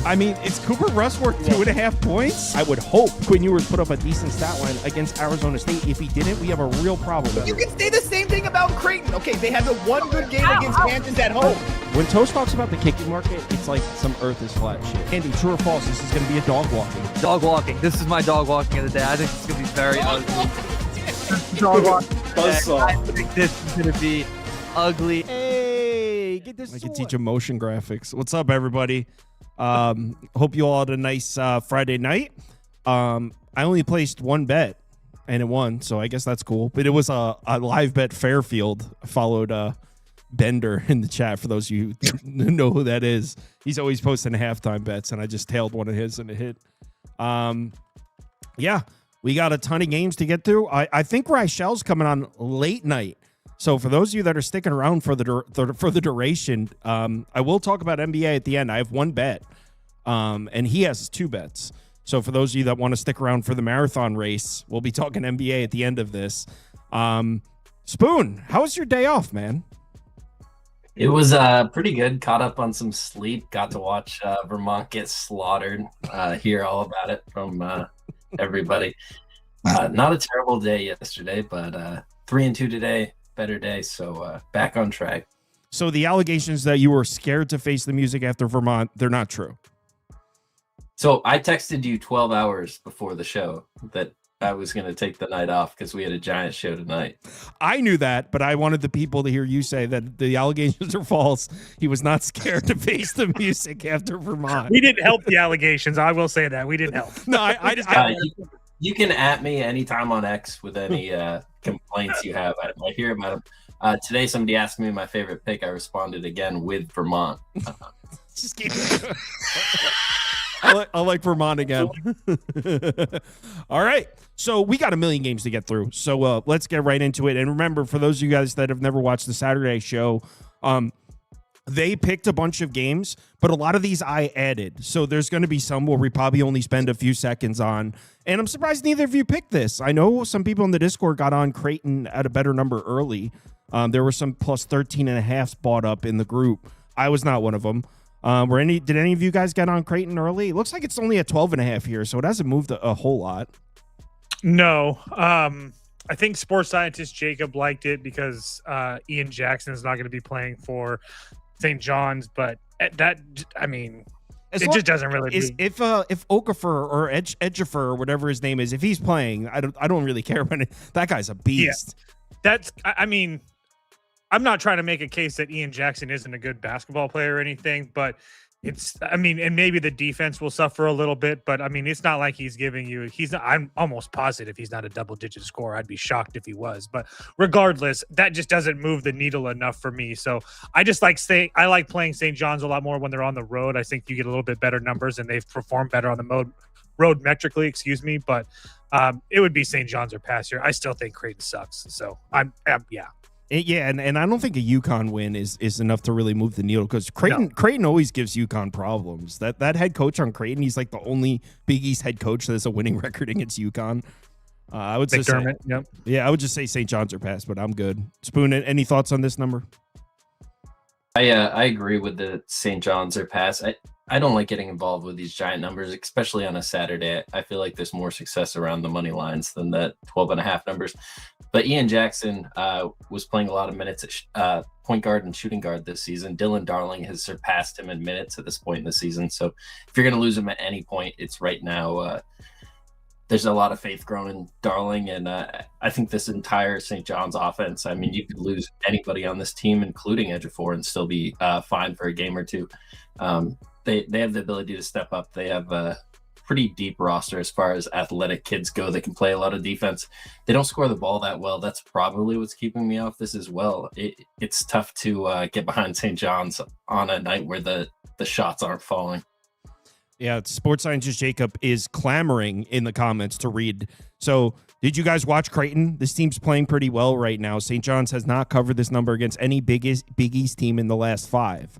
I mean, is Cooper Rush worth 2.5 points? I would hope Quinn Ewers put up a decent stat line against Arizona State. If he didn't, we have a real problem. You can say the same thing about Creighton. Okay, they had the one good game against Kansas at home. When Toast talks about the kicking market, it's like some earth is flat shit. Andy, true or false, this is going to be a dog walking. Dog walking. This is my dog walking of the day. I think it's going to be very ugly. Dog walking. I think this is going to be ugly. Hey, get this. I can teach you motion graphics. What's up, everybody? Hope you all had a nice Friday night. I only placed one bet and it won, so I guess that's cool. But it was a live bet Fairfield. I followed Bender in the chat for those of you who know who that is. He's always posting halftime bets, and I just tailed one of his and it hit. Yeah, we got a ton of games to get through. I think Rochelle's coming on late night. So for those of you that are sticking around for the duration, I will talk about NBA at the end. I have one bet, and he has two bets. So for those of you that want to stick around for the marathon race, we'll be talking NBA at the end of this. Spoon, how was your day off, man? It was pretty good. Caught up on some sleep. Got to watch Vermont get slaughtered. Hear all about it from everybody. Not a terrible day yesterday, but 3-2 today. Better day, so back on track. So the allegations that you were scared to face the music after Vermont, they're not true. So I texted you 12 hours before the show that I was going to take the night off because we had a giant show tonight. I knew that, but I wanted the people to hear you say that the allegations are false. He was not scared to face the music after Vermont. We didn't help the allegations. I will say that. We didn't help. No, you can at me anytime on X with any complaints you have. I hear about them. Today, somebody asked me my favorite pick. I responded again with Vermont. Just keep it. I like Vermont again. All right. So we got a million games to get through. So let's get right into it. And remember, for those of you guys that have never watched the Saturday show, they picked a bunch of games, but a lot of these I added. So there's going to be some where we probably only spend a few seconds on. And I'm surprised neither of you picked this. I know some people in the Discord got on Creighton at a better number early. There were some plus 13.5 bought up in the group. I was not one of them. Did any of you guys get on Creighton early? It looks like it's only at 12.5 here, so it hasn't moved a whole lot. No. I think sports scientist Jacob liked it because Ian Jackson is not going to be playing for St. John's, but that, I mean, it just doesn't really. If Okafor or Edgefer or whatever his name is, if he's playing, I don't really care. But that guy's a beast. Yeah. I mean, I'm not trying to make a case that Ian Jackson isn't a good basketball player or anything, but and maybe the defense will suffer a little bit, but I mean, it's not like he's giving you, I'm almost positive he's not a double-digit scorer. I'd be shocked if he was, but regardless, that just doesn't move the needle enough for me. So I just I like playing St. John's a lot more when they're on the road. I think you get a little bit better numbers and they've performed better on the road metrically, but it would be St. John's or pass here. I still think Creighton sucks. So yeah. Yeah, and I don't think a UConn win is enough to really move the needle because Creighton always gives UConn problems. That head coach on Creighton, he's like the only Big East head coach that has a winning record against UConn. I would McDermott, say, yeah, I would just say St. John's or pass, but I'm good. Spoon, any thoughts on this number? I agree with the St. John's or pass. I don't like getting involved with these giant numbers, especially on a Saturday. I feel like there's more success around the money lines than that 12.5 numbers. But Ian Jackson was playing a lot of minutes at point guard and shooting guard this season. Dylan Darling has surpassed him in minutes at this point in the season. So if you're going to lose him at any point, it's right now. There's a lot of faith grown in Darling, and I think this entire St. John's offense, I mean, you could lose anybody on this team, including Ejiofor, and still be fine for a game or two. They have the ability to step up. They have a pretty deep roster as far as athletic kids go. They can play a lot of defense. They don't score the ball that well. That's probably what's keeping me off this as well. It's tough to get behind St. John's on a night where the shots aren't falling. Yeah, sports scientist Jacob is clamoring in the comments to read. So did you guys watch Creighton? This team's playing pretty well right now. St. John's has not covered this number against any Big East team in the last 5.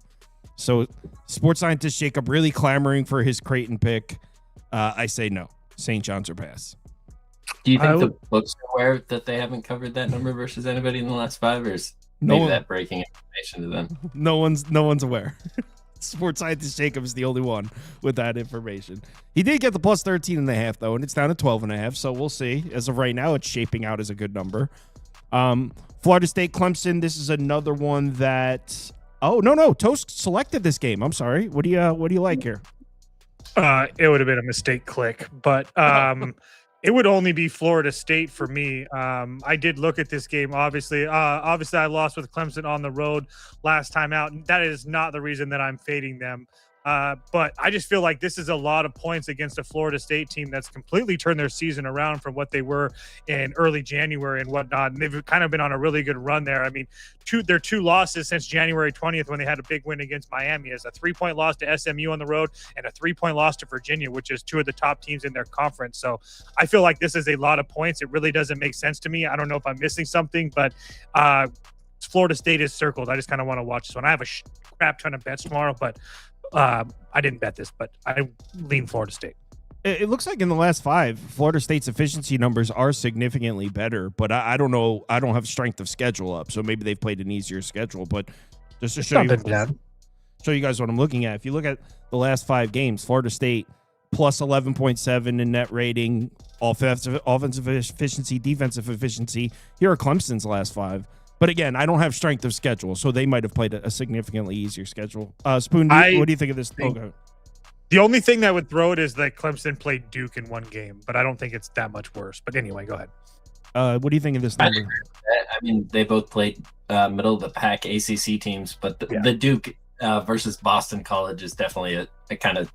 So sports scientist Jacob really clamoring for his Creighton pick. I say no. St. John's or pass. Do you think the books are aware that they haven't covered that number versus anybody in the last 5, or is maybe that breaking information to them? No one's aware. Sports scientist Jacob is the only one with that information. He did get the plus 13.5 though, and it's down to 12.5. So we'll see. As of right now, it's shaping out as a good number. Florida State, Clemson. This is another one that. Oh no, Toast selected this game. I'm sorry. What do you like here? It would have been a mistake click, but it would only be Florida State for me. I did look at this game. Obviously, I lost with Clemson on the road last time out. That is not the reason that I'm fading them. But I just feel like this is a lot of points against a Florida State team that's completely turned their season around from what they were in early January and whatnot. And they've kind of been on a really good run there. I mean, their two losses since January 20th when they had a big win against Miami is a 3-point loss to SMU on the road and a 3-point loss to Virginia, which is two of the top teams in their conference. So I feel like this is a lot of points. It really doesn't make sense to me. I don't know if I'm missing something, but Florida State is circled. I just kind of want to watch this one. I have a crap ton of bets tomorrow, but I didn't bet this, but I lean Florida State. It looks like in the last 5, Florida State's efficiency numbers are significantly better, but I don't know. I don't have strength of schedule up, so maybe they've played an easier schedule. But just to show you guys what I'm looking at, if you look at the last 5 games, Florida State plus 11.7 in net rating, offensive efficiency, defensive efficiency. Here are Clemson's last 5. But again, I don't have strength of schedule, so they might have played a significantly easier schedule. Spoon, what do you think of this? The only thing that would throw it is that Clemson played Duke in one game, but I don't think it's that much worse. But anyway, go ahead. What do you think of this number? I mean, they both played middle of the pack ACC teams, but the Duke versus Boston College is definitely a kind of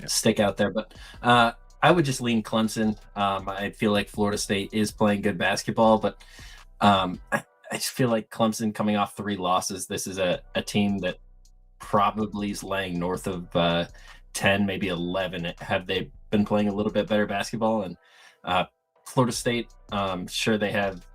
stick out there. But I would just lean Clemson. I feel like Florida State is playing good basketball, but I just feel like Clemson coming off 3 losses. This is a team that probably is laying north of 10, maybe 11. Have they been playing a little bit better basketball? And Florida State, sure, they have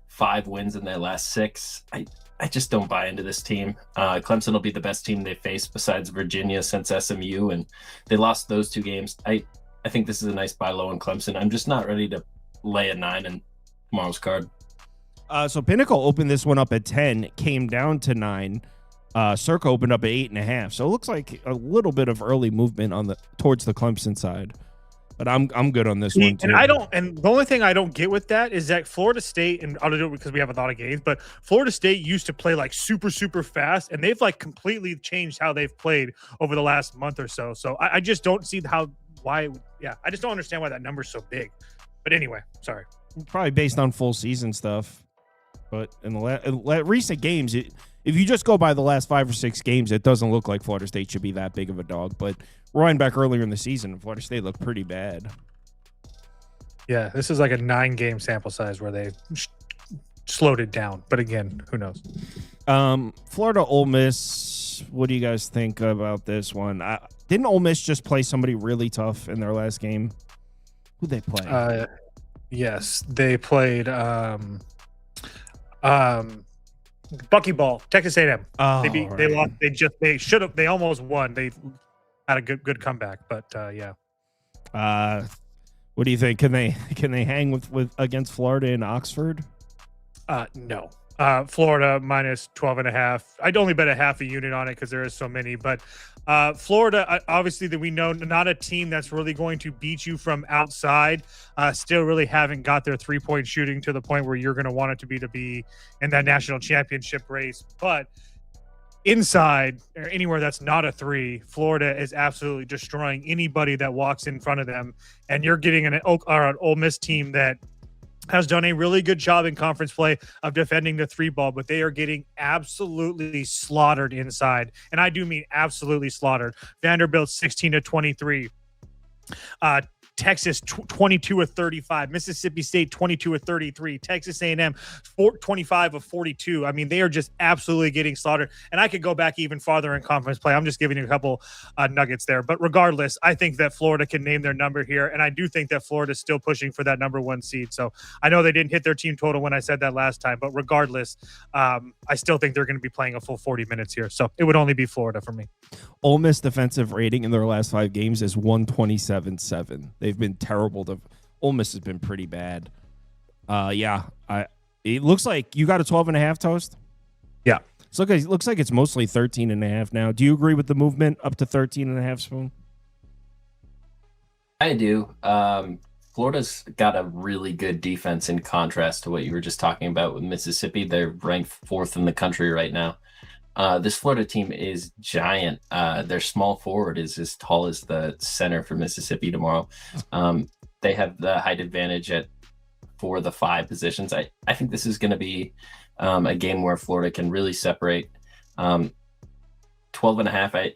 5 wins in their last 6. I just don't buy into this team. Clemson will be the best team they faced besides Virginia since SMU, and they lost those 2 games. I think this is a nice buy low in Clemson. I'm just not ready to lay a 9 in tomorrow's card. So Pinnacle opened this one up at 10, came down to 9. Circa opened up at 8.5. So it looks like a little bit of early movement towards the Clemson side. But I'm good on this one too. And the only thing I don't get with that is that Florida State, and I'll do it because we have a lot of games, but Florida State used to play like super, super fast, and they've like completely changed how they've played over the last month or so. So I just don't see I just don't understand why that number's so big. But anyway, sorry. Probably based on full season stuff. But in the recent games, if you just go by the last 5 or 6 games, it doesn't look like Florida State should be that big of a dog. But rolling back earlier in the season, Florida State looked pretty bad. Yeah, this is like a 9-game sample size where they slowed it down. But again, who knows? Florida, Ole Miss, what do you guys think about this one? Didn't Ole Miss just play somebody really tough in their last game? Who'd they play? Yes, they played Buckyball, Texas A&M. They lost. They almost won. They had a good comeback, but yeah. What do you think? Can they hang with against Florida in Oxford? No. Florida minus 12.5. I'd only bet a half a unit on it because there is so many. But Florida, obviously, that we know, not a team that's really going to beat you from outside. Still really haven't got their 3-point shooting to the point where you're going to want it to be in that national championship race. But inside or anywhere that's not a 3, Florida is absolutely destroying anybody that walks in front of them. And you're getting an Ole Miss team that has done a really good job in conference play of defending the 3 ball, but they are getting absolutely slaughtered inside. And I do mean absolutely slaughtered. Vanderbilt 16-23. Texas 22 of 35, Mississippi State 22 of 33, Texas A&M 25 of 42. I mean, they are just absolutely getting slaughtered. And I could go back even farther in conference play. I'm just giving you a couple nuggets there. But regardless, I think that Florida can name their number here. And I do think that Florida is still pushing for that number 1 seed. So I know they didn't hit their team total when I said that last time. But regardless, I still think they're going to be playing a full 40 minutes here. So it would only be Florida for me. Ole Miss defensive rating in their last 5 games is 127.7. They've been terrible. Ole Miss has been pretty bad. It looks like you got a 12.5 Toast. Yeah. So looks like it's mostly 13.5 now. Do you agree with the movement up to 13.5, Spoon? I do. Florida's got a really good defense in contrast to what you were just talking about with Mississippi. They're ranked 4th in the country right now. This Florida team is giant. Their small forward is as tall as the center for Mississippi tomorrow. They have the height advantage for the 5 positions. I think this is going to be a game where Florida can really separate. 12.5,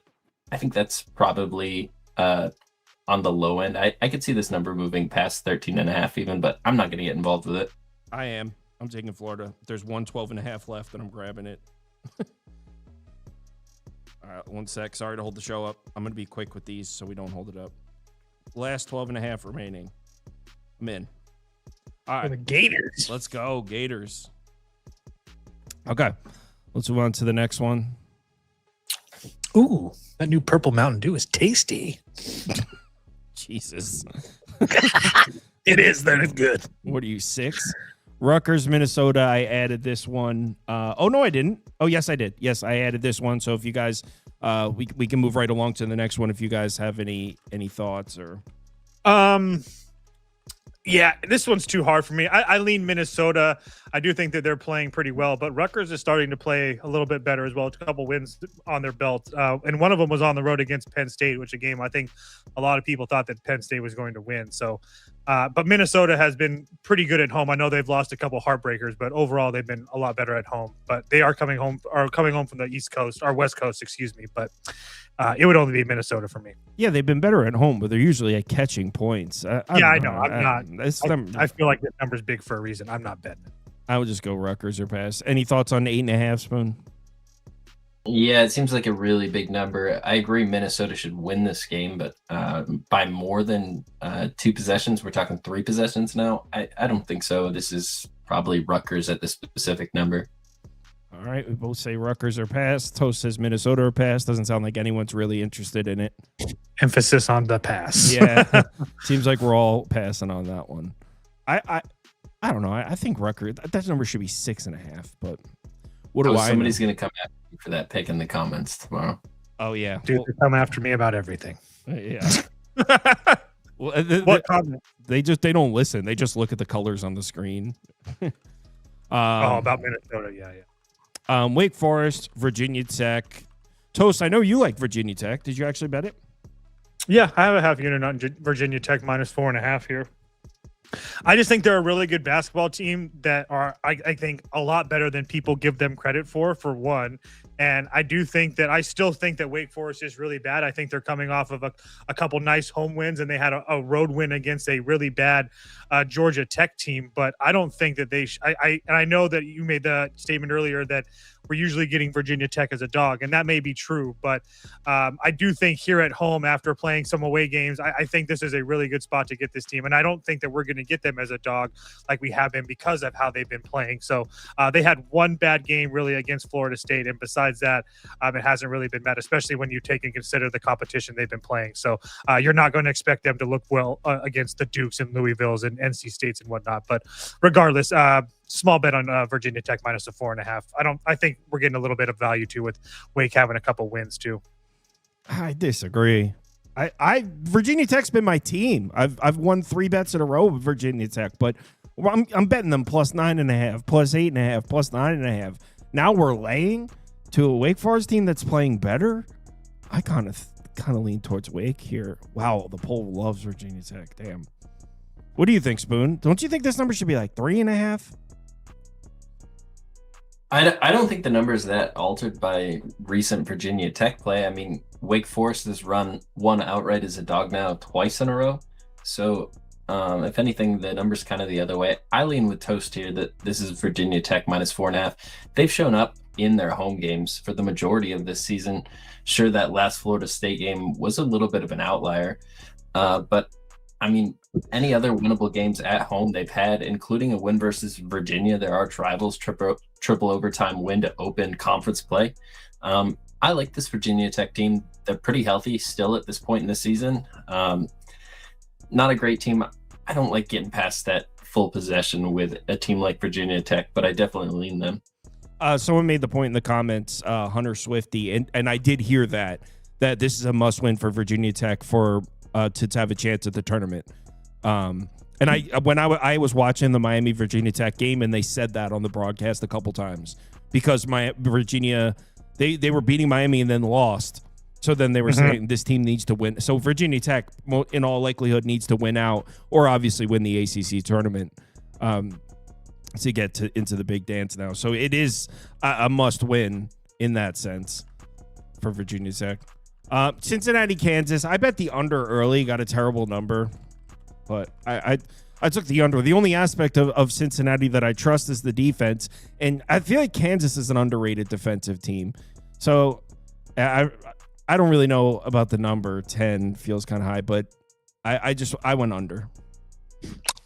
I think that's probably on the low end. I could see this number moving past 13.5 even, but I'm not going to get involved with it. I am. I'm taking Florida. There's 12.5 left, and I'm grabbing it. All right, 1 sec. Sorry to hold the show up. I'm going to be quick with these so we don't hold it up. Last 12.5 remaining. I'm in. All right. The Gators. Let's go, Gators. Okay. Let's move on to the next one. Ooh, that new purple Mountain Dew is tasty. Jesus. It is. That is good. What are you, 6? Rutgers, Minnesota. I added this one. Oh, no, I didn't. Oh, yes, I did. Yes, I added this one. So if you guys, we can move right along to the next one if you guys have any thoughts or. Yeah, this one's too hard for me. I lean Minnesota. I do think that they're playing pretty well, but Rutgers is starting to play a little bit better as well. A couple wins on their belt. And one of them was on the road against Penn State, which a game I think a lot of people thought that Penn State was going to win. So, but Minnesota has been pretty good at home. I know they've lost a couple heartbreakers, but overall they've been a lot better at home. But they are coming home from the East Coast or West Coast, excuse me. But it would only be Minnesota for me. Yeah, they've been better at home, but they're usually at catching points. I know. I'm not. I feel like this number's big for a reason. I'm not betting it. I would just go Rutgers or pass. Any thoughts on 8.5, Spoon? Yeah, it seems like a really big number. I agree Minnesota should win this game, but by more than 2 possessions. We're talking 3 possessions now. I don't think so. This is probably Rutgers at this specific number. All right, we both say Rutgers or pass. Toast says Minnesota or pass. Doesn't sound like anyone's really interested in it. Emphasis on the pass. Yeah, seems like we're all passing on that one. I don't know. I think Rutgers, that number should be 6.5. But what do I? Somebody's going to come after you for that pick in the comments tomorrow. Oh yeah, dude, they come after me about everything. Yeah. Well, what comment? They don't listen. They just look at the colors on the screen. About Minnesota, yeah. Wake Forest, Virginia Tech. Toast, I know you like Virginia Tech. Did you actually bet it? Yeah, I have a half unit on Virginia Tech minus 4.5 here. I just think they're a really good basketball team that are, I think, a lot better than people give them credit for one. And I still think that Wake Forest is really bad. I think they're coming off of a couple nice home wins, and they had a road win against a really bad Georgia Tech team. But I don't think that they and I know that you made the statement earlier that we're usually getting Virginia Tech as a dog, and that may be true. But I do think here at home, after playing some away games, I think this is a really good spot to get this team. And I don't think that we're going to get them as a dog like we have been because of how they've been playing. So they had one bad game really against Florida State, and besides that, it hasn't really been bad, especially when you take and consider the competition they've been playing. So you're not going to expect them to look well against the Dukes and Louisvilles and NC States and whatnot. But regardless, small bet on Virginia Tech minus a 4.5. I think we're getting a little bit of value too with Wake having a couple wins too. I disagree. Virginia Tech's been my team. I've won 3 bets in a row with Virginia Tech, but I'm betting them plus 9.5, plus 8.5, plus 9.5. Now we're laying to a Wake Forest team that's playing better. I kind of lean towards Wake here. Wow, the poll loves Virginia Tech. Damn. What do you think, Spoon? Don't you think this number should be like 3.5? I don't think the number is that altered by recent Virginia Tech play. I mean, Wake Forest has won outright as a dog now twice in a row. So if anything, the number's kind of the other way. I lean with Toast here that this is Virginia Tech minus 4.5. They've shown up in their home games for the majority of this season. Sure, that last Florida State game was a little bit of an outlier. But I mean, any other winnable games at home they've had, including a win versus Virginia, their arch rivals, triple overtime win to open conference play. I like this Virginia Tech team. They're pretty healthy still at this point in the season. Not a great team. I don't like getting past that full possession with a team like Virginia Tech, but I definitely lean them. Someone made the point in the comments, Hunter Swifty, and I did hear that this is a must win for Virginia Tech for to have a chance at the tournament. And I was watching the Miami Virginia Tech game, and they said that on the broadcast a couple times because Virginia they were beating Miami and then lost. So then they were saying this team needs to win. So Virginia Tech, in all likelihood, needs to win out or obviously win the ACC tournament to get into the big dance now. So it is a must win in that sense for Virginia Tech. Cincinnati, Kansas. I bet the under early, got a terrible number, but I took the under. The only aspect of Cincinnati that I trust is the defense, and I feel like Kansas is an underrated defensive team. So I don't really know about the number. 10 feels kind of high, but I went under.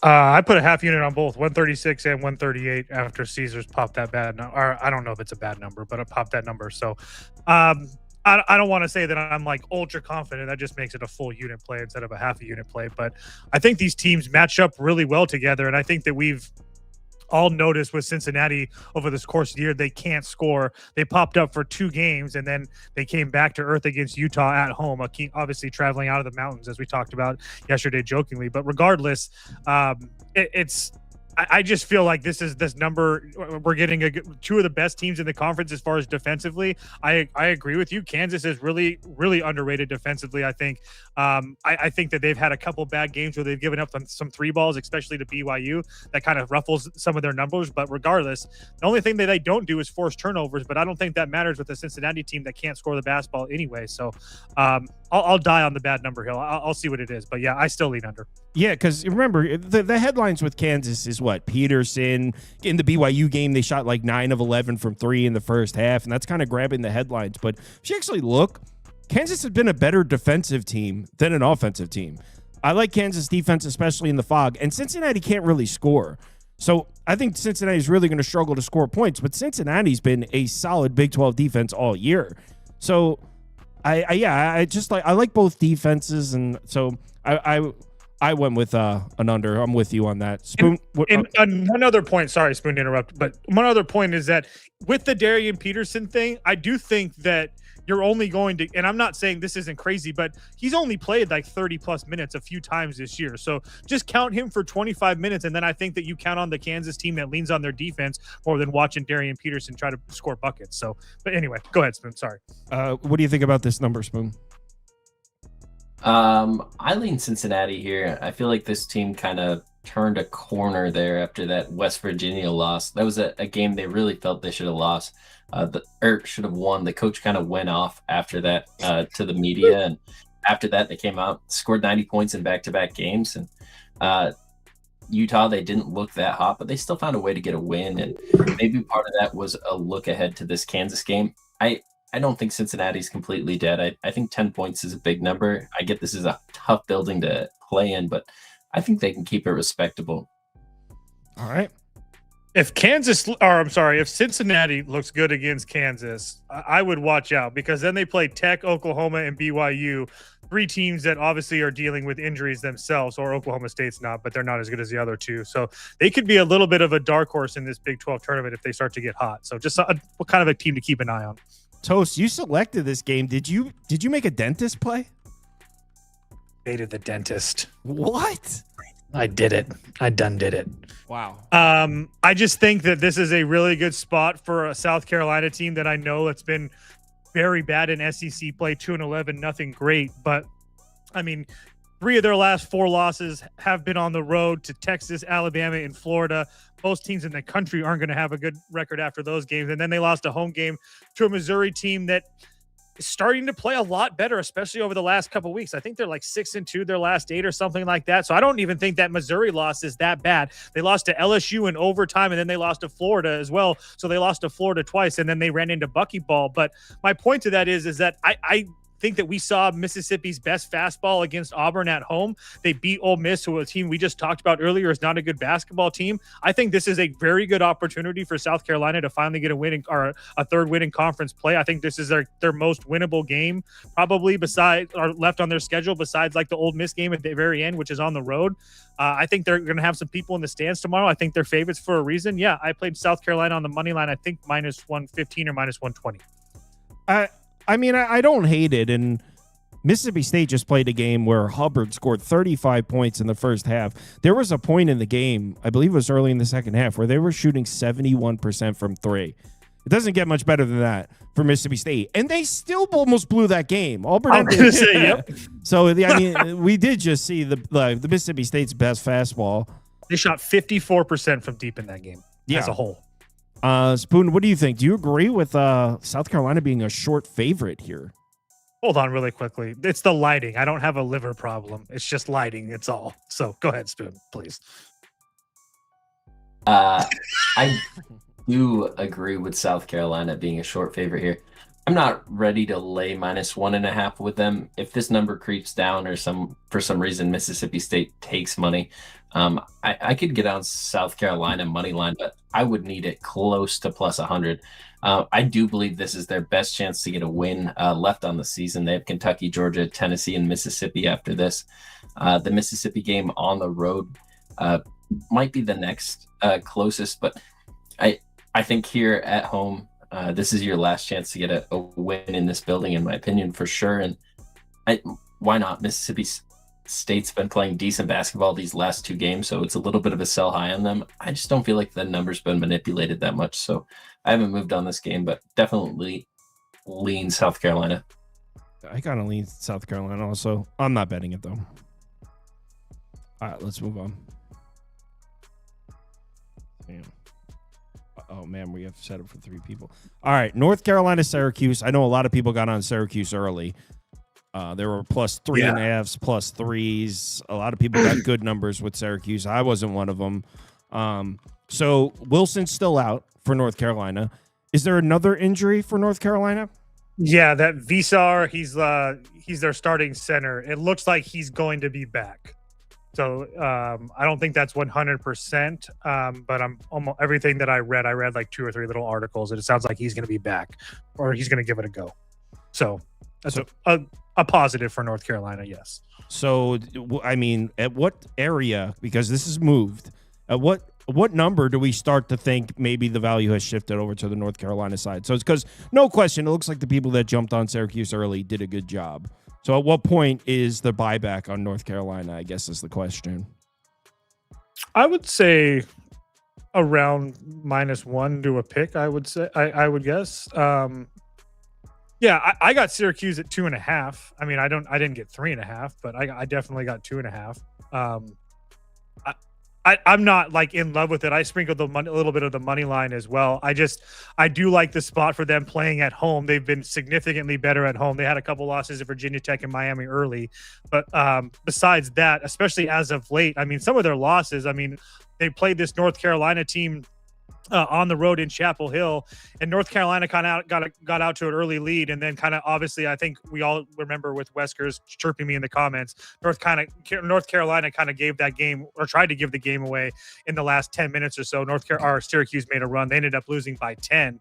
I put a half unit on both 136 and 138 after Caesars popped that bad number. Or I don't know if it's a bad number, but it popped that number. So I don't want to say that I'm like ultra confident. That just makes it a full unit play instead of a half a unit play. But I think these teams match up really well together. And I think that we've all noticed with Cincinnati over this course of the year, they can't score. They popped up for 2 games, and then they came back to earth against Utah at home, obviously traveling out of the mountains, as we talked about yesterday jokingly. But regardless, I just feel like this number, we're getting 2 of the best teams in the conference as far as defensively. I agree with you. Kansas is really, really underrated defensively, I think. I think that they've had a couple bad games where they've given up some 3 balls, especially to BYU. That kind of ruffles some of their numbers. But regardless, the only thing that they don't do is force turnovers. But I don't think that matters with a Cincinnati team that can't score the basketball anyway. So I'll die on the bad number hill. I'll see what it is. But yeah, I still lean under. Yeah, because remember, the headlines with Kansas is what? Peterson. In the BYU game, they shot like 9 of 11 from 3 in the first half, and that's kind of grabbing the headlines. But if you actually look, Kansas has been a better defensive team than an offensive team. I like Kansas defense, especially in the fog, and Cincinnati can't really score. So I think Cincinnati is really going to struggle to score points, but Cincinnati's been a solid Big 12 defense all year. So I like both defenses, and so I went with an under. I'm with you on that. Spoon. One other point. Sorry, Spoon, to interrupt. But one other point is that with the Darian Peterson thing, I do think that you're only going to, and I'm not saying this isn't crazy, but he's only played like 30 plus minutes a few times this year. So just count him for 25 minutes. And then I think that you count on the Kansas team that leans on their defense more than watching Darian Peterson try to score buckets. So, but anyway, go ahead, Spoon. Sorry. What do you think about this number, Spoon? I lean Cincinnati here. I feel like this team kind of turned a corner there after that West Virginia loss. That was a game they really felt they should have lost. Should have won. The coach kind of went off after that to the media, and after that they came out, scored 90 points in back-to-back games. And Utah, they didn't look that hot, but they still found a way to get a win. And maybe part of that was a look ahead to this Kansas game. I don't think Cincinnati's completely dead. I think 10 points is a big number. I get this is a tough building to play in, but I think they can keep it respectable. All right. If Cincinnati looks good against Kansas, I would watch out, because then they play Tech, Oklahoma, and BYU, 3 teams that obviously are dealing with injuries themselves, or Oklahoma State's not, but they're not as good as the other 2. So they could be a little bit of a dark horse in this Big 12 tournament if they start to get hot. So just what kind of a team to keep an eye on. Toast, you selected this game. Did you make a dentist play? Hated the dentist. What? I did it. I done did it. Wow. I just think that this is a really good spot for a South Carolina team that I know it's been very bad in SEC play, 2-11, nothing great. But I mean, 3 of their last 4 losses have been on the road to Texas, Alabama, and Florida. Most teams in the country aren't going to have a good record after those games. And then they lost a home game to a Missouri team that is starting to play a lot better, especially over the last couple of weeks. I think they're like 6-2 their last 8 or something like that. So I don't even think that Missouri loss is that bad. They lost to LSU in overtime, and then they lost to Florida as well. So they lost to Florida twice, and then they ran into buckyball. But my point to that is that I think that we saw Mississippi's best fastball against Auburn at home. They beat Ole Miss, who a team we just talked about earlier is not a good basketball team. I think this is a very good opportunity for South Carolina to finally get a third win in conference play. I think this is their most winnable game probably besides or left on their schedule besides like the Ole Miss game at the very end, which is on the road. I think they're going to have some people in the stands tomorrow. I think they're favorites for a reason. Yeah, I played South Carolina on the money line. I think minus 115 or minus 120. I mean, I don't hate it. And Mississippi State just played a game where Hubbard scored 35 points in the first half. There was a point in the game, I believe it was early in the second half, where they were shooting 71% from three. It doesn't get much better than that for Mississippi State. And they still almost blew that game. Auburn ended, yep. So, I mean, we did just see the Mississippi State's best fastball. They shot 54% from deep in that game as a whole. Spoon, what do you think? Do you agree with South Carolina being a short favorite here? Hold on really quickly. It's the lighting. I don't have a liver problem. It's just lighting. It's all. So go ahead, Spoon, please. I do agree with South Carolina being a short favorite here. I'm not ready to lay minus 1.5 with them. If this number creeps down or for some reason Mississippi State takes money, I could get on South Carolina money line, but I would need it close to plus 100. I do believe this is their best chance to get a win left on the season. They have Kentucky, Georgia, Tennessee, and Mississippi after this. The Mississippi game on the road might be the next closest, but I think here at home, this is your last chance to get a win in this building, in my opinion, for sure. And why not? Mississippi State's been playing decent basketball these last two games, so it's a little bit of a sell high on them. I just don't feel like the number's been manipulated that much, so I haven't moved on this game, but definitely lean South Carolina. I kind of lean South Carolina also. I'm not betting it, though. All right, let's move on. Damn. Oh, man, we have set up for 3 people. All right, North Carolina, Syracuse. I know a lot of people got on Syracuse early. There were plus 3.5s, plus 3s. A lot of people got good numbers with Syracuse. I wasn't one of them. So Wilson's still out for North Carolina. Is there another injury for North Carolina? Yeah, that Visar, he's their starting center. It looks like he's going to be back. So I don't think that's 100%, but I'm almost everything that I read like 2 or 3 little articles, and it sounds like he's going to be back or he's going to give it a go. So that's a positive for North Carolina, yes. So, I mean, at what area, because this is moved, at what number do we start to think maybe the value has shifted over to the North Carolina side? So it's because, no question, it looks like the people that jumped on Syracuse early did a good job. So at what point is the buyback on North Carolina, I guess is the question. I would say around -1 to a pick, I would say. I would guess. Yeah, I got Syracuse at 2.5. I mean, I didn't get 3.5, but I definitely got 2.5. I'm not like in love with it. I sprinkled a little bit of the money line as well. I do like the spot for them playing at home. They've been significantly better at home. They had a couple losses at Virginia Tech and Miami early, but besides that, especially as of late, I mean, some of their losses, I mean, they played this North Carolina team on the road in Chapel Hill, and North Carolina kind of got out to an early lead, and then kind of obviously I think we all remember with Weskers chirping me in the comments, North Carolina kind of gave that game or tried to give the game away in the last 10 minutes or so. Syracuse made a run. They ended up losing by 10.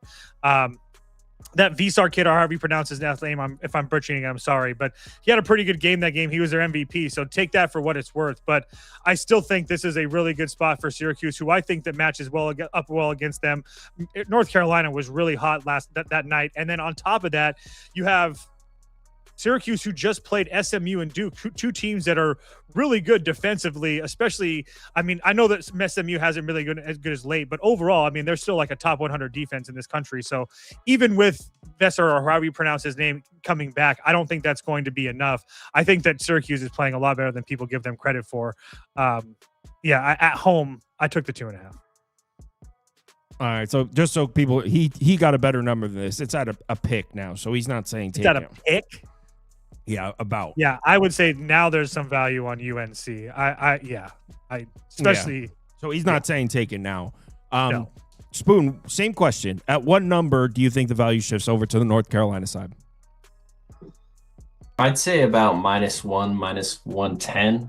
That Visar kid, or however you pronounce his last name, if I'm butchering it, I'm sorry, but he had a pretty good game that game. He was their MVP, so take that for what it's worth. But I still think this is a really good spot for Syracuse, who I think that matches well against them. North Carolina was really hot that night, and then on top of that, you have Syracuse, who just played SMU and Duke, two teams that are really good defensively, especially, I mean, I know that SMU hasn't really been as good as late, but overall, I mean, they're still like a top 100 defense in this country. So even with Vesser, or however you pronounce his name, coming back, I don't think that's going to be enough. I think that Syracuse is playing a lot better than people give them credit for. At home, I took the 2.5. All right, so just so people, he got a better number than this. It's at a pick now, so he's not saying take it. It's at a pick? Yeah, about. Yeah, I would say now there's some value on UNC. Especially. So he's not saying take it now. No. Spoon, same question. At what number do you think the value shifts over to the North Carolina side? I'd say about -1, -110.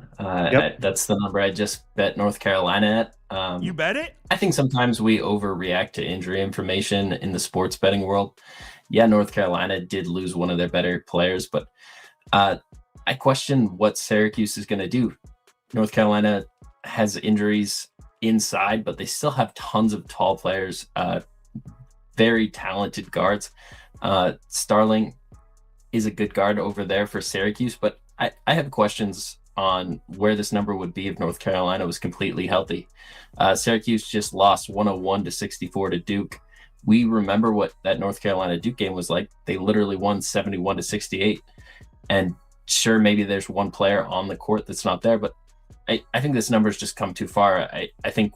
That's the number I just bet North Carolina at. You bet it? I think sometimes we overreact to injury information in the sports betting world. Yeah, North Carolina did lose one of their better players, but I question what Syracuse is going to do. North Carolina has injuries inside, but they still have tons of tall players, very talented guards. Starling is a good guard over there for Syracuse, but I have questions on where this number would be if North Carolina was completely healthy. Syracuse just lost 101-64 to Duke. We remember what that North Carolina Duke game was like. They literally won 71-68. And sure, maybe there's one player on the court that's not there, but I think this number's just come too far. I think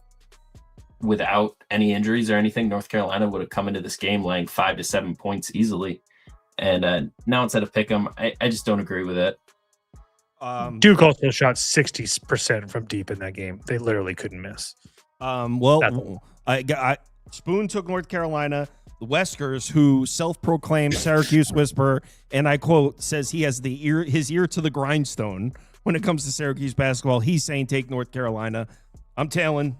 without any injuries or anything, North Carolina would have come into this game laying 5 to 7 points easily. And now instead of pick 'em, I just don't agree with it. Duke also shot 60% from deep in that game. They literally couldn't miss. Spoon took North Carolina. The Weskers, who self-proclaimed Syracuse whisperer, and I quote, says he has his ear to the grindstone when it comes to Syracuse basketball. He's saying take North Carolina. I'm tailing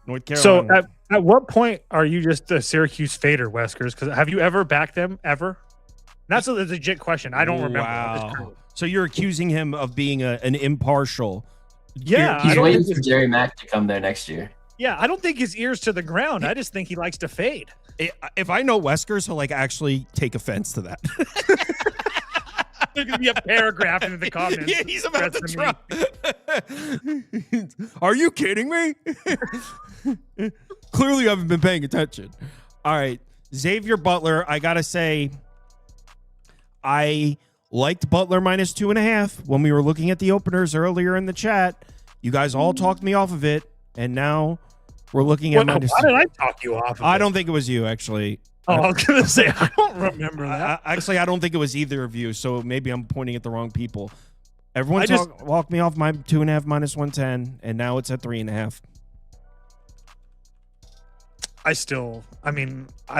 North Carolina. So at what point are you just a Syracuse fader, Weskers? Because have you ever backed them ever? That's a legit question. I don't remember. Wow. So you're accusing him of being an impartial. Yeah. He's waiting for Jerry Mack to come there next year. Yeah, I don't think his ear's to the ground. I just think he likes to fade. If I know Weskers, he'll actually take offense to that. There's going to be a paragraph in the comments. Yeah, he's about to drop. Are you kidding me? Clearly you haven't been paying attention. All right. Xavier Butler, I got to say, I liked Butler -2.5 when we were looking at the openers earlier in the chat. You guys all talked me off of it, and now we're looking at Why did I talk you off of I it? don't think it was you, actually. I was going to say, I don't remember that. Actually, I don't think it was either of you, so maybe I'm pointing at the wrong people. Everyone walked me off my 2.5 -110, and now it's at 3.5. I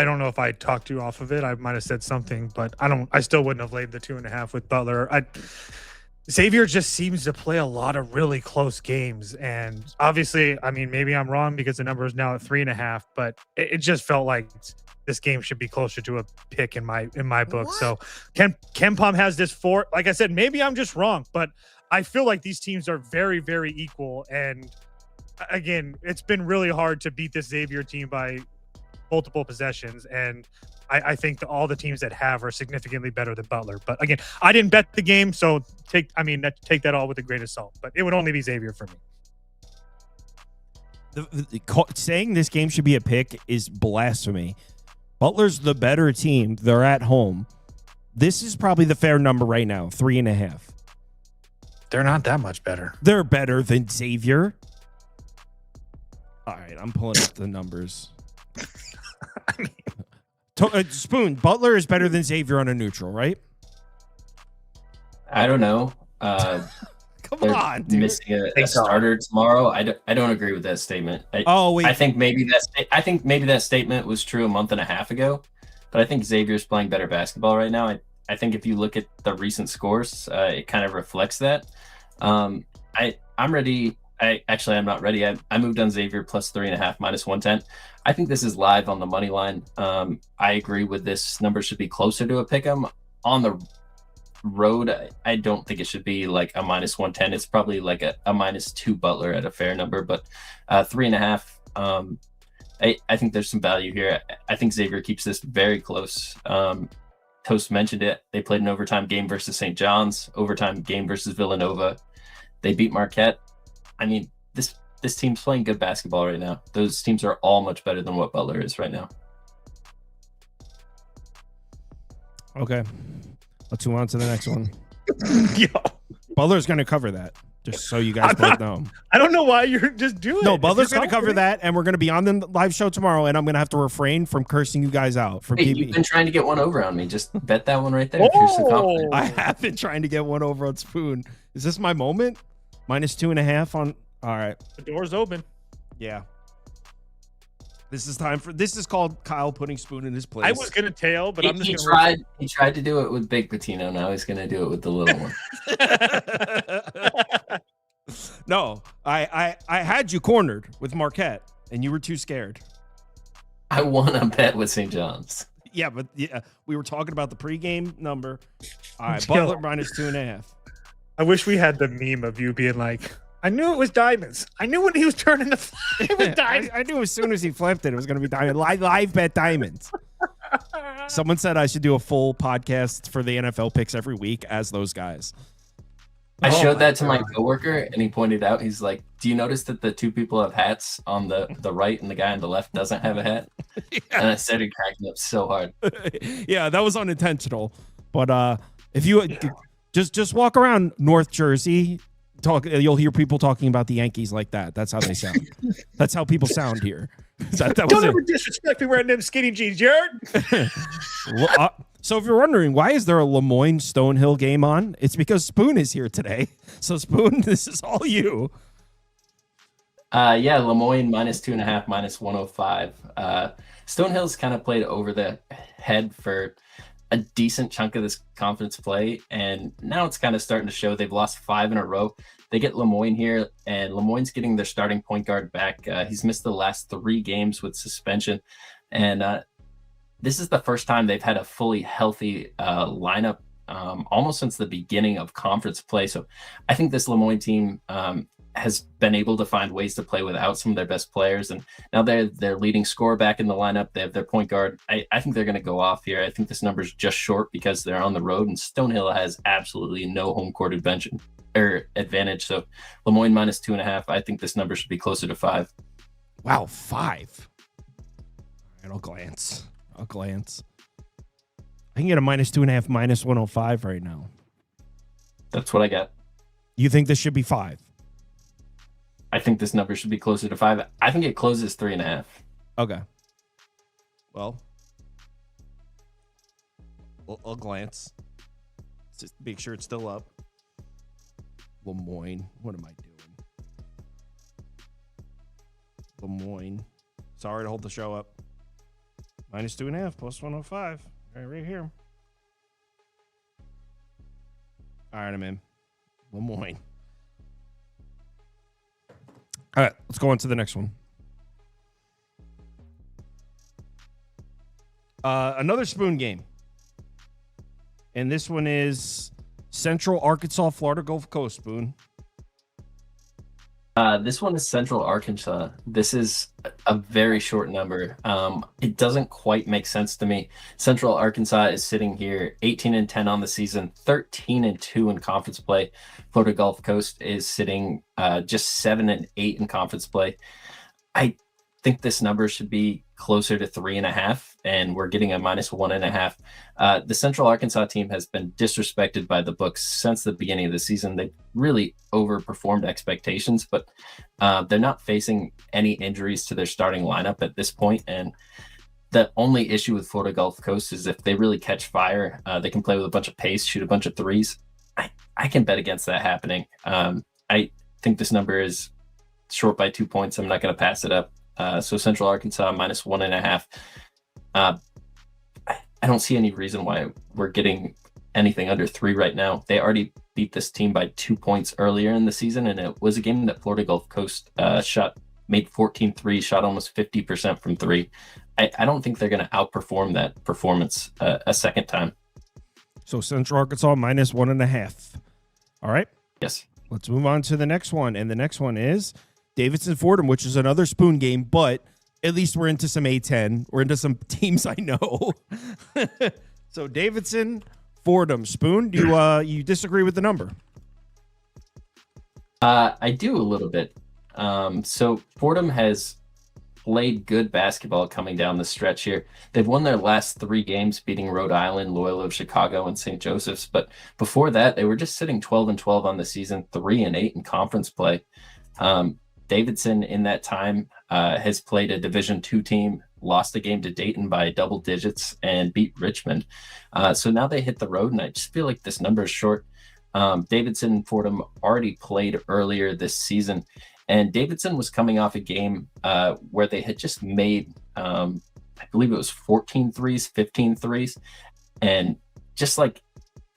don't know if I talked you off of it. I might have said something, but I still wouldn't have laid the 2.5 with Butler. Xavier just seems to play a lot of really close games. And obviously, maybe I'm wrong because the number is now at 3.5, but it just felt like this game should be closer to a pick in my book. What? So KenPom has this 4. Like I said, maybe I'm just wrong, but I feel like these teams are very, very equal. And again, it's been really hard to beat this Xavier team by multiple possessions. And I think that all the teams that have are significantly better than Butler. But again, I didn't bet the game, so take that all with a grain of salt. But it would only be Xavier for me. Saying this game should be a pick is blasphemy. Butler's the better team. They're at home. This is probably the fair number right now, 3.5. They're not that much better. They're better than Xavier. All right, I'm pulling up the numbers. Spoon, Butler is better than Xavier on a neutral, right? I don't know. Come on, dude. Missing a starter tomorrow. I don't agree with that statement. Wait. I think maybe that statement was true a month and a half ago, but I think Xavier's playing better basketball right now. I think if you look at the recent scores, it kind of reflects that. I'm ready. I'm not ready. I moved on Xavier plus 3.5 -110. I think this is live on the money line. I agree with this number should be closer to a pick 'em. On the road, I don't think it should be like a -110. It's probably like a -2 Butler at a fair number, but 3.5. I think there's some value here. I think Xavier keeps this very close. Toast mentioned it. They played an overtime game versus St. John's, overtime game versus Villanova. They beat Marquette. This team's playing good basketball right now. Those teams are all much better than what Butler is right now. Okay. Let's move on to the next one. Yo. Butler's going to cover that, just so you guys both know. I don't know why you're just doing it. No, Butler's going to cover that, and we're going to be on the live show tomorrow, and I'm going to have to refrain from cursing you guys out. You've been trying to get one over on me. Just bet that one right there. If you're so confident. I have been trying to get one over on Spoon. Is this my moment? -2.5 on... All right. The door's open. Yeah. This is called Kyle putting Spoon in his place. I was gonna tail, but I'm just He gonna tried to do it with Big Patino. Now he's gonna do it with the little one. No, I had you cornered with Marquette, and you were too scared. I won a bet with St. John's. Yeah, but we were talking about the pregame number. All right, Butler minus 2.5. I wish we had the meme of you being like, I knew it was diamonds. I knew when he was turning the fly, it was diamonds. I knew as soon as he flipped it was going to be diamond. Live bet diamonds. Someone said I should do a full podcast for the NFL picks every week as those guys. I showed that to my coworker, and he pointed out, he's like, do you notice that the two people have hats on the right and the guy on the left doesn't have a hat? Yeah. And I started cracking up so hard. Yeah, that was unintentional. But if you just walk around North Jersey, you'll hear people talking about the Yankees like that. That's how they sound. That's how people sound here. Don't ever disrespect me wearing them skinny jeans, Jared. So if you're wondering, why is there a LeMoyne Stonehill game on? It's because Spoon is here today. So Spoon, this is all you. Yeah, LeMoyne minus 2.5, minus 105. Stonehill's kind of played over the head for a decent chunk of this conference play, and now it's kind of starting to show. They've lost 5 in a row. They get LeMoyne here, and LeMoyne's getting their starting point guard back. He's missed the last 3 games with suspension, and this is the first time they've had a fully healthy lineup almost since the beginning of conference play. So I think this LeMoyne team has been able to find ways to play without some of their best players. And now they're their leading scorer back in the lineup. They have their point guard. I think they're going to go off here. I think this number is just short because they're on the road, and Stonehill has absolutely no home court advantage. So LeMoyne minus 2.5. I think this number should be closer to 5. Wow, 5. All right, I'll glance. I can get a minus 2.5, minus 105 right now. That's what I got. You think this should be 5? I think this number should be closer to 5. I think it closes 3.5. Okay. Well, I'll glance. Just make sure it's still up. LeMoyne. What am I doing? LeMoyne. Sorry to hold the show up. Minus 2.5, plus 105. Right here. All right, I'm in. LeMoyne. All right, let's go on to the next one. Another Spoon game. And this one is Central Arkansas, Florida Gulf Coast, Spoon. This one is Central Arkansas. This is a very short number. It doesn't quite make sense to me. Central Arkansas is sitting here 18-10 on the season, 13-2 in conference play. Florida Gulf Coast is sitting just 7-8 in conference play. I think this number should be closer to 3.5, and we're getting a minus 1.5. The Central Arkansas team has been disrespected by the books since the beginning of the season. They really overperformed expectations, but they're not facing any injuries to their starting lineup at this point. And the only issue with Florida Gulf Coast is if they really catch fire, they can play with a bunch of pace, shoot a bunch of threes. I can bet against that happening. I think this number is short by 2 points. I'm not going to pass it up. So Central Arkansas minus 1.5. I don't see any reason why we're getting anything under 3 right now. They already beat this team by 2 points earlier in the season, and it was a game that Florida Gulf Coast made 14 threes, shot almost 50% from 3. I don't think they're going to outperform that performance a second time. So Central Arkansas minus 1.5. All right. Yes. Let's move on to the next one, and the next one is Davidson Fordham, which is another Spoon game, but at least we're into some A10. We're into some teams I know. So Davidson Fordham, Spoon, do you disagree with the number? I do a little bit. So Fordham has played good basketball coming down the stretch here. They've won their last 3 games, beating Rhode Island, Loyola of Chicago, and St. Joseph's. But before that, they were just sitting 12-12 on the season, 3-8 in conference play. Davidson in that time has played a Division II team, lost a game to Dayton by double digits, and beat Richmond. So now they hit the road, and I just feel like this number is short. Davidson and Fordham already played earlier this season, And Davidson was coming off a game where they had just made, I believe it was 14 threes, 15 threes. And just like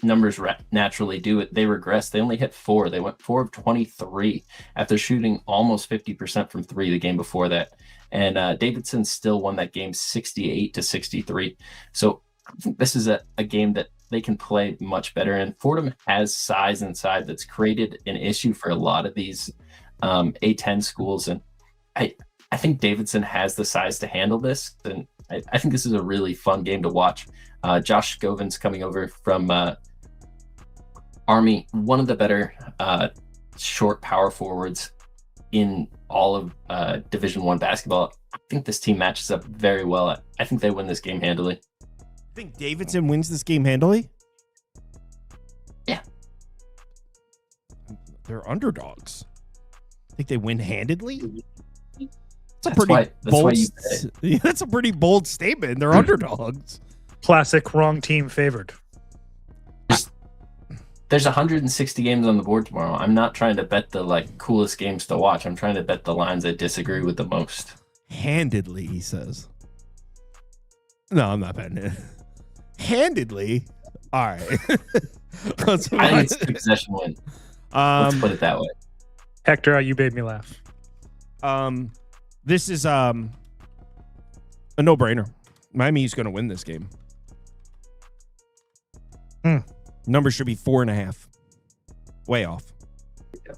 numbers naturally do it, they regressed. They only hit 4. They went 4 of 23 after shooting almost 50% from 3 the game before that. And Davidson still won that game 68-63. So I think this is a game that they can play much better. And Fordham has size inside that's created an issue for a lot of these A10 schools. And I think Davidson has the size to handle this. And I think this is a really fun game to watch. Josh Scovin's coming over from Army, one of the better short power forwards in all of Division I basketball. I think this team matches up very well. I think they win this game handily. I think Davidson wins this game handily? Yeah. They're underdogs. I think they win handedly? That's a pretty bold statement. They're underdogs. Classic wrong team favored. There's 160 games on the board tomorrow. I'm not trying to bet the coolest games to watch. I'm trying to bet the lines I disagree with the most. Handedly, he says. No, I'm not betting it. Handedly? All right. I think it's a possession win. Let's put it that way. Hector, you made me laugh. This is a no-brainer. Miami's going to win this game. Number should be 4.5. Way off. Yeah.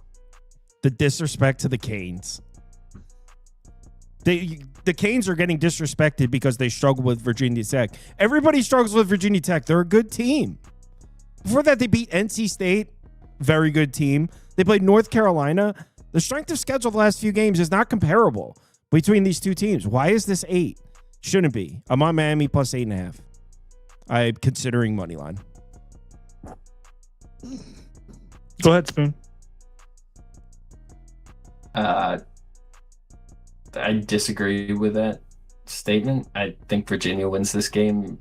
The disrespect to the Canes. The Canes are getting disrespected because they struggle with Virginia Tech. Everybody struggles with Virginia Tech. They're a good team. Before that, they beat NC State. Very good team. They played North Carolina. The strength of schedule the last few games is not comparable between these two teams. Why is this 8? Shouldn't be. I'm on Miami plus 8.5. I'm considering money line. Go ahead, Spoon. I disagree with that statement. I think Virginia wins this game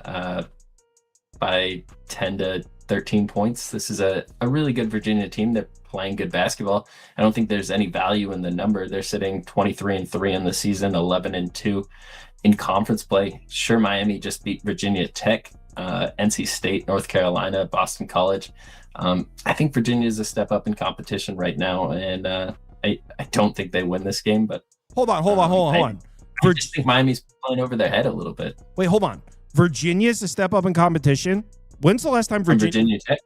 by 10 to 13 points. This is a really good Virginia team. They're playing good basketball. I don't think there's any value in the number. They're sitting 23-3 in the season, 11-2 in conference play. Sure, Miami just beat Virginia Tech, NC State, North Carolina, Boston College. I think Virginia is a step up in competition right now, and I don't think they win this game, but Hold on. I just think Miami's playing over their head a little bit. Wait, hold on. Virginia's a step up in competition? When's the last time Virginia Tech?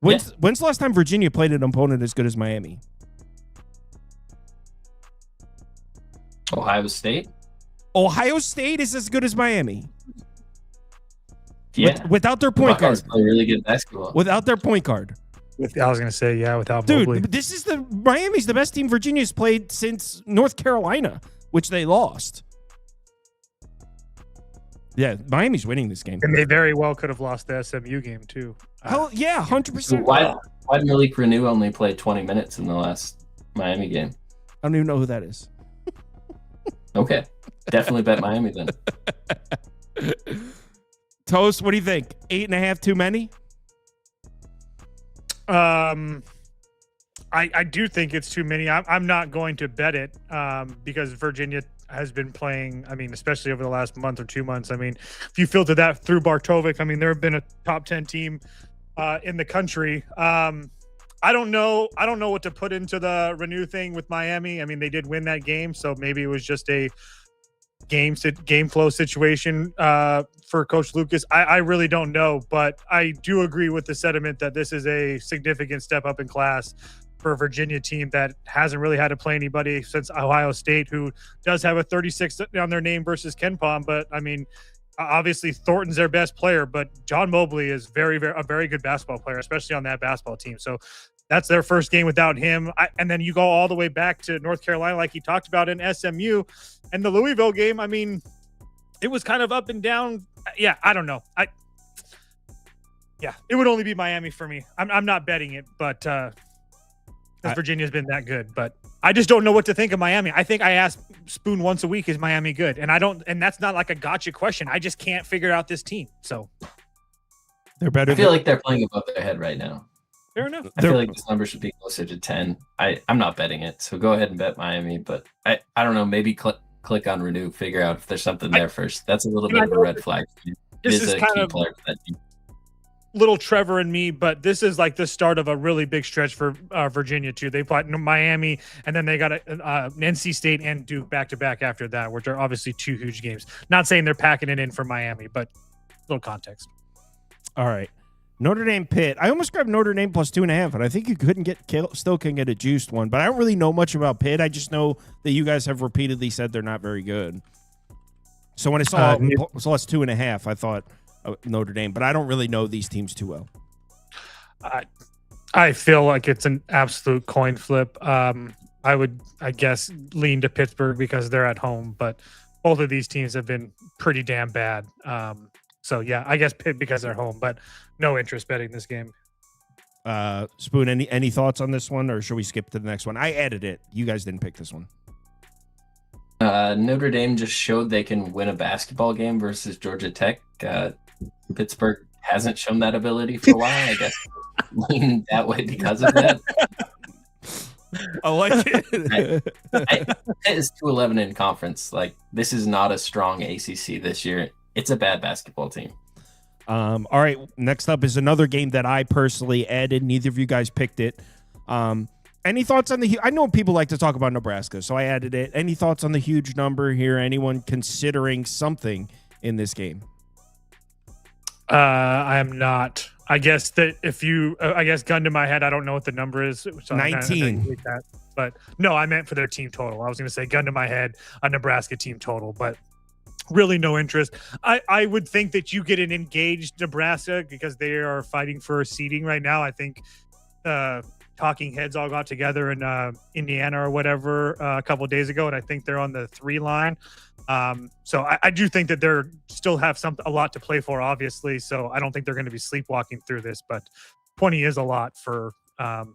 When's the last time Virginia played an opponent as good as Miami? Ohio State? Ohio State is as good as Miami. Yeah. Without their point guard. Play really good basketball. Without their point guard. I was going to say, yeah, without Dude, Mobley. this is Miami's the best team Virginia's played since North Carolina, which they lost. Yeah, Miami's winning this game. And they very well could have lost the SMU game, too. Hell yeah, 100%. Why did Malik Renew only play 20 minutes in the last Miami game? I don't even know who that is. Okay. Definitely bet Miami then. Toast, what do you think? 8.5 too many? I do think it's too many. I'm not going to bet it because Virginia has been playing, I mean, especially over the last month or 2 months. I mean, if you filter that through Bartovic, I mean, there have been a top 10 team in the country. I don't know what to put into the Renew thing with Miami. I mean, they did win that game, so maybe it was just a game flow situation for Coach Lucas. I really don't know, but I do agree with the sentiment that this is a significant step up in class for a Virginia team that hasn't really had to play anybody since Ohio State, who does have a 36 on their name versus KenPom. But I mean, obviously Thornton's their best player, but John Mobley is a very good basketball player, especially on that basketball team. So that's their first game without him. And then you go all the way back to North Carolina, like he talked about in SMU, and the Louisville game. I mean, it was kind of up and down. Yeah, I don't know. It would only be Miami for me. I'm not betting it, but Virginia's been that good. But I just don't know what to think of Miami. I think I ask Spoon once a week, is Miami good? And and that's not like a gotcha question. I just can't figure out this team. So they're better. I feel like they're playing above their head right now. Fair enough. I feel like this number should be closer to 10. I'm not betting it, so go ahead and bet Miami. But I don't know. Maybe click on Renew, figure out if there's something there first. That's a little bit of a red flag. This is a kind key of player for that team. Little Trevor and me, but this is like the start of a really big stretch for Virginia too. They played Miami, and then they got NC State and Duke back to back after that, which are obviously two huge games. Not saying they're packing it in for Miami, but little context. All right. Notre Dame Pitt. I almost grabbed Notre Dame plus 2.5, and I think you still can get a juiced one. But I don't really know much about Pitt. I just know that you guys have repeatedly said they're not very good. So when I saw it's 2.5, I thought Notre Dame, but I don't really know these teams too well. I feel like it's an absolute coin flip. I would, I guess, lean to Pittsburgh because they're at home, but both of these teams have been pretty damn bad. So yeah, I guess Pitt because they're home, but no interest betting this game. Spoon, any thoughts on this one, or should we skip to the next one? I added it. You guys didn't pick this one. Notre Dame just showed they can win a basketball game versus Georgia Tech. Pittsburgh hasn't shown that ability for a while. I guess lean that way because of that. I like it. It is 2-11 in conference. Like, this is not a strong ACC this year. It's a bad basketball team. All right. Next up is another game that I personally added. Neither of you guys picked it. Any thoughts on I know people like to talk about Nebraska, so I added it. Any thoughts on the huge number here? Anyone considering something in this game? I am not. I guess that gun to my head, I don't know what the number is. So 19. But no, I meant for their team total. I was going to say gun to my head, a Nebraska team total, but really no interest. I would think that you get an engaged Nebraska because they are fighting for seeding right now. I think talking heads all got together in Indiana or whatever a couple of days ago, and I think they're on the 3 line. So I do think that they're still have a lot to play for, obviously. So I don't think they're going to be sleepwalking through this, but 20 is a lot for a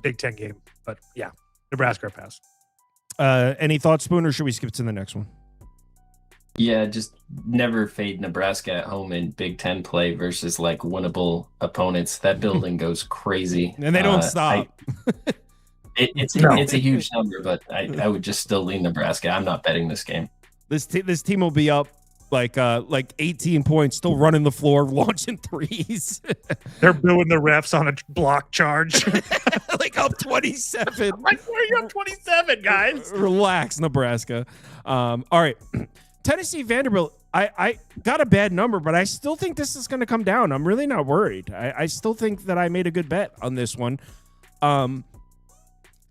Big Ten game. But yeah, Nebraska pass. Any thoughts, Spoon, or should we skip to the next one? Yeah, just never fade Nebraska at home in Big Ten play versus like winnable opponents. That building goes crazy, and they don't stop. It's a huge number, but I would just still lean Nebraska. I'm not betting this game. This team will be up like 18 points, still running the floor, launching threes. They're booing the refs on a block charge, like up 27. Like, where are you up 27, guys? Relax, Nebraska. All right. Tennessee Vanderbilt, I got a bad number, but I still think this is going to come down. I'm really not worried. I still think that I made a good bet on this one.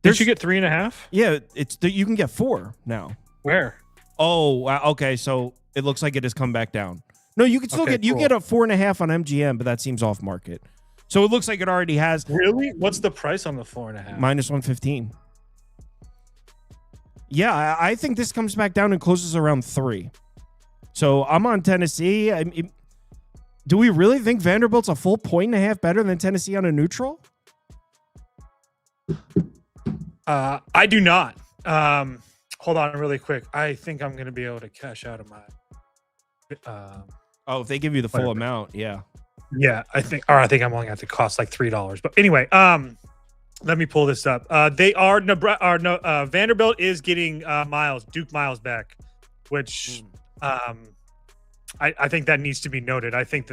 Did you get 3.5? Yeah, you can get 4 now. Where? Oh, wow, okay. So it looks like it has come back down. No, you can still you get a 4.5 on MGM, but that seems off market. So it looks like it already has. Really? What's the price on the 4.5? Minus 115. Yeah, I think this comes back down and closes around 3. So I'm on Tennessee. Do we really think Vanderbilt's a full 1.5 better than Tennessee on a neutral? I do not. Hold on really quick. I think I'm going to be able to cash out of my... if they give you the full amount, yeah. Yeah, I think I'm only going to cost like $3. But anyway, let me pull this up. Vanderbilt is getting Duke Miles back, which I think that needs to be noted. I think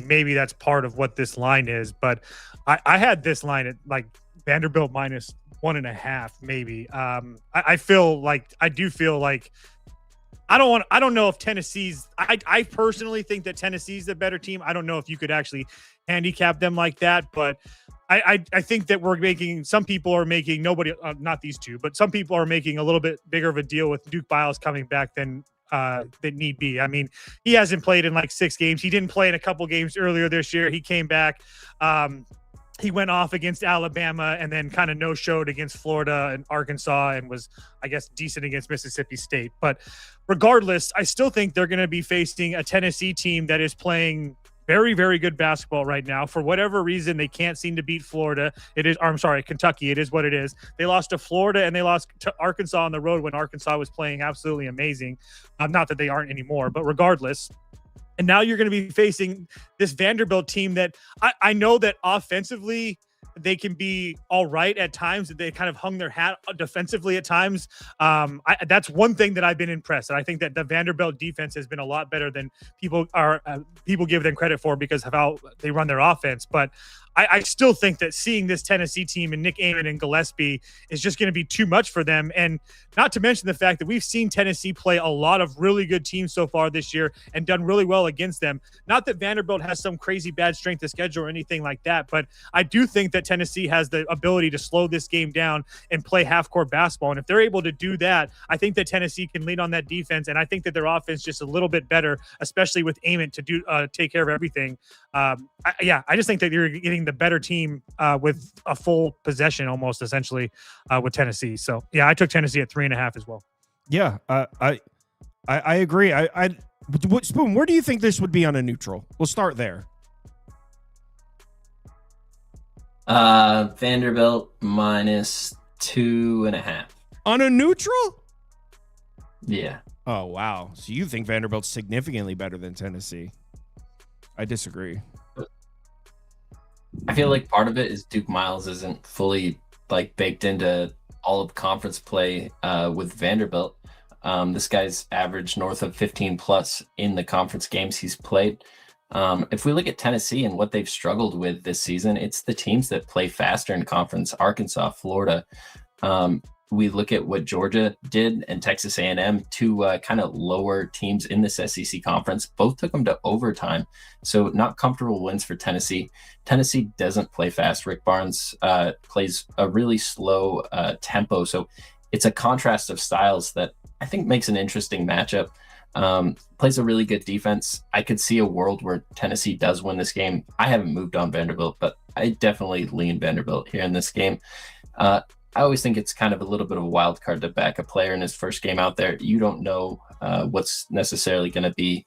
maybe that's part of what this line is. But I had this line at like Vanderbilt minus 1.5, maybe. I do feel like I don't know if Tennessee's. I personally think that Tennessee's the better team. I don't know if you could actually handicap them like that, but I think that some people are making not these two, but some people are making a little bit bigger of a deal with Duke Miles coming back than need be. I mean, he hasn't played in like 6 games. He didn't play in a couple games earlier this year. He came back. He went off against Alabama and then kind of no-showed against Florida and Arkansas and was, I guess, decent against Mississippi State. But regardless, I still think they're going to be facing a Tennessee team that is playing very, very good basketball right now. For whatever reason, they can't seem to beat Florida. Kentucky. It is what it is. They lost to Florida and they lost to Arkansas on the road when Arkansas was playing absolutely amazing. Not that they aren't anymore, but regardless, And now you're going to be facing this Vanderbilt team that I know that offensively they can be all right at times. They kind of hung their hat defensively at times. That's one thing that I've been impressed. And I think that the Vanderbilt defense has been a lot better than people give them credit for because of how they run their offense. But I still think that seeing this Tennessee team and Nick Amon and Gillespie is just going to be too much for them. And not to mention the fact that we've seen Tennessee play a lot of really good teams so far this year and done really well against them. Not that Vanderbilt has some crazy bad strength of schedule or anything like that, but I do think that Tennessee has the ability to slow this game down and play half-court basketball. And if they're able to do that, I think that Tennessee can lean on that defense, and I think that their offense just a little bit better, especially with Amon to take care of everything. I just think that you're getting the better team with a full possession almost essentially with Tennessee. So yeah, I took Tennessee at 3.5 as well. Yeah, I agree. Spoon, where do you think this would be on a neutral? We'll start there. Vanderbilt minus 2.5 on a neutral. Yeah. Oh wow. So you think Vanderbilt's significantly better than Tennessee? I disagree. I feel like part of it is Duke Miles isn't fully baked into all of conference play with Vanderbilt. This guy's averaged north of 15 plus in the conference games he's played. If we look at Tennessee and what they've struggled with this season, it's the teams that play faster in conference, Arkansas, Florida. We look at what Georgia did and Texas A&M, two kind of lower teams in this SEC conference. Both took them to overtime. So not comfortable wins for Tennessee. Tennessee doesn't play fast. Rick Barnes plays a really slow tempo. So it's a contrast of styles that I think makes an interesting matchup. Plays a really good defense. I could see a world where Tennessee does win this game. I haven't moved on Vanderbilt, but I definitely lean Vanderbilt here in this game. I always think it's kind of a little bit of a wild card to back a player in his first game out there. You don't know what's necessarily going to be.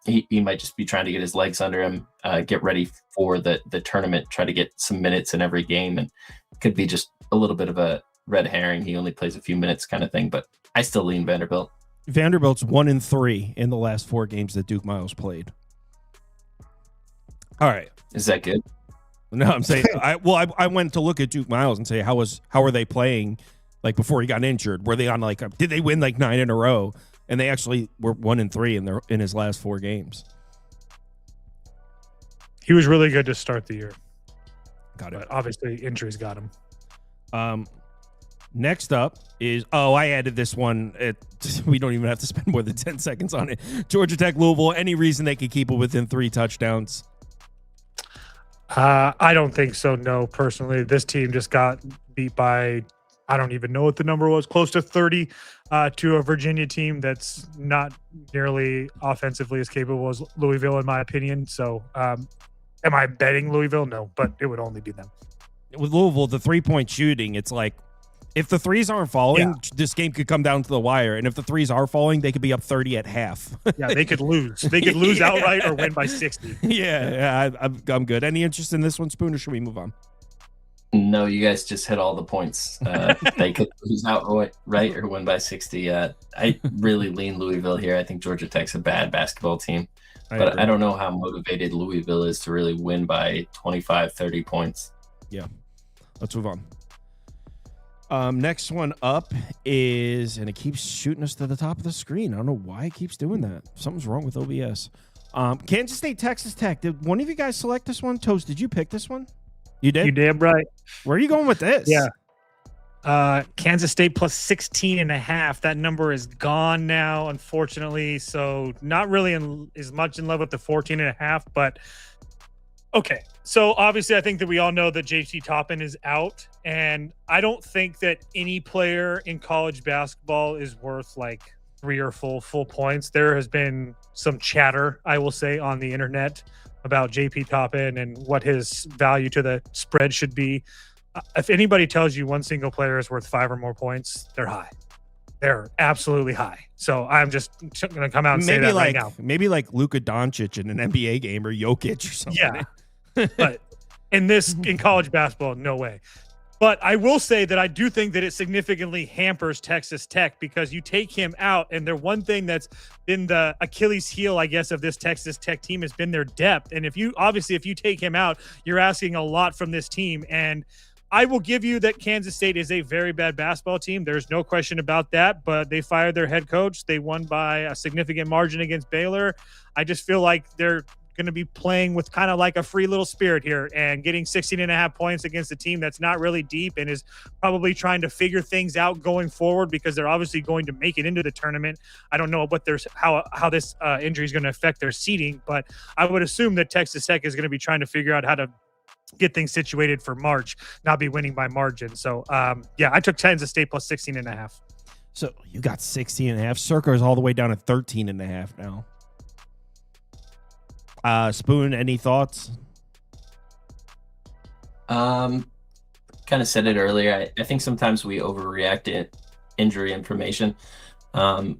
He might just be trying to get his legs under him, get ready for the tournament, try to get some minutes in every game, and could be just a little bit of a red herring. He only plays a few minutes kind of thing, but I still lean Vanderbilt. Vanderbilt's 1-3 in the last 4 games that Duke Miles played. All right. Is that good? No, I'm saying I went to look at Duke Miles and say how are they playing before he got injured? Were they on did they win 9 in a row? And they actually were 1-3 in his last 4 games. He was really good to start the year. Got it. But obviously injuries got him. Next up is I added this one. We don't even have to spend more than 10 seconds on it. Georgia Tech, Louisville. Any reason they could keep it within 3 touchdowns? I don't think so. No, personally, this team just got beat by, I don't even know what the number was, close to 30 to a Virginia team that's not nearly offensively as capable as Louisville, in my opinion. So am I betting Louisville? No, but it would only be them. With Louisville, the 3-point shooting, it's if the threes aren't falling, this game could come down to the wire. And if the threes are falling, they could be up 30 at half. Yeah, they could lose. They could lose outright or win by 60. I'm good. Any interest in this one, Spoon, or should we move on? No, you guys just hit all the points. They could lose outright or win by 60. I really lean Louisville here. I think Georgia Tech's a bad basketball team. But I don't know how motivated Louisville is to really win by 25, 30 points. Yeah. Let's move on. Next one up is, and it keeps shooting us to the top of the screen. I don't know why it keeps doing that. Something's wrong with OBS. Kansas State, Texas Tech. Did one of you guys select this one? Toast, did you pick this one? You did? You damn right. Where are you going with this? Yeah. Kansas State plus 16.5. That number is gone now, unfortunately. So not really as much in love with the 14.5, but okay. So obviously I think that we all know that JT Toppin is out, and I don't think that any player in college basketball is worth 3 or full points. There has been some chatter, I will say, on the internet about JP Toppin and what his value to the spread should be. If anybody tells you one single player is worth 5 or more points, they're high. They're absolutely high. So I'm just going to come out and say that right now. Maybe Luka Doncic in an NBA game or Jokic or something. Yeah. But in college basketball, no way. But I will say that I do think that it significantly hampers Texas Tech because you take him out, and the one thing that's been the Achilles heel, I guess, of this Texas Tech team has been their depth. And if you take him out, you're asking a lot from this team. And I will give you that Kansas State is a very bad basketball team. There's no question about that, but they fired their head coach. They won by a significant margin against Baylor. I just feel like they're going to be playing with kind of like a free little spirit here and getting 16.5 points against a team that's not really deep and is probably trying to figure things out going forward because they're obviously going to make it into the tournament. I don't know what how this injury is going to affect their seeding, but I would assume that Texas Tech is going to be trying to figure out how to get things situated for March, not be winning by margin. So I took Kansas State plus 16.5. So you got 16.5. Circa is all the way down to 13.5 now. Spoon, any thoughts? Kind of said it earlier. I think sometimes we overreact to injury information. I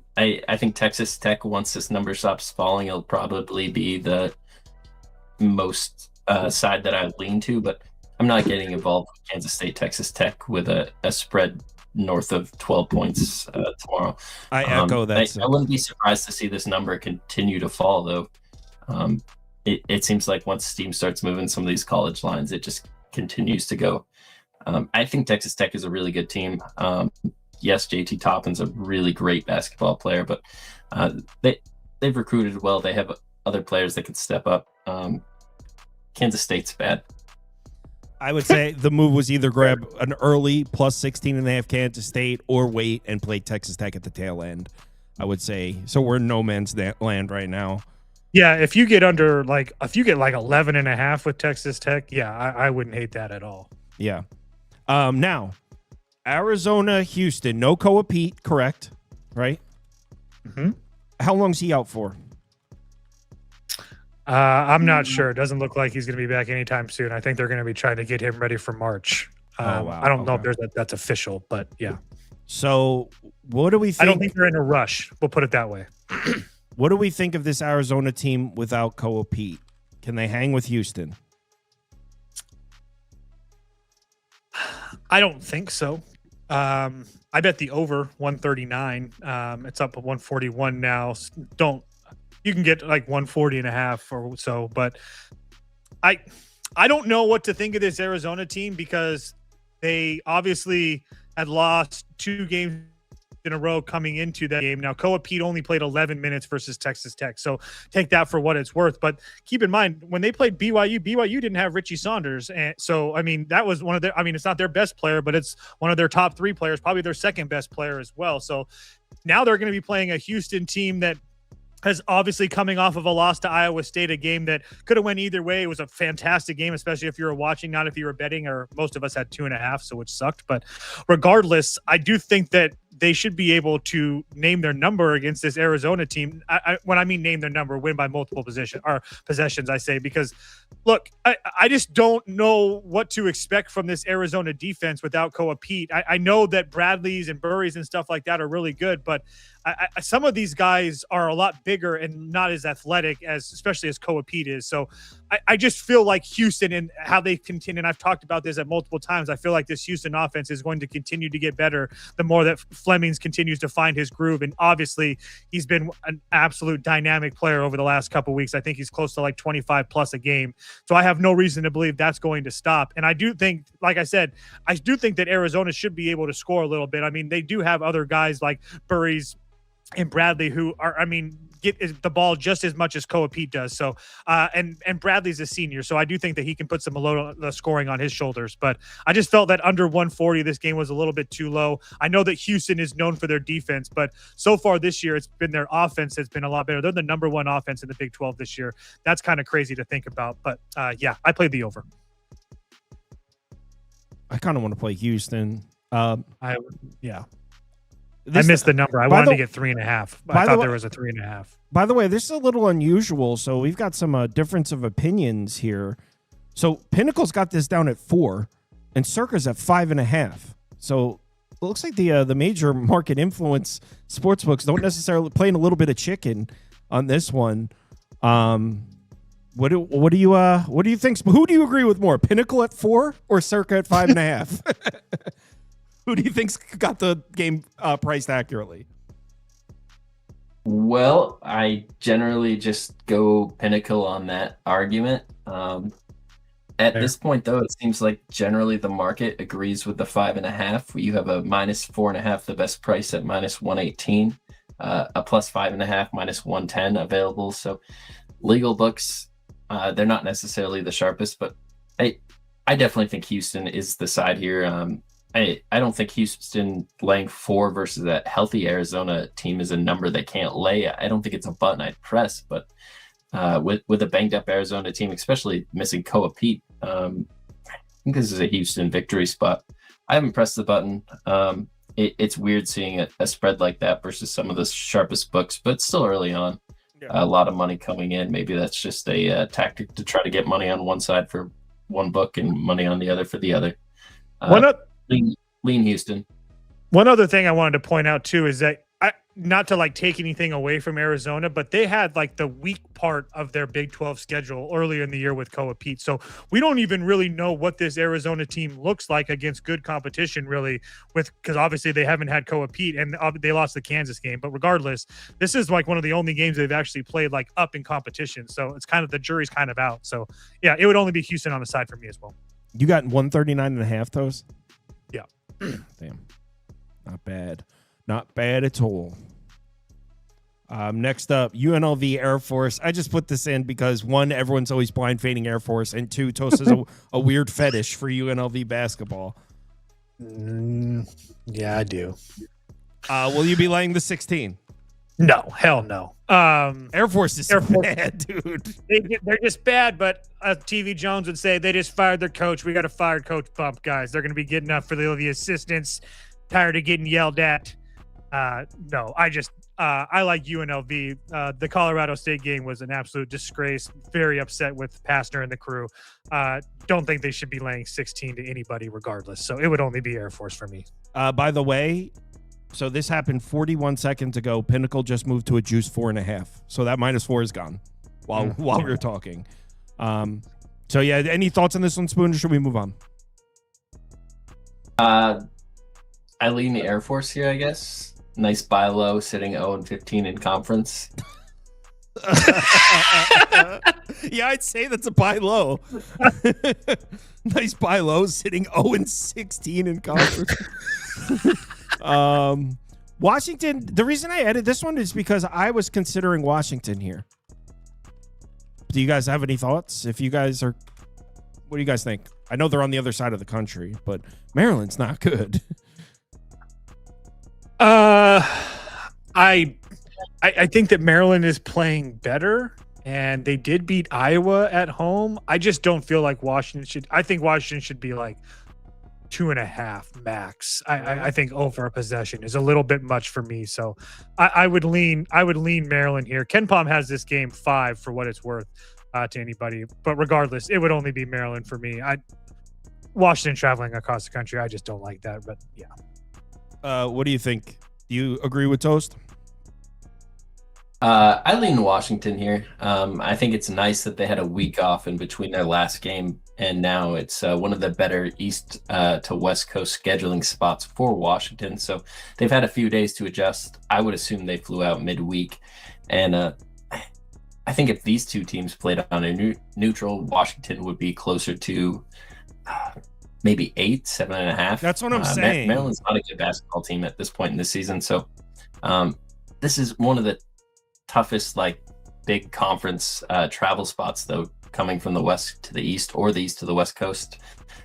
think Texas Tech, once this number stops falling, it'll probably be the most side that I would lean to, but I'm not getting involved with Kansas State, Texas Tech with a spread north of 12 points tomorrow. I echo that. I wouldn't be surprised to see this number continue to fall, though. It seems like once Steam starts moving some of these college lines, it just continues to go. I think Texas Tech is a really good team. Yes, JT Toppin's a really great basketball player, but they've recruited well. They have other players that can step up. Kansas State's bad. I would say the move was either grab an early plus 16.5 Kansas State or wait and play Texas Tech at the tail end. I would say. So we're in no man's land right now. Yeah, if you get like 11.5 with Texas Tech, I wouldn't hate that at all. Yeah. Now, Arizona, Houston, no Koa Pete, correct? Right? Mm-hmm. How long's he out for? I'm not sure. It doesn't look like he's going to be back anytime soon. I think they're going to be trying to get him ready for March. Wow. I don't know if that's official, but yeah. So what do we think? I don't think they're in a rush. We'll put it that way. What do we think of this Arizona team without Koa Pete? Can they hang with Houston? I don't think so. I bet the over 139. It's up at 141 now. You can get like 140.5 or so, but I don't know what to think of this Arizona team because they obviously had lost 2 games in a row coming into that game. Now, Koa Pete only played 11 minutes versus Texas Tech, so take that for what it's worth. But keep in mind, when they played BYU didn't have Richie Saunders. And so, I mean, that was one of their – I mean, it's not their best player, but it's one of their top 3 players, probably their second best player as well. So now they're going to be playing a Houston team that has obviously coming off of a loss to Iowa State, a game that could have went either way. It was a fantastic game, especially if you were watching, not if you were betting, or most of us had 2.5, so which sucked. But regardless, I do think that they should be able to name their number against this Arizona team. When I mean name their number, win by multiple possessions, I say, because look, I just don't know what to expect from this Arizona defense without Koa Pete. I know that Bradley's and Burry's and stuff like that are really good, but some of these guys are a lot bigger and not as athletic especially as Koa Pete is. So I just feel like Houston and how they continue, and I've talked about this at multiple times, I feel like this Houston offense is going to continue to get better the more that Flemings continues to find his groove. And obviously he's been an absolute dynamic player over the last couple of weeks. I think he's close to like 25 plus a game. So I have no reason to believe that's going to stop. And I do think, like I said, I do think that Arizona should be able to score a little bit. I mean, they do have other guys like Burry's and Bradley who are, I mean, get the ball just as much as Koa Pete does. So, and Bradley's a senior, so I do think that he can put some load the scoring on his shoulders. But I just felt that under 140, this game was a little bit too low. I know that Houston is known for their defense, but so far this year, it's been their offense that's been a lot better. They're the number 1 offense in the Big 12 this year. That's kind of crazy to think about. But yeah, I played the over. I kind of want to play Houston. I missed the number. I wanted to get 3.5. I thought there was a 3.5. By the way, this is a little unusual. So we've got some difference of opinions here. So Pinnacle's got this down at 4, and Circa's at 5.5. So it looks like the major market influence sportsbooks don't necessarily playing a little bit of chicken on this one. What do you think? Who do you agree with more, Pinnacle at 4 or Circa at 5.5? Who do you think's got the game priced accurately? Well, I generally just go Pinnacle on that argument. At this point, though, it seems like generally the market agrees with the 5.5. You have a -4.5, the best price at -118, a +5.5, -110 available. So legal books, they're not necessarily the sharpest, but I definitely think Houston is the side here. I don't think Houston laying 4 versus a healthy Arizona team is a number they can't lay. I don't think it's a button I'd press, but with a banged up Arizona team, especially missing Koa Pete, I think this is a Houston victory spot. I haven't pressed the button. It's weird seeing a spread like that versus some of the sharpest books, but still early on. Yeah. A lot of money coming in. Maybe that's just a tactic to try to get money on one side for one book and money on the other for the other. Lean Houston. One other thing I wanted to point out too is that not to like take anything away from Arizona, but they had like the weak part of their Big 12 schedule earlier in the year with Koa Pete. So we don't even really know what this Arizona team looks like against good competition, really, because obviously they haven't had Koa Pete and they lost the Kansas game. But regardless, this is like one of the only games they've actually played like up in competition. So it's kind of the jury's kind of out. So yeah, it would only be Houston on the side for me as well. You got 139.5 those? Yeah. Damn. Not bad. Not bad at all. Next up, UNLV Air Force. I just put this in because, one, everyone's always blind fading Air Force, and two, Toast has a weird fetish for UNLV basketball. Yeah, I do. Will you be laying the 16? No, hell no. Air Force is bad, dude. They're just bad, but TV Jones would say they just fired their coach. We got a fired coach bump, guys. They're going to be getting up for the assistants. Tired of getting yelled at. No, I like UNLV. The Colorado State game was an absolute disgrace. Very upset with Pastner and the crew. Don't think they should be laying 16 to anybody regardless. So it would only be Air Force for me. By the way, so this happened 41 seconds ago. Pinnacle just moved to a juice 4.5. So that -4 is gone while we were talking. So yeah, any thoughts on this one, Spoon, or should we move on? I lean the Air Force here, I guess. Nice buy low, sitting 0-15 in conference. Yeah, I'd say that's a buy low. Nice buy low, sitting 0-16 in conference. Washington, the reason I added this one is because I was considering Washington here. Do you guys have any thoughts? What do you guys think? I know they're on the other side of the country, but Maryland's not good. I think that Maryland is playing better, and they did beat Iowa at home. I just don't feel like Washington should. I think Washington should be like 2.5 max. I think over a possession is a little bit much for me. So I would lean Maryland here. Ken Pom has this game 5 for what it's worth to anybody, but regardless, it would only be Maryland for me. Washington traveling across the country, I just don't like that. But yeah. What do you think? Do you agree with Toast? I lean Washington here. I think it's nice that they had a week off in between their last game, and now it's one of the better East to West Coast scheduling spots for Washington. So they've had a few days to adjust. I would assume they flew out midweek, and I think if these two teams played on a neutral, Washington would be closer to maybe 8, 7.5. That's what I'm saying. Maryland's not a good basketball team at this point in the season. So this is one of the toughest big conference travel spots, though, coming from the west to the east or the east to the west coast.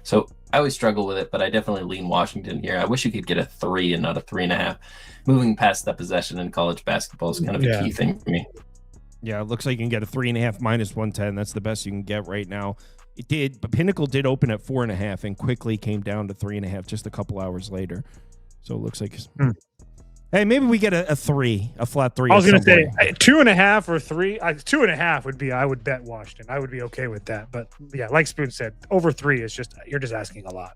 So I always struggle with it, but I definitely lean Washington here. I wish you could get a 3 and not a 3.5. Moving past that possession in college basketball is kind of a key thing for me. Yeah, it looks like you can get a 3.5 -110. That's the best you can get right now. It did, but Pinnacle did open at 4.5 and quickly came down to 3.5 just a couple hours later. So it looks like, hey, maybe we get a 3, a flat 3. I was going to say 2.5 or 3. 2.5 would be, I would bet Washington. I would be okay with that. But yeah, like Spoon said, over 3 is just, you're just asking a lot.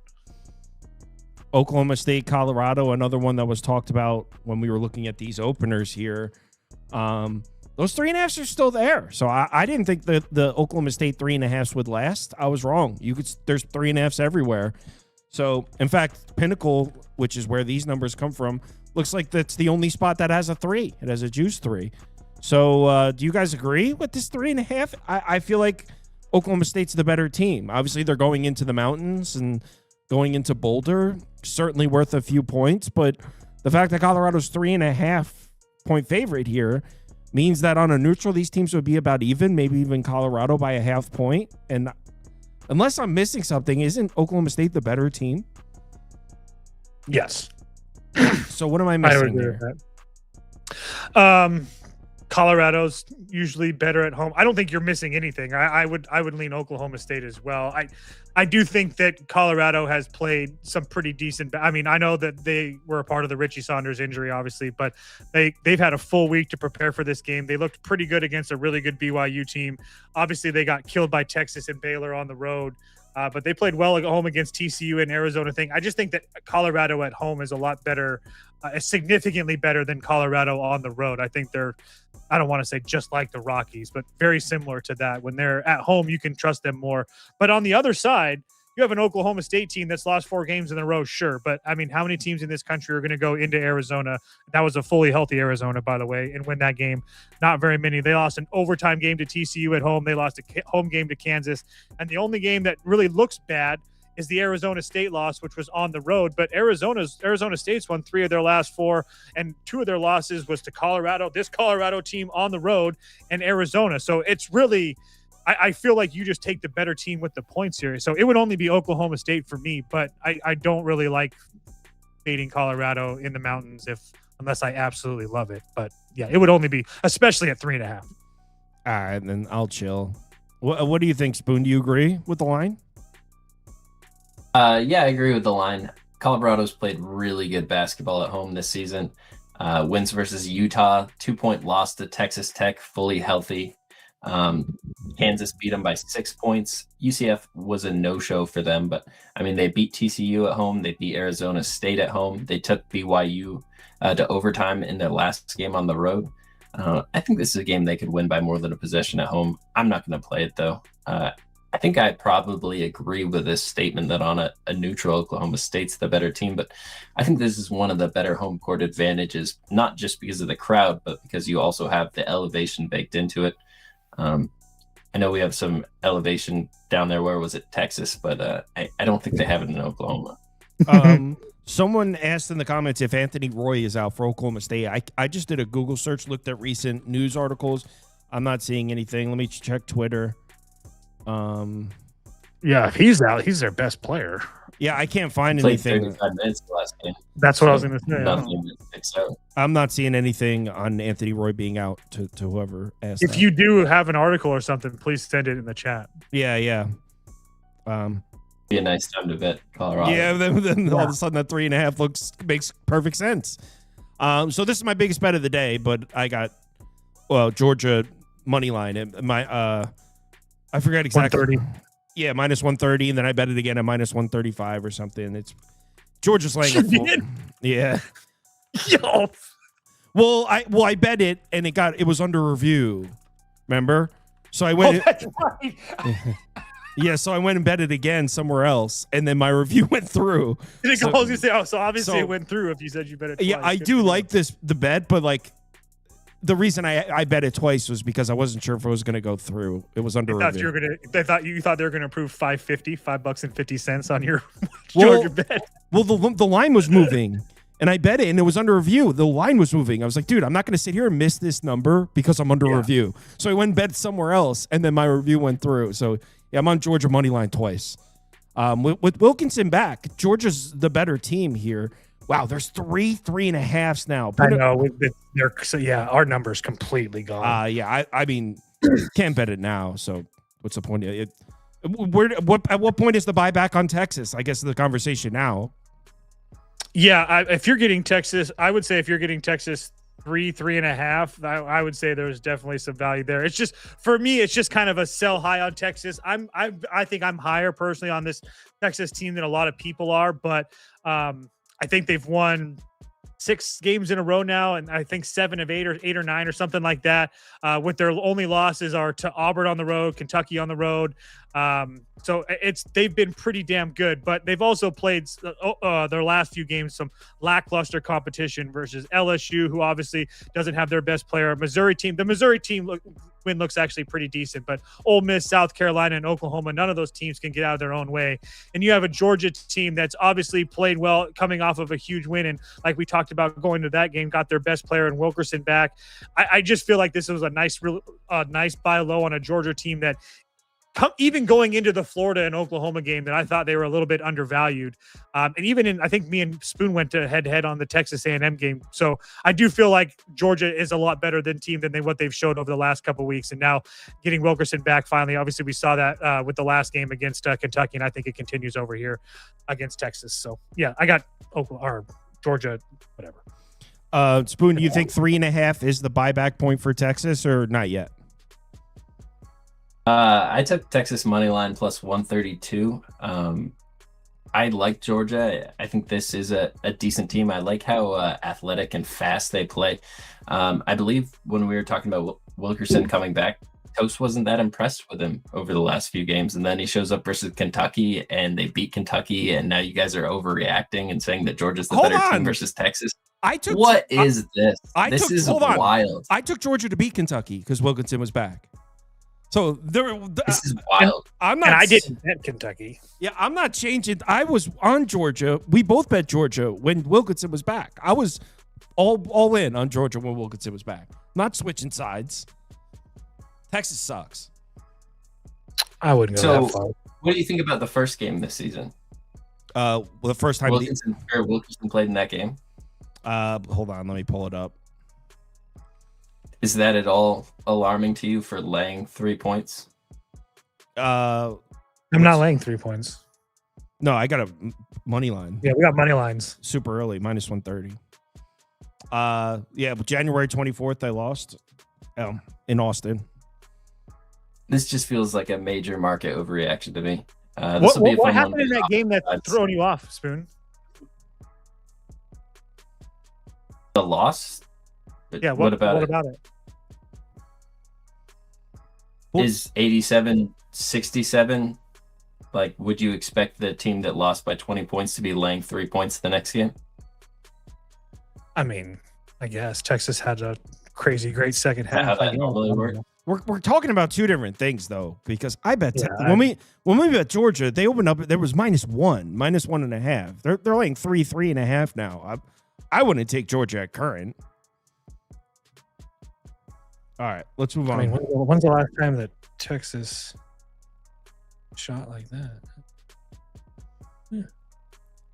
Oklahoma State, Colorado, another one that was talked about when we were looking at these openers here. those 3.5s are still there. So I didn't think that the Oklahoma State 3.5s would last. I was wrong. There's 3.5s everywhere. So in fact, Pinnacle, which is where these numbers come from, looks like that's the only spot that has a 3. It has a juice 3. So do you guys agree with this 3.5? I feel like Oklahoma State's the better team. Obviously, they're going into the mountains and going into Boulder, certainly worth a few points. But the fact that Colorado's 3.5 point favorite here means that on a neutral, these teams would be about even, maybe even Colorado by a half point. And unless I'm missing something, isn't Oklahoma State the better team? Yes. So what am I missing with here? that. Colorado's usually better at home. I don't think you're missing anything. I would lean Oklahoma State as well. I do think that Colorado has played some pretty decent. I mean, I know that they were a part of the Richie Saunders injury, obviously, but they've had a full week to prepare for this game. They looked pretty good against a really good BYU team. Obviously, they got killed by Texas and Baylor on the road. But they played well at home against TCU and Arizona thing. I just think that Colorado at home is a lot better, significantly better than Colorado on the road. I think they're, I don't want to say just like the Rockies, but very similar to that. When they're at home, you can trust them more. But on the other side, you have an Oklahoma State team that's lost 4 games in a row, sure. But, I mean, how many teams in this country are going to go into Arizona? That was a fully healthy Arizona, by the way, and win that game. Not very many. They lost an overtime game to TCU at home. They lost a home game to Kansas. And the only game that really looks bad is the Arizona State loss, which was on the road. But Arizona State's won 3 of their last 4, and 2 of their losses was to Colorado, this Colorado team on the road, and Arizona. So it's really – I feel like you just take the better team with the points here. So it would only be Oklahoma State for me, but I don't really like fading Colorado in the mountains unless I absolutely love it. But yeah, it would only be, especially at 3.5. All right, then I'll chill. What do you think, Spoon? Do you agree with the line? Yeah, I agree with the line. Colorado's played really good basketball at home this season. Wins versus Utah, 2-point loss to Texas Tech, fully healthy. Kansas beat them by 6 points. UCF was a no-show for them, but I mean, they beat TCU at home. They beat Arizona State at home. They took BYU to overtime in their last game on the road. I think this is a game they could win by more than a possession at home. I'm not going to play it though. I think I probably agree with this statement that on a neutral Oklahoma State's the better team, but I think this is one of the better home court advantages, not just because of the crowd, but because you also have the elevation baked into it. I know we have some elevation down there. Where was it? Texas, but I don't think they have it in Oklahoma. Someone asked in the comments if Anthony Roy is out for Oklahoma State. I just did a Google search, looked at recent news articles. I'm not seeing anything. Let me check Twitter. Yeah, if he's out, he's their best player. Yeah, I can't find Played anything. 35 minutes the last game. That's what I was going to say. Nothing that sticks out. I'm not seeing anything on Anthony Roy being out to whoever asked. If that. you do have an article or something, please send it in the chat. Yeah. Be a nice time to bet Colorado. Yeah, then all of a sudden that 3.5 makes perfect sense. So this is my biggest bet of the day, but I got Georgia money line. I forget exactly. 130. Yeah, minus 130, and then I bet it again at minus 135 or something. It's Georgia's laying You a full. did? Yeah. Yo. Well, I bet it, and it was under review. Remember? So I went. That's right. Yeah, so I went and bet it again somewhere else, and then my review went through. I was going to say, so obviously so- it went through if you said you bet it twice. Yeah, I Good do for you. like the bet, but like the reason I bet it twice was because I wasn't sure if it was going to go through. It was under review. You thought they were gonna approve $5.50 on your Well- Georgia bet. Well, the line was moving, and I bet it, and it was under review. The line was moving. I was like, dude, I'm not going to sit here and miss this number because I'm under review. So I went and bet somewhere else, and then my review went through. So yeah, I'm on Georgia money line twice. With Wilkinson back, Georgia's the better team here. Wow, there's 3.5s now. I know. Our number's completely gone. Yeah, I mean, can't bet it now. So what's the point? At what point is the buyback on Texas? I guess the conversation now. Yeah, if you're getting Texas, I would say if you're getting Texas 3.5, I would say there's definitely some value there. It's just, for me, it's just kind of a sell high on Texas. I think I'm higher personally on this Texas team than a lot of people are, but I think they've won 6 games in a row now, and I think 7 of 8 or 9 or something like that. With their only losses are to Auburn on the road, Kentucky on the road. So they've been pretty damn good, but they've also played their last few games some lackluster competition versus LSU, who obviously doesn't have their best player. The Missouri team win looks actually pretty decent, but Ole Miss, South Carolina, and Oklahoma, none of those teams can get out of their own way. And you have a Georgia team that's obviously played well, coming off of a huge win, and like we talked about going to that game, got their best player in Wilkerson back. I just feel like this was a nice buy low on a Georgia team that, even going into the Florida and Oklahoma game, that I thought they were a little bit undervalued. And even I think me and Spoon went to head on the Texas A&M game. So I do feel like Georgia is a lot better than what they've showed over the last couple of weeks. And now getting Wilkerson back finally, obviously we saw that with the last game against Kentucky, and I think it continues over here against Texas. So yeah, I got Georgia, whatever. Spoon, do you think 3.5 is the buyback point for Texas, or not yet? I took Texas money line plus 132. I like Georgia. I think this is a decent team. I like how athletic and fast they play. I believe when we were talking about Wilkerson coming back, Coach wasn't that impressed with him over the last few games. And then he shows up versus Kentucky, and they beat Kentucky. And now you guys are overreacting and saying that Georgia's the better team versus Texas. What is this? This is wild. I took Georgia to beat Kentucky because Wilkinson was back. So this is wild. And I didn't bet Kentucky. Yeah, I'm not changing. I was on Georgia. We both bet Georgia when Wilkinson was back. I was all in on Georgia when Wilkinson was back. Not switching sides. Texas sucks. I wouldn't go that far. What do you think about the first game this season? The first time Wilkinson played in that game. Hold on, let me pull it up. Is that at all alarming to you for laying 3 points? I'm not laying 3 points. No, I got a money line. Yeah, we got money lines. Super early, minus 130. Yeah, but January 24th, I lost in Austin. This just feels like a major market overreaction to me. What happened in that game that's throwing you off, Spoon? The loss? Yeah, what about it? Is 87-67, like, would you expect the team that lost by 20 points to be laying 3 points the next game? I mean, I guess Texas had a crazy great second half. How that normally work? We're talking about two different things though, because I bet when we bet Georgia, they opened up. There was -1.5. They're laying 3.5 now. I wouldn't take Georgia at current. All right, let's move on. I mean, when's the last time that Texas shot like that? Yeah.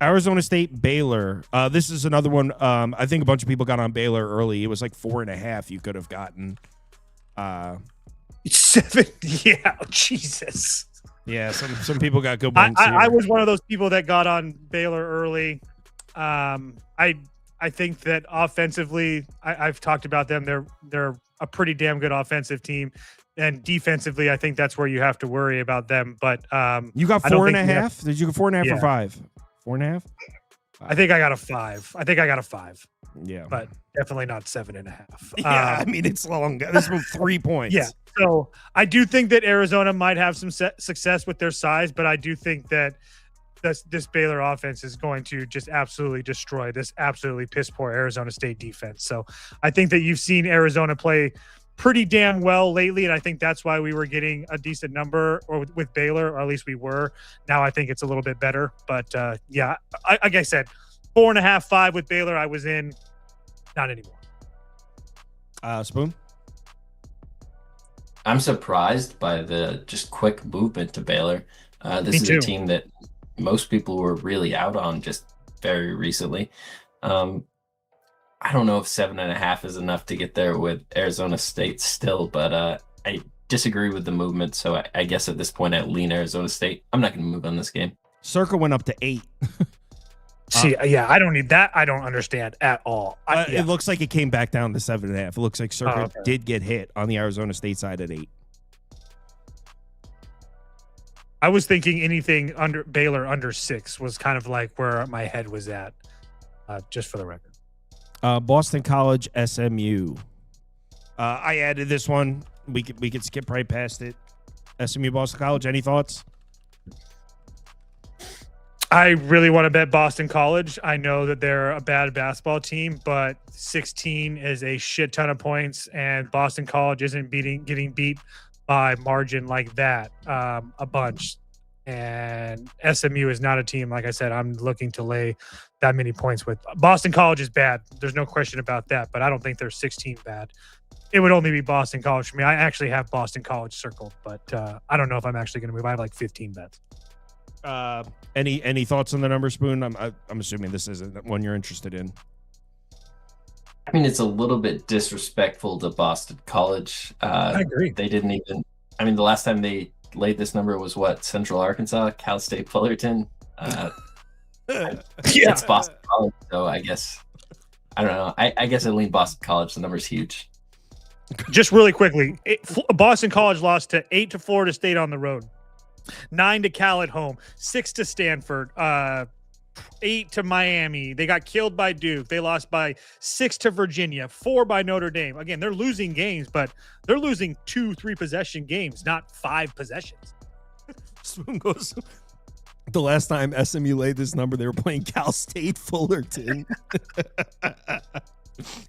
Arizona State, Baylor. This is another one. I think a bunch of people got on Baylor early. It was like 4.5 you could have gotten. 7. Yeah, Jesus. Yeah, some people got good ones. I was one of those people that got on Baylor early. I think that offensively, I've talked about them. They're a pretty damn good offensive team, and defensively, I think that's where you have to worry about them. But you got 4.5. Did you get 4.5 or 5? 4.5. I think I got a 5. Yeah, but definitely not 7.5. Yeah, I mean it's long. This was 3 points. Yeah, so I do think that Arizona might have some success with their size, but I do think that this Baylor offense is going to just absolutely destroy this absolutely piss poor Arizona State defense. So I think that you've seen Arizona play pretty damn well lately, and I think that's why we were getting a decent number with Baylor, or at least we were. Now I think it's a little bit better, but yeah, like I said, 4.5, 5 with Baylor. I was in, not anymore. Spoon. I'm surprised by the just quick movement to Baylor. This is a team that most people were really out on just very recently. I don't know if 7.5 is enough to get there with Arizona State still, but I disagree with the movement. So I guess at this point I lean Arizona State. I'm not going to move on this game. Circa went up to 8. See, yeah, I don't need that. I don't understand at all. It looks like it came back down to 7.5. It looks like Circa did get hit on the Arizona State side at 8. I was thinking anything under Baylor under 6 was kind of like where my head was at, just for the record. Boston College SMU. I added this one. We could skip right past it. SMU Boston College. Any thoughts? I really want to bet Boston College. I know that they're a bad basketball team, but 16 is a shit ton of points, and Boston College isn't getting beat by margin like that a bunch. And SMU is not a team, like I said, I'm looking to lay that many points with. Boston College is bad. There's no question about that, but I don't think they're 16 bad. It would only be Boston College for me. I actually have Boston College circled, but I don't know if I'm actually going to move. I have like 15 bets. Any thoughts on the number, Spoon? I'm assuming this isn't one you're interested in. I mean, it's a little bit disrespectful to Boston College. I agree. They didn't even. I mean, the last time they laid this number was what? Central Arkansas, Cal State Fullerton. It's Boston College, so I guess I don't know. I guess I lean Boston College. The number's huge. Just really quickly, Boston College lost to 8 to Florida State on the road, 9 to Cal at home, 6 to Stanford, 8 to Miami. They got killed by Duke. They lost by 6 to Virginia, 4 by Notre Dame. Again, they're losing games, but they're losing 2-3 possession games, not 5 possessions. Spoon goes, the last time SMU laid this number, they were playing Cal State Fullerton.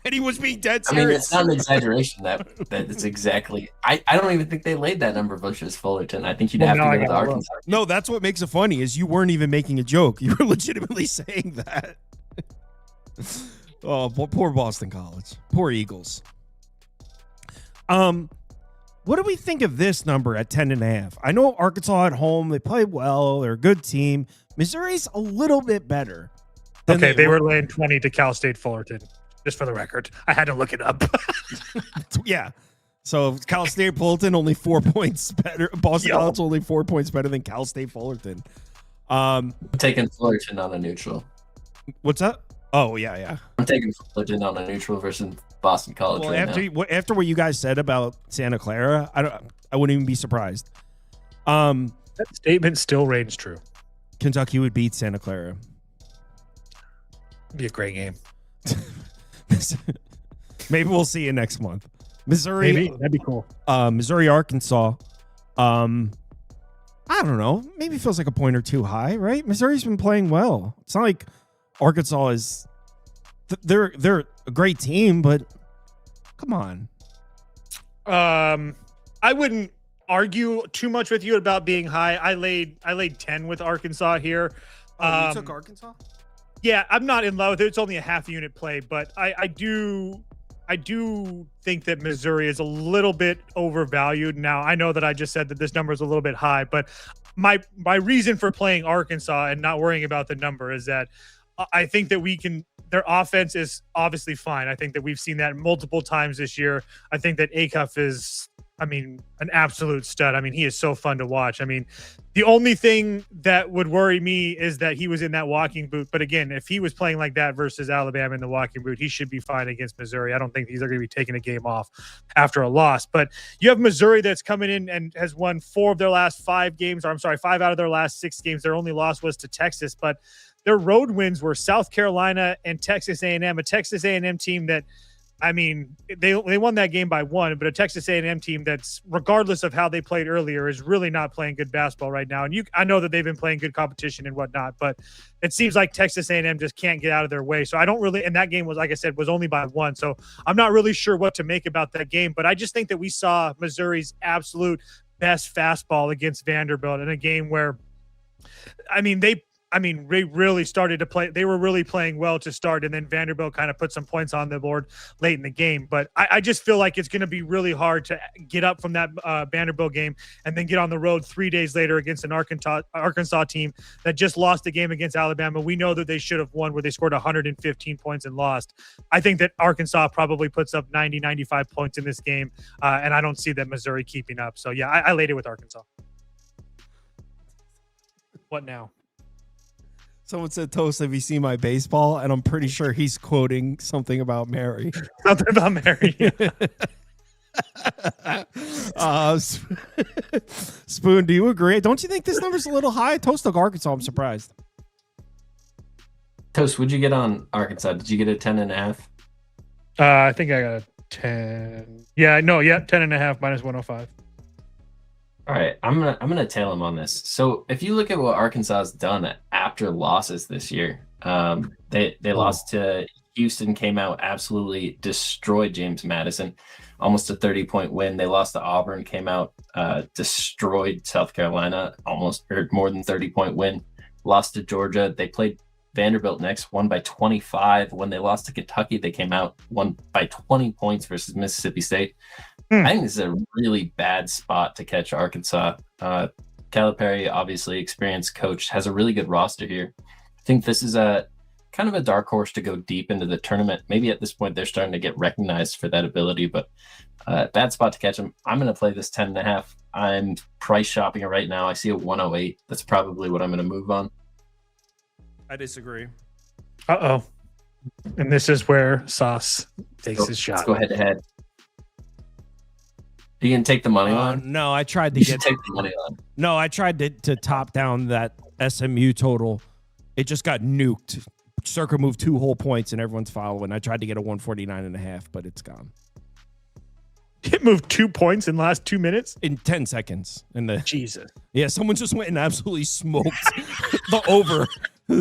And he was being dead serious. I mean, it's not an exaggeration that it's exactly. I don't even think they laid that number versus Fullerton. I think you'd have to go to Arkansas. No, that's what makes it funny is you weren't even making a joke. You were legitimately saying that. Oh, poor Boston College. Poor Eagles. What do we think of this number at 10.5? I know Arkansas at home, they play well. They're a good team. Missouri's a little bit better. Okay, they were laying 20 to Cal State Fullerton. Just for the record, I had to look it up. Yeah. So Cal State Fullerton only 4 points better. Boston College only 4 points better than Cal State Fullerton. I'm taking Fullerton on a neutral. What's that? Oh, yeah. I'm taking Fullerton on a neutral versus Boston College. Well, after what you guys said about Santa Clara, I wouldn't even be surprised. That statement still reigns true. Kentucky would beat Santa Clara. It'd be a great game. Maybe we'll see you next month. Missouri, maybe that'd be cool. Missouri, Arkansas. I don't know. Maybe it feels like a point or two high, right? Missouri's been playing well. It's not like Arkansas is. They're a great team, but come on. I wouldn't argue too much with you about being high. I laid 10 with Arkansas here. You took Arkansas? Yeah, I'm not in love with it. It's only a half unit play, but I do think that Missouri is a little bit overvalued. Now, I know that I just said that this number is a little bit high, but my reason for playing Arkansas and not worrying about the number is that I think that their offense is obviously fine. I think that we've seen that multiple times this year. I think that Acuff is, an absolute stud. He is so fun to watch. The only thing that would worry me is that he was in that walking boot. But again, if he was playing like that versus Alabama in the walking boot, he should be fine against Missouri. I don't think these are going to be taking a game off after a loss. But you have Missouri that's coming in and has won 4 of their last 5 games. Or 5 out of their last 6 games. Their only loss was to Texas. But their road wins were South Carolina and Texas A&M, a Texas A&M team that, they won that game by 1, but a Texas A&M team that's, regardless of how they played earlier, is really not playing good basketball right now. And I know that they've been playing good competition and whatnot, but it seems like Texas A&M just can't get out of their way. So I don't really, and that game was, like I said, was only by 1. So I'm not really sure what to make about that game, but I just think that we saw Missouri's absolute best fastball against Vanderbilt in a game where, they really started to play. They were really playing well to start, and then Vanderbilt kind of put some points on the board late in the game. But I just feel like it's going to be really hard to get up from that Vanderbilt game and then get on the road 3 days later against an Arkansas team that just lost the game against Alabama. We know that they should have won, where they scored 115 points and lost. I think that Arkansas probably puts up 90, 95 points in this game, and I don't see that Missouri keeping up. So, yeah, I laid it with Arkansas. What now? Someone said, Toast, have you seen my baseball? And I'm pretty sure he's quoting something about Mary. Something about Mary. Spoon, do you agree? Don't you think this number's a little high? Toast took Arkansas. I'm surprised. Toast, would you get on Arkansas? Did you get a 10.5? I think I got a 10. Yeah, no, 10.5 minus 105. All right, I'm gonna tail him on this. So if you look at what Arkansas has done after losses this year, they lost to Houston, came out, absolutely destroyed James Madison, almost a 30-point win. They lost to Auburn, came out, destroyed South Carolina, almost or more than 30-point win. Lost to Georgia. They played Vanderbilt next, won by 25. When they lost to Kentucky, they came out, won by 20 points versus Mississippi State. I think this is a really bad spot to catch Arkansas. Calipari, obviously experienced coach, has a really good roster here. I think this is a kind of a dark horse to go deep into the tournament. Maybe at this point they're starting to get recognized for that ability, but bad spot to catch them. I'm going to play this 10.5. I'm price shopping it right now. I see a 108. That's probably what I'm going to move on. I disagree. Uh-oh. And this is where Sauce takes his shot. Let's go head to head. You can take the money line? No, I tried to take the money line. No, I tried to top down that SMU total. It just got nuked. Circa moved 2 whole points and everyone's following. I tried to get a 149.5, but it's gone. It moved 2 points in the last 2 minutes? In 10 seconds. Jesus. Yeah, someone just went and absolutely smoked the over.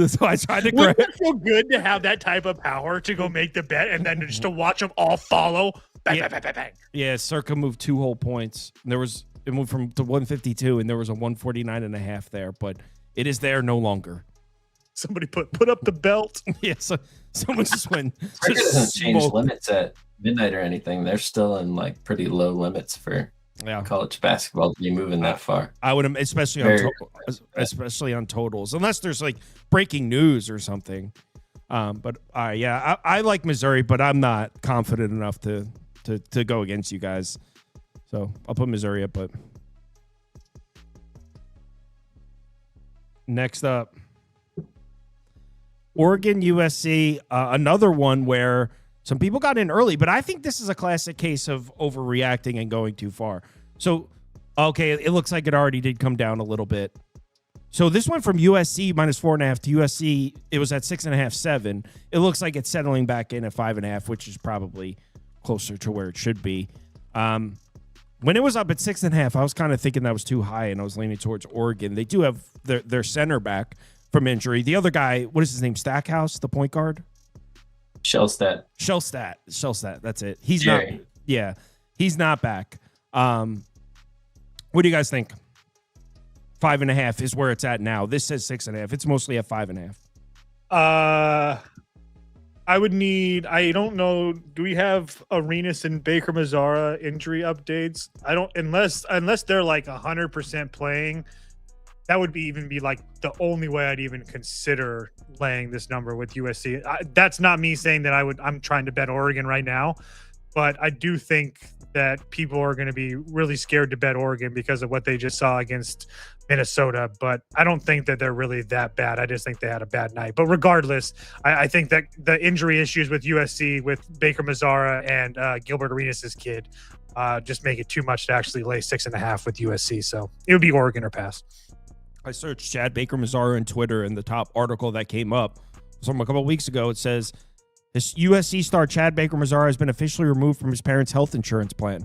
So I tried to Wouldn't it feel good to have that type of power to go make the bet and then just to watch them all follow? Bang, bang, bang, bang, bang. Yeah, Circa moved 2 whole points. It moved to 152, and there was a 149.5 there, but it is there no longer. Somebody put up the belt. Yeah, so someone just went. Circa doesn't change limits at midnight or anything. They're still in like pretty low limits for college basketball to be moving that far. I would, especially on totals, unless there's like breaking news or something. But I like Missouri, but I'm not confident enough to go against you guys. So I'll put Missouri up. But next up, Oregon, USC, another one where some people got in early, but I think this is a classic case of overreacting and going too far. So, okay, it looks like it already did come down a little bit. So this went from USC minus 4.5 to USC. It was at 6.5, 7. It looks like it's settling back in at 5.5, which is probably closer to where it should be. When it was up at 6.5, I was kind of thinking that was too high, and I was leaning towards Oregon. They do have their center back from injury. The other guy, what is his name? Stackhouse, the point guard? Shellstat. That's it. He's Jerry. Not. Yeah, he's not back. What do you guys think? 5.5 is where it's at now. This says 6.5. It's mostly at 5.5. I would need. I don't know. Do we have Arenas and Baker Mazzara injury updates? I don't. Unless they're like 100% playing. That would even be like the only way I'd even consider laying this number with USC. That's not me saying that I'm trying to bet Oregon right now, but I do think that people are going to be really scared to bet Oregon because of what they just saw against Minnesota. But I don't think that they're really that bad. I just think they had a bad night. But regardless, I think that the injury issues with USC, with Baker Mazzara and Gilbert Arenas' kid, just make it too much to actually lay 6.5 with USC. So it would be Oregon or pass. I searched Chad Baker Mazzara on Twitter, and the top article that came up was from a couple of weeks ago. It says, this USC star Chad Baker Mazzara has been officially removed from his parents' health insurance plan.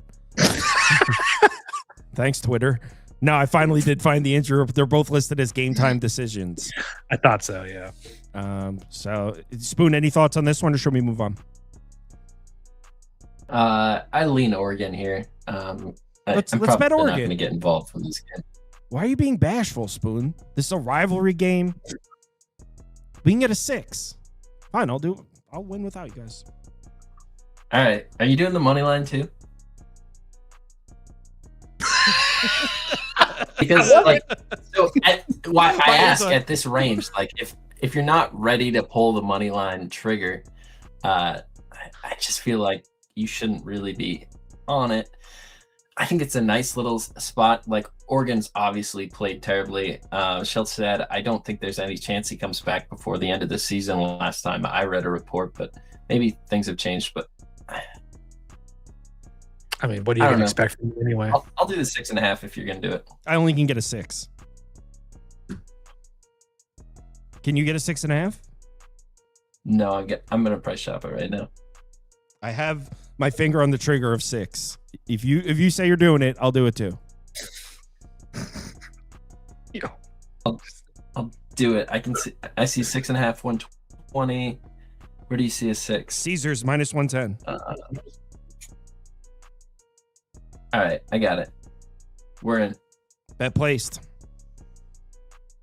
Thanks, Twitter. No, I finally did find the injury. They're both listed as game time decisions. I thought so, yeah. So, Spoon, any thoughts on this one, or should we move on? I lean Oregon here. Let's bet Oregon. I'm not going to get involved in this game. Why are you being bashful, Spoon? This is a rivalry game. We can get a 6. Fine, I'll win without you guys. All right. Are you doing the money line too? Because why I ask at this range, like if you're not ready to pull the money line trigger, I just feel like you shouldn't really be on it. I think it's a nice little spot. Like, Oregon's obviously played terribly. Schultz said, I don't think there's any chance he comes back before the end of the season. Last time I read a report, but maybe things have changed. But I mean, what do you even expect from him anyway? I'll do the 6.5 if you're going to do it. I only can get a 6. Can you get a 6.5? No, I'm going to price shop it right now. I have my finger on the trigger of 6. If you say you're doing it, I'll do it too. I'll do it. I see 6.5, 120. Where do you see a 6? Caesars minus 110. All right, I got it. We're in. Bet placed.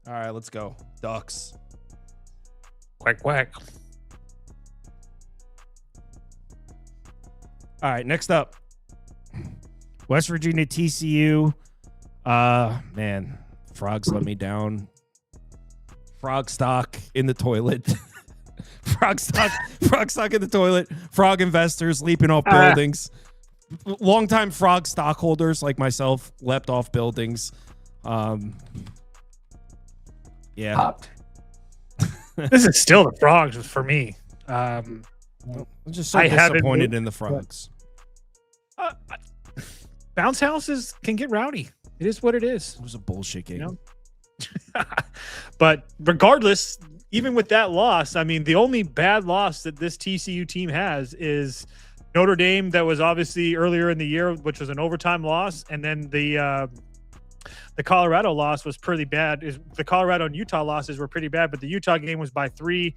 All right, let's go. Ducks. Quack, quack. All right, next up. West Virginia TCU. Man, frogs let me down. Frog stock in the toilet. frog stock in the toilet. Frog investors leaping off buildings. Longtime frog stockholders like myself leapt off buildings. Yeah. Popped. This is still the frogs for me. I'm just so disappointed in the frogs. Bounce houses can get rowdy. It is what it is. It was a bullshit game. You know? But regardless, even with that loss, I mean, the only bad loss that this TCU team has is Notre Dame. That was obviously earlier in the year, which was an overtime loss, and then the Colorado loss was pretty bad. The Colorado and Utah losses were pretty bad, but the Utah game was by 3.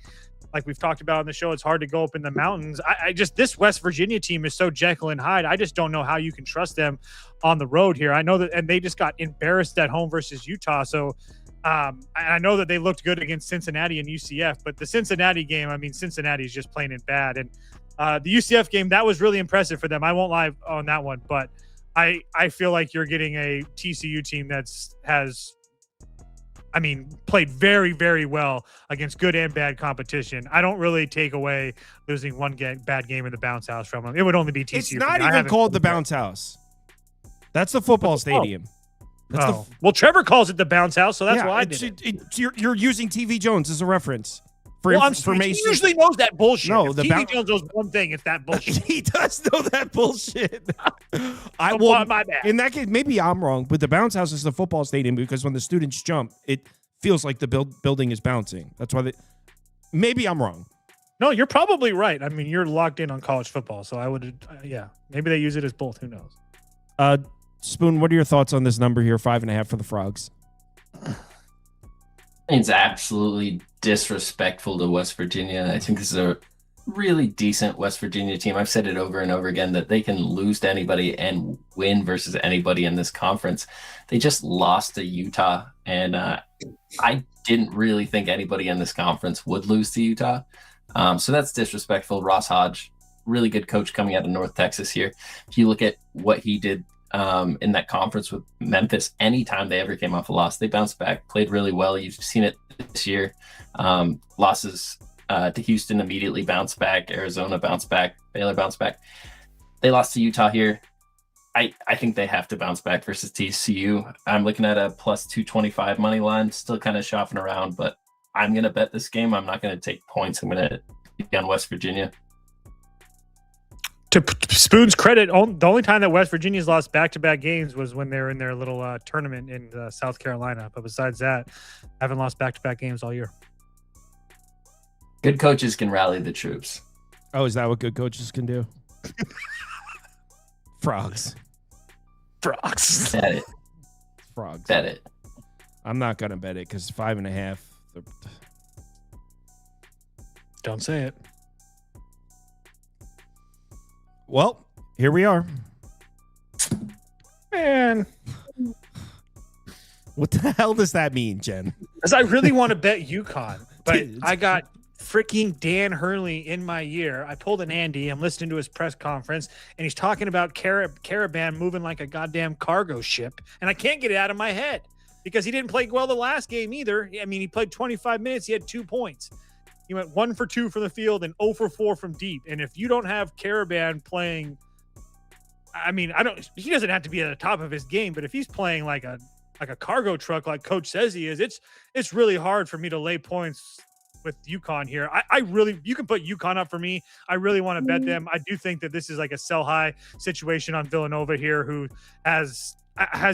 Like we've talked about on the show, it's hard to go up in the mountains. I just, this West Virginia team is so Jekyll and Hyde. I just don't know how you can trust them on the road here. I know that, and they just got embarrassed at home versus Utah. So I know that they looked good against Cincinnati and UCF, but the Cincinnati game, I mean, Cincinnati is just playing it bad. And the UCF game, that was really impressive for them. I won't lie on that one, but I feel like you're getting a TCU team played very, very well against good and bad competition. I don't really take away losing one bad game in the bounce house from them. It would only be TCU. It's not even called the bounce house. That's the football stadium. Well, Trevor calls it the bounce house, so that's why I did it. You're using TV Jones as a reference. For information. He usually knows that bullshit. No, the TV Jones knows one thing. It's that bullshit. He does know that bullshit. My bad. In that case, maybe I'm wrong, but the bounce house is the football stadium because when the students jump, it feels like the building is bouncing. That's why maybe I'm wrong. No, you're probably right. I mean, you're locked in on college football, so I would, maybe they use it as both. Who knows? Spoon, what are your thoughts on this number here? 5.5 for the Frogs. It's absolutely disrespectful to West Virginia. I think this is a really decent West Virginia team. I've said it over and over again that they can lose to anybody and win versus anybody in this conference. They just lost to Utah, and I didn't really think anybody in this conference would lose to Utah. So that's disrespectful. Ross Hodge, really good coach coming out of North Texas here. If you look at what he did in that conference with Memphis, anytime they ever came off a loss, they bounced back, played really well. You've seen it this year. Losses to Houston immediately bounced back. Arizona bounced back. Baylor bounced back. They lost to Utah here. I think they have to bounce back versus TCU. I'm looking at a plus 225 money line, still kind of shopping around, but I'm going to bet this game. I'm not going to take points. I'm going to be on West Virginia. To Spoon's credit, the only time that West Virginia's lost back-to-back games was when they were in their little tournament in South Carolina. But besides that, I haven't lost back-to-back games all year. Good coaches can rally the troops. Oh, is that what good coaches can do? Frogs. Bet it. Frogs. Bet it. I'm not going to bet it because 5.5. Don't say it. Well, here we are. Man. What the hell does that mean, Jen? Because I really want to bet UConn, but I got freaking Dan Hurley in my ear. I pulled an Andy. I'm listening to his press conference, and he's talking about Caravan moving like a goddamn cargo ship, and I can't get it out of my head because he didn't play well the last game either. I mean, he played 25 minutes. He had 2 points. He went 1 for 2 from the field and 0 for 4 from deep. And if you don't have Caravan playing, I mean, he doesn't have to be at the top of his game, but if he's playing like a cargo truck, like Coach says he is, it's really hard for me to lay points with UConn here. You can put UConn up for me. I really want to bet them. I do think that this is like a sell high situation on Villanova here, who has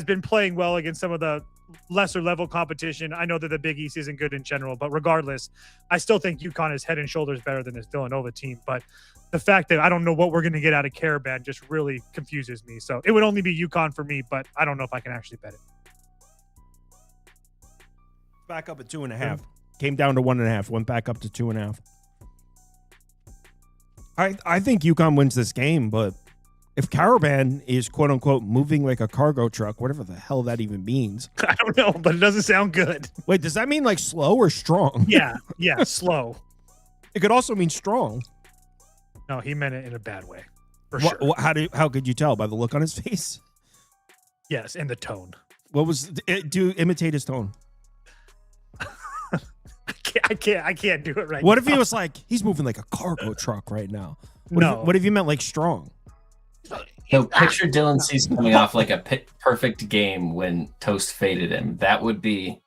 been playing well against some of the lesser level competition. I know that the Big East isn't good in general, but regardless, I still think UConn is head and shoulders better than this Villanova team. But the fact that I don't know what we're going to get out of Caravan just really confuses me. So it would only be UConn for me, but I don't know if I can actually bet it. Back up at 2.5. Came down to 1.5. Went back up to 2.5. I think UConn wins this game, but if Caravan is quote unquote moving like a cargo truck, whatever the hell that even means. I don't know, but it doesn't sound good. Wait, does that mean like slow or strong? Yeah, slow. It could also mean strong. No, he meant it in a bad way. For sure. How could you tell by the look on his face? Yes, and the tone. What was do imitate his tone? I can't do it right What now. if he was like, he's moving like a cargo truck right now? No. What if you meant like strong? So picture Dylan Cease coming off like a perfect game when Toast faded him. That would be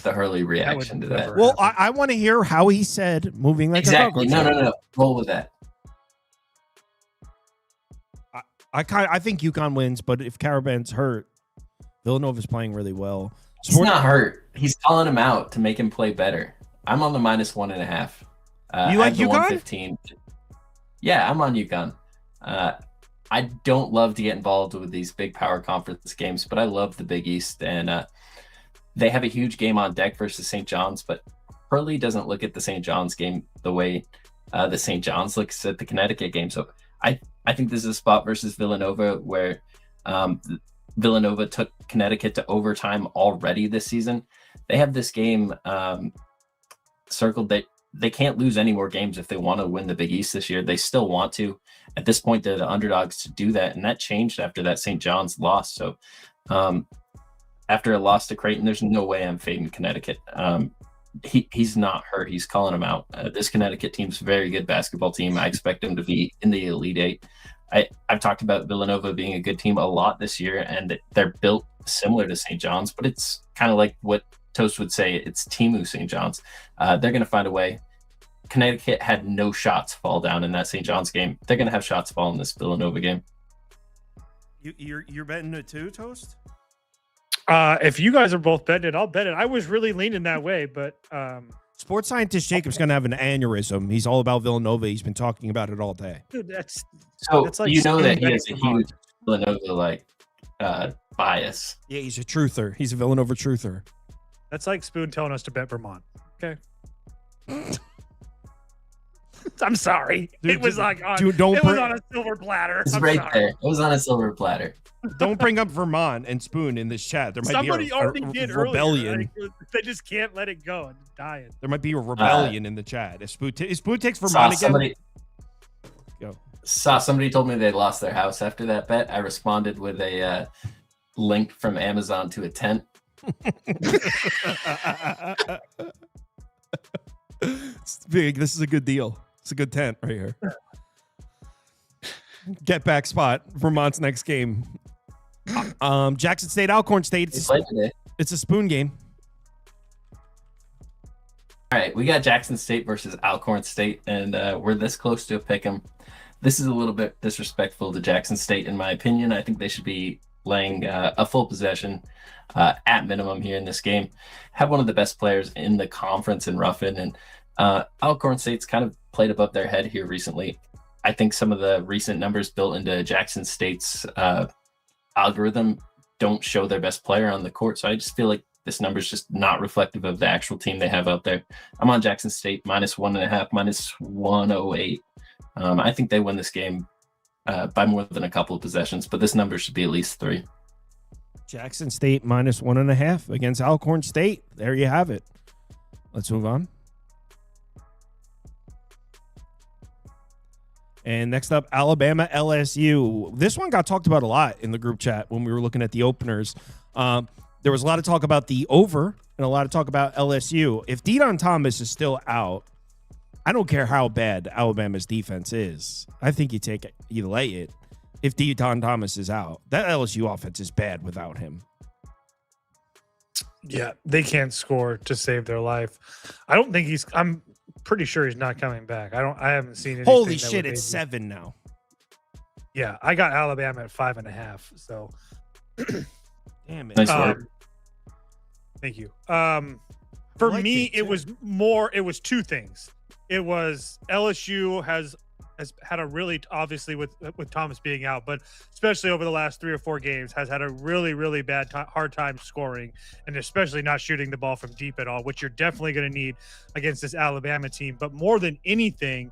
the Hurley reaction to that. Well, I want to hear how he said moving like a cargo truck. No. Roll with that. I think UConn wins, but if Caravan's hurt, Villanova's playing really well. He's not hurt. He's calling him out to make him play better. I'm on the -1.5. You like UConn? 115. Yeah, I'm on UConn. I don't love to get involved with these big power conference games, but I love the Big East, and they have a huge game on deck versus St. John's, but Hurley doesn't look at the St. John's game the way the St. John's looks at the Connecticut game. So I think this is a spot versus Villanova where Villanova took Connecticut to overtime already this season. They have this game circled that they can't lose any more games if they want to win the Big East this year. They still want to. At this point, they're the underdogs to do that, and that changed after that St. John's loss. So after a loss to Creighton, there's no way I'm fading Connecticut. He's not hurt. He's calling him out. This Connecticut team's a very good basketball team. I expect them to be in the Elite Eight. I've talked about Villanova being a good team a lot this year, and they're built similar to St. John's, but it's kind of like what Toast would say, it's Timu St. John's. They're going to find a way. Connecticut had no shots fall down in that St. John's game. They're going to have shots fall in this Villanova game. You're betting it too, Toast? If you guys are both betting it, I'll bet it. I was really leaning that way, but Sports scientist Jacob's going to have an aneurysm. He's all about Villanova. He's been talking about it all day. dude, that's Like you know that he has a huge Villanova bias. Yeah, he's a truther. He's a Villanova truther. That's like Spoon telling us to bet Vermont. Okay. I'm sorry. Dude, it was like on, dude, don't it was on a silver platter. It's I'm right sorry. there. It was on a silver platter. Don't bring up Vermont and Spoon in this chat. There might Somebody be already a did rebellion. earlier. Like, they just can't let it go and dying. There might be a rebellion in the chat. If Spoon takes Vermont again. Somebody told me they lost their house after that bet. I responded with a link from Amazon to a tent. It's big. This is a good deal. It's a good tent right here. Get back spot. Vermont's next game. Jackson State, Alcorn State. It's a Spoon game. All right, we got Jackson State versus Alcorn State, and we're this close to a pick'em. This is a little bit disrespectful to Jackson State, in my opinion. I think they should be laying a full possession at minimum here in this game. Have one of the best players in the conference in Ruffin, and Alcorn State's kind of played above their head here recently. I think some of the recent numbers built into Jackson State's algorithm don't show their best player on the court, so I just feel like this number is just not reflective of the actual team they have out there. I'm on Jackson State -1.5, -108. I think they win this game by more than a couple of possessions, but this number should be at least 3. Jackson State -1.5 against Alcorn State. There you have it. Let's move on. And next up, Alabama LSU. This one got talked about a lot in the group chat when we were looking at the openers. There was a lot of talk about the over and a lot of talk about LSU. If Deon Thomas is still out, I don't care how bad Alabama's defense is. I think you lay it if Deon Thomas is out. That LSU offense is bad without him. Yeah, they can't score to save their life. I'm pretty sure he's not coming back. I haven't seen anything. Holy shit, it's 7 now. Yeah, I got Alabama at 5.5. So damn it. Nice work. Thank you. For liked me, it, it was two things. It was LSU has had a really, obviously with Thomas being out, but especially over the last 3 or 4 games, has had a really, really bad hard time scoring, and especially not shooting the ball from deep at all, which you're definitely going to need against this Alabama team. But more than anything,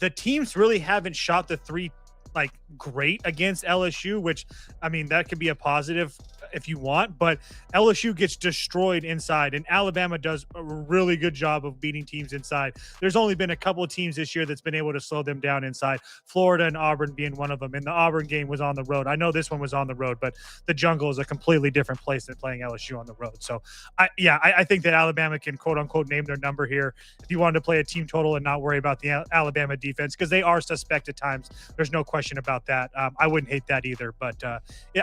the teams really haven't shot the three like great against LSU, which I mean, that could be a positive if you want, but LSU gets destroyed inside, and Alabama does a really good job of beating teams inside. There's only been a couple of teams this year that's been able to slow them down inside, Florida and Auburn being one of them, and the Auburn game was on the road. I know this one was on the road, but the jungle is a completely different place than playing LSU on the road. So I think that Alabama can quote unquote name their number here if you wanted to play a team total and not worry about the Alabama defense, because they are suspect at times. There's no question about that. I wouldn't hate that either, but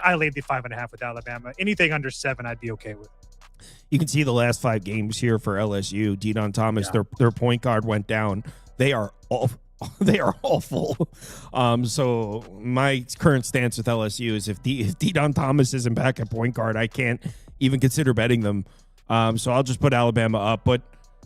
I laid the 5.5 with Alabama. Anything under 7, I'd be okay with. You can see the last 5 games here for LSU. Deon Thomas, their point guard went down. They are awful. So my current stance with LSU is if Deon Thomas isn't back at point guard, I can't even consider betting them. So I'll just put Alabama up. But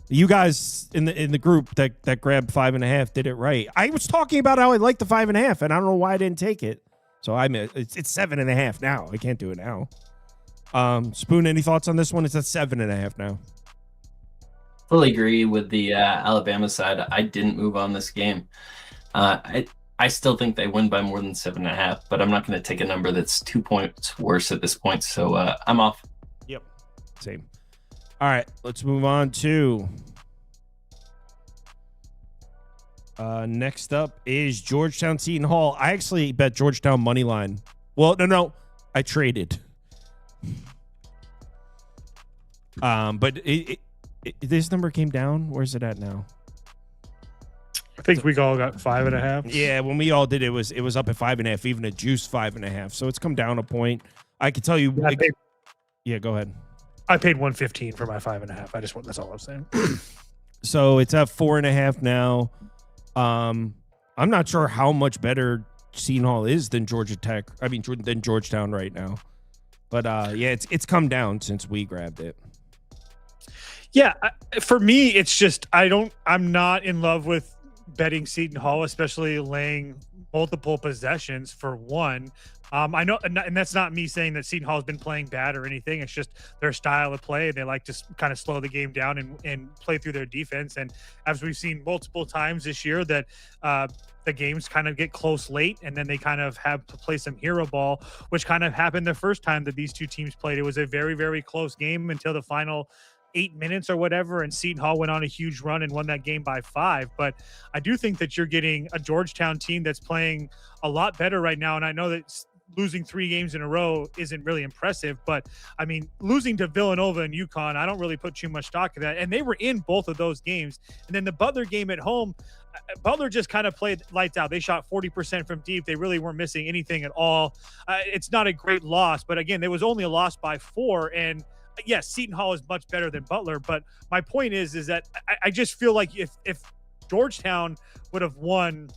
you guys in the group that grabbed 5.5 did it right. I was talking about how I like the 5.5, and I don't know why I didn't take it. So it's 7.5 now. I can't do it now. Spoon, any thoughts on this one? It's at 7.5 now. Fully agree with the Alabama side. I didn't move on this game. I still think they win by more than 7.5, but I'm not going to take a number that's 2 points worse at this point. So I'm off. Yep. Same. All right, let's move on to next up is Georgetown Seton Hall. I actually bet Georgetown money line. Well, no, I traded. But this number came down. Where's it at now? I think we all got 5.5. Yeah, when we all did it was up at 5.5, even a juice 5.5. So it's come down a point. I can tell you. Yeah, go ahead. I paid $115 for my 5.5. That's all I was saying. So it's at 4.5 now. I'm not sure how much better Seton Hall is than than Georgetown right now. But it's come down since we grabbed it. Yeah, for me, it's just I'm not in love with betting Seton Hall, especially laying multiple possessions for one. I know, and that's not me saying that Seton Hall has been playing bad or anything. It's just their style of play. They like to kind of slow the game down and play through their defense. And as we've seen multiple times this year, that the games kind of get close late, and then they kind of have to play some hero ball, which kind of happened the first time that these two teams played. It was a very, very close game until the final 8 minutes or whatever, and Seton Hall went on a huge run and won that game by 5. But I do think that you're getting a Georgetown team that's playing a lot better right now, and I know that losing 3 games in a row isn't really impressive, but I mean, losing to Villanova and UConn, I don't really put too much stock in that. And they were in both of those games. And then the Butler game at home, Butler just kind of played lights out. They shot 40% from deep. They really weren't missing anything at all. It's not a great loss, but again, there was only a loss by 4. And yes, Seton Hall is much better than Butler. But my point is that I just feel like if Georgetown would have won,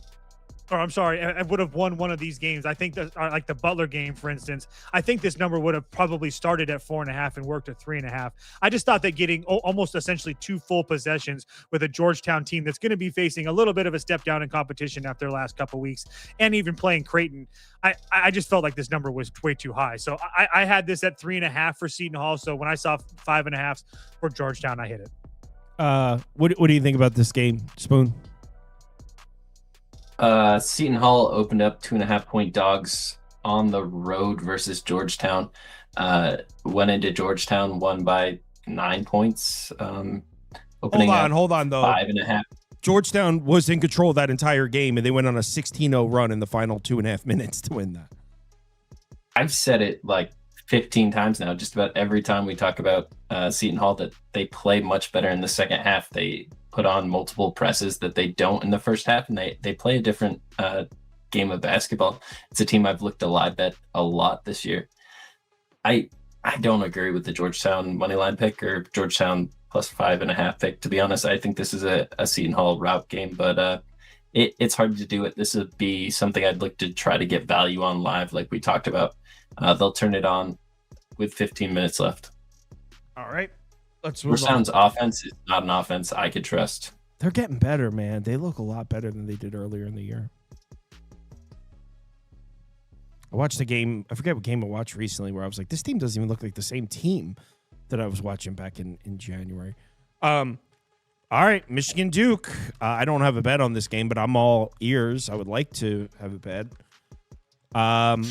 or I'm sorry, I would have won one of these games, I think that, like the Butler game, for instance, I think this number would have probably started at 4.5 and worked at 3.5. I just thought that getting almost essentially 2 full possessions with a Georgetown team that's going to be facing a little bit of a step down in competition after the last couple of weeks, and even playing Creighton, I just felt like this number was way too high. So I had this at 3.5 for Seton Hall. So when I saw 5.5 for Georgetown, I hit it. What do you think about this game, Spoon? Seton Hall opened up 2.5-point dogs on the road versus Georgetown. Went into Georgetown, won by 9 points. Hold on though. 5.5. Georgetown was in control that entire game, and they went on a 16-0 run in the final 2.5 minutes to win that. I've said it like 15 times now, just about every time we talk about Seton Hall, that they play much better in the second half. They put on multiple presses that they don't in the first half, and they play a different game of basketball. It's a team I've looked to live bet a lot this year. I don't agree with the Georgetown moneyline pick or Georgetown plus 5.5 pick. To be honest, I think this is a Seton Hall route game, but it's hard to do it. This would be something I'd look to try to get value on live, like we talked about. They'll turn it on with 15 minutes left. All right. Let's move on. Georgetown's offense is not an offense I could trust. They're getting better, man. They look a lot better than they did earlier in the year. I watched the game. I forget what game I watched recently where I was like, this team doesn't even look like the same team that I was watching back in January. All right, Michigan Duke. I don't have a bet on this game, but I'm all ears. I would like to have a bet.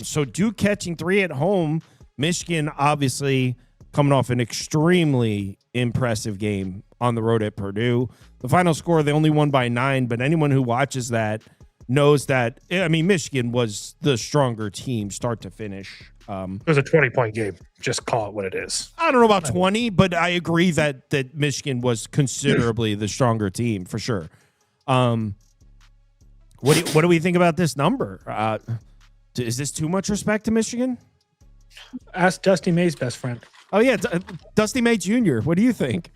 So Duke catching 3 at home. Michigan obviously coming off an extremely impressive game on the road at Purdue. The final score, they only won by 9, but anyone who watches that knows that, I mean, Michigan was the stronger team start to finish. It was a 20-point game. Just call it what it is. I don't know about 20, but I agree that Michigan was considerably the stronger team for sure. What do we think about this number? Is this too much respect to Michigan? Ask Dusty May's best friend. Oh, yeah. Dusty May Jr. What do you think?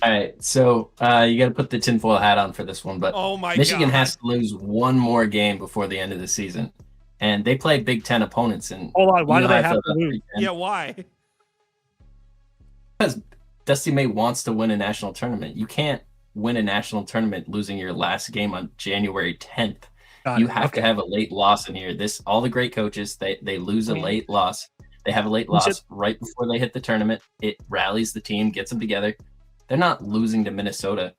All right, so you got to put the tinfoil hat on for this one, but Michigan has to lose one more game before the end of the season, and they play Big Ten opponents. And hold on, why do they have to lose? Yeah, why? Because Dusty May wants to win a national tournament. You can't win a national tournament losing your last game on January 10th. You have to have a late loss in here. All the great coaches, they lose a late loss. They have a late loss right before they hit the tournament. It rallies the team, gets them together. They're not losing to Minnesota.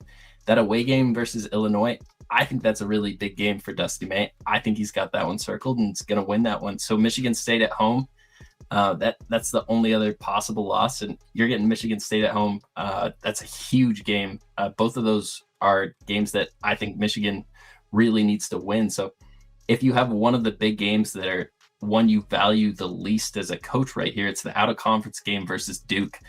That away game versus Illinois, I think that's a really big game for Dusty May. I think he's got that one circled and he's going to win that one. So Michigan State at home, that's the only other possible loss. And you're getting Michigan State at home. That's a huge game. Both of those are games that I think Michigan really needs to win. So if you have one of the big games that are one you value the least as a coach right here, it's the out-of-conference game versus Duke.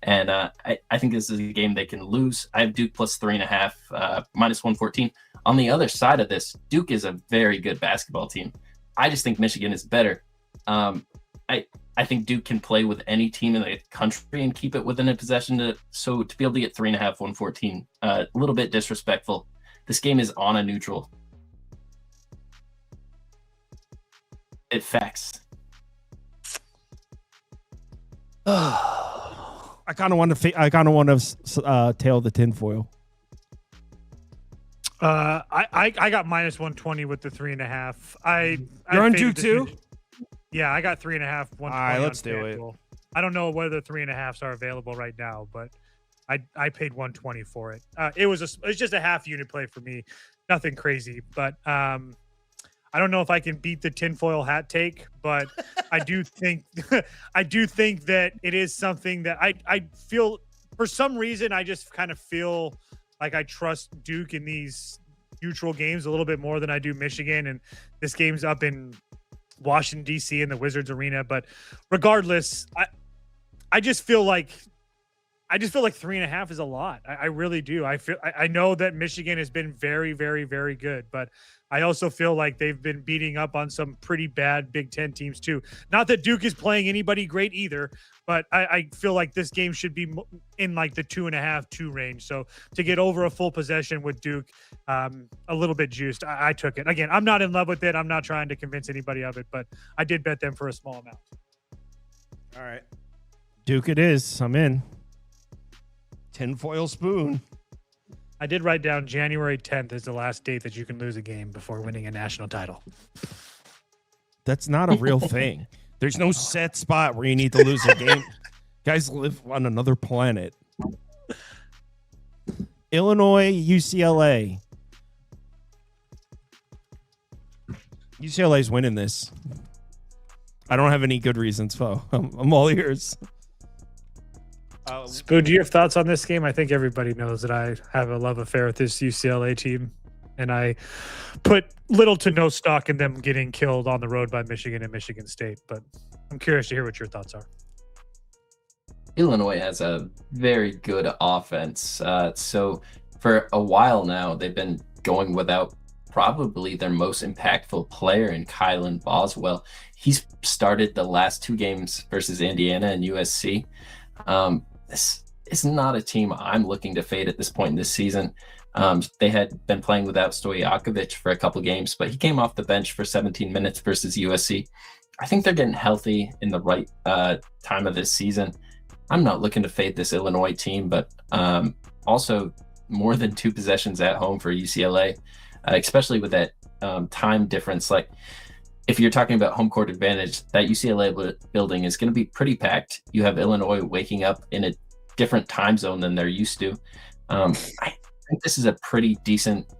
And I think this is a game they can lose. I have Duke plus 3.5, minus 114. On the other side of this, Duke is a very good basketball team. I just think Michigan is better. I think Duke can play with any team in the country and keep it within a possession. So to be able to get 3.5, 114, a little bit disrespectful. This game is on a neutral. It facts. I kind of want to tail the tinfoil. I got minus 120 with the 3.5. You're on Duke too? Yeah, I got 3.5. All right, let's do it. I don't know whether 3.5s are available right now, but I paid 120 for it. It's just a half unit play for me, nothing crazy. But I don't know if I can beat the tinfoil hat take, but I do think that it is something that I feel for some reason. I just kind of feel like I trust Duke in these neutral games a little bit more than I do Michigan. And this game's up in Washington, D.C. in the Wizards Arena. But regardless, I just feel like 3.5 is a lot. I really do. I know that Michigan has been very, very, very good, but I also feel like they've been beating up on some pretty bad Big Ten teams too. Not that Duke is playing anybody great either, but I feel like this game should be in like the 2.5, 2 range. So to get over a full possession with Duke, a little bit juiced, I took it. Again, I'm not in love with it. I'm not trying to convince anybody of it, but I did bet them for a small amount. All right. Duke it is. I'm in. Tinfoil spoon. I did write down January 10th is the last date that you can lose a game before winning a national title. That's not a real thing. There's no set spot where you need to lose a game. Guys live on another planet. Illinois, UCLA. UCLA's winning this. I don't have any good reasons, Fo. I'm all ears. Spoon, do you have thoughts on this game? I think everybody knows that I have a love affair with this UCLA team, and I put little to no stock in them getting killed on the road by Michigan and Michigan State, but I'm curious to hear what your thoughts are. Illinois has a very good offense. So for a while now, they've been going without probably their most impactful player in Kylan Boswell. He's started the last 2 games versus Indiana and USC. This is not a team I'm looking to fade at this point in this season. They had been playing without Stojakovic for a couple games, but he came off the bench for 17 minutes versus USC. I think they're getting healthy in the right time of this season. I'm not looking to fade this Illinois team, but also more than 2 possessions at home for UCLA, especially with that time difference. Like, if you're talking about home court advantage, that UCLA building is going to be pretty packed. You have Illinois waking up in a different time zone than they're used to. I think this is a pretty decent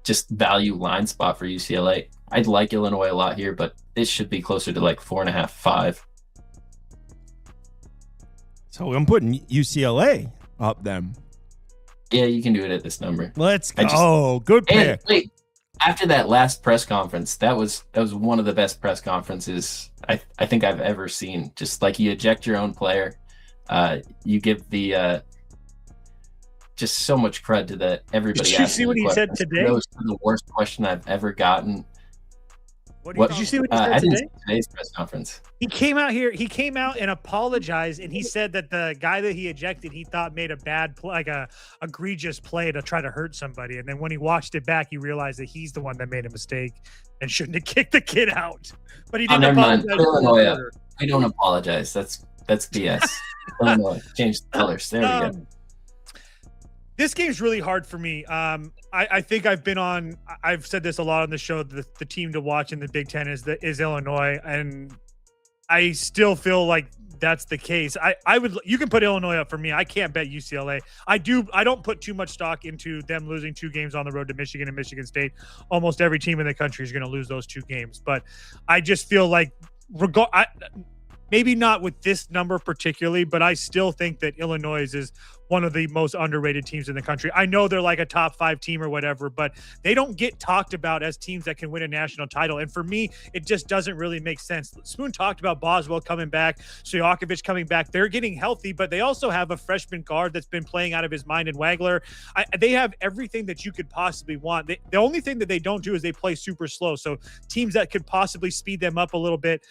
just value line spot for UCLA. I'd like Illinois a lot here, but it should be closer to like 4.5, 5. So I'm putting UCLA up then. Yeah, you can do it at this number. Let's go. Good pick. And wait, after that last press conference, that was one of the best press conferences I think I've ever seen. Just like, you eject your own player, you give the just so much cred to everybody. Did you see what he said today? That was the worst question I've ever gotten. Did you see what he said I didn't today? see today's press conference. He came out and apologized, and he said that the guy that he ejected, he thought made a bad play, like a egregious play to try to hurt somebody. And then when he watched it back, he realized that he's the one that made a mistake and shouldn't have kicked the kid out. But he didn't never mind. apologize. We don't apologize. That's BS. Illinois, change the colors. There we go. This game's really hard for me. I think I've said this a lot on the show. The team to watch in the Big Ten is Illinois, and I still feel like that's the case. You can put Illinois up for me. I can't bet UCLA. I don't put too much stock into them losing 2 games on the road to Michigan and Michigan State. Almost every team in the country is going to lose those 2 games, but I just feel like maybe not with this number particularly, but I still think that Illinois is one of the most underrated teams in the country. I know they're like a top 5 team or whatever, but they don't get talked about as teams that can win a national title. And for me, it just doesn't really make sense. Spoon talked about Boswell coming back, Stojakovic coming back. They're getting healthy, but they also have a freshman guard that's been playing out of his mind in Wagler. They have everything that you could possibly want. The only thing that they don't do is they play super slow. So teams that could possibly speed them up a little bit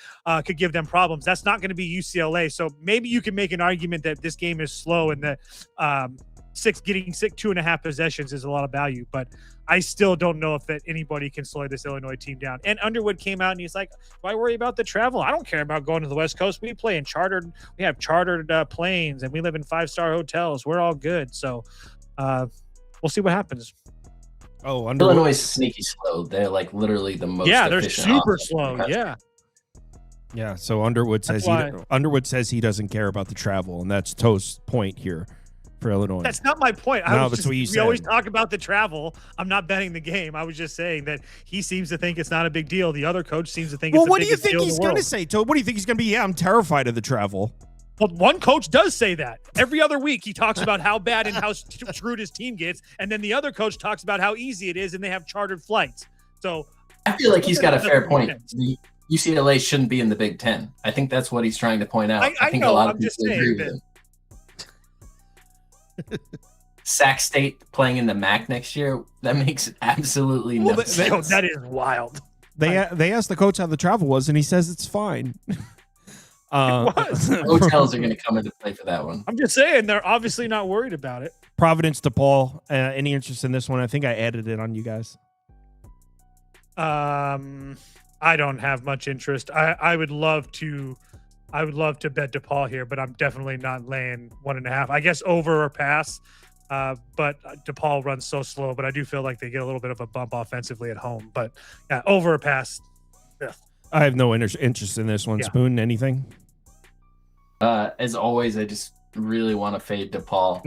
could give them problems. That's not going to be UCLA. So maybe you can make an argument that this game is slow and that getting 2.5 possessions is a lot of value, but I still don't know if that anybody can slow this Illinois team down. And Underwood came out and he's like, why worry about the travel? I don't care about going to the West Coast. We have chartered planes, and we live in 5-star hotels. We're all good. So we'll see what happens. Oh, Underwood. Illinois is sneaky slow. They're like literally the most. Yeah, they're efficient super offense slow. Yeah. Yeah, so Underwood says he doesn't care about the travel, and that's Toast's point here for Illinois. That's not my point. We always talk about the travel. I'm not betting the game. I was just saying that he seems to think it's not a big deal. The other coach seems to think it's a big deal. What do you think he's going to say, Toast? What do you think he's going to be? Yeah, I'm terrified of the travel. Well, one coach does say that. Every other week he talks about how bad and how screwed his team gets, and then the other coach talks about how easy it is and they have chartered flights. So I feel like he's got a fair point. UCLA shouldn't be in the Big Ten. I think that's what he's trying to point out. I think a lot of people agree with him. Sac State playing in the MAC next year, that makes absolutely no sense. That is wild. They asked the coach how the travel was, and he says it's fine. Hotels are going to come into play for that one. I'm just saying they're obviously not worried about it. Providence DePaul, any interest in this one? I think I added it on you guys. I don't have much interest. I would love to bet DePaul here, but I'm definitely not laying 1.5. I guess over or pass. But DePaul runs so slow, but I do feel like they get a little bit of a bump offensively at home. But yeah, over or pass. Yeah. I have no interest in this one. Yeah. Spoon, anything? As always, I just really want to fade DePaul.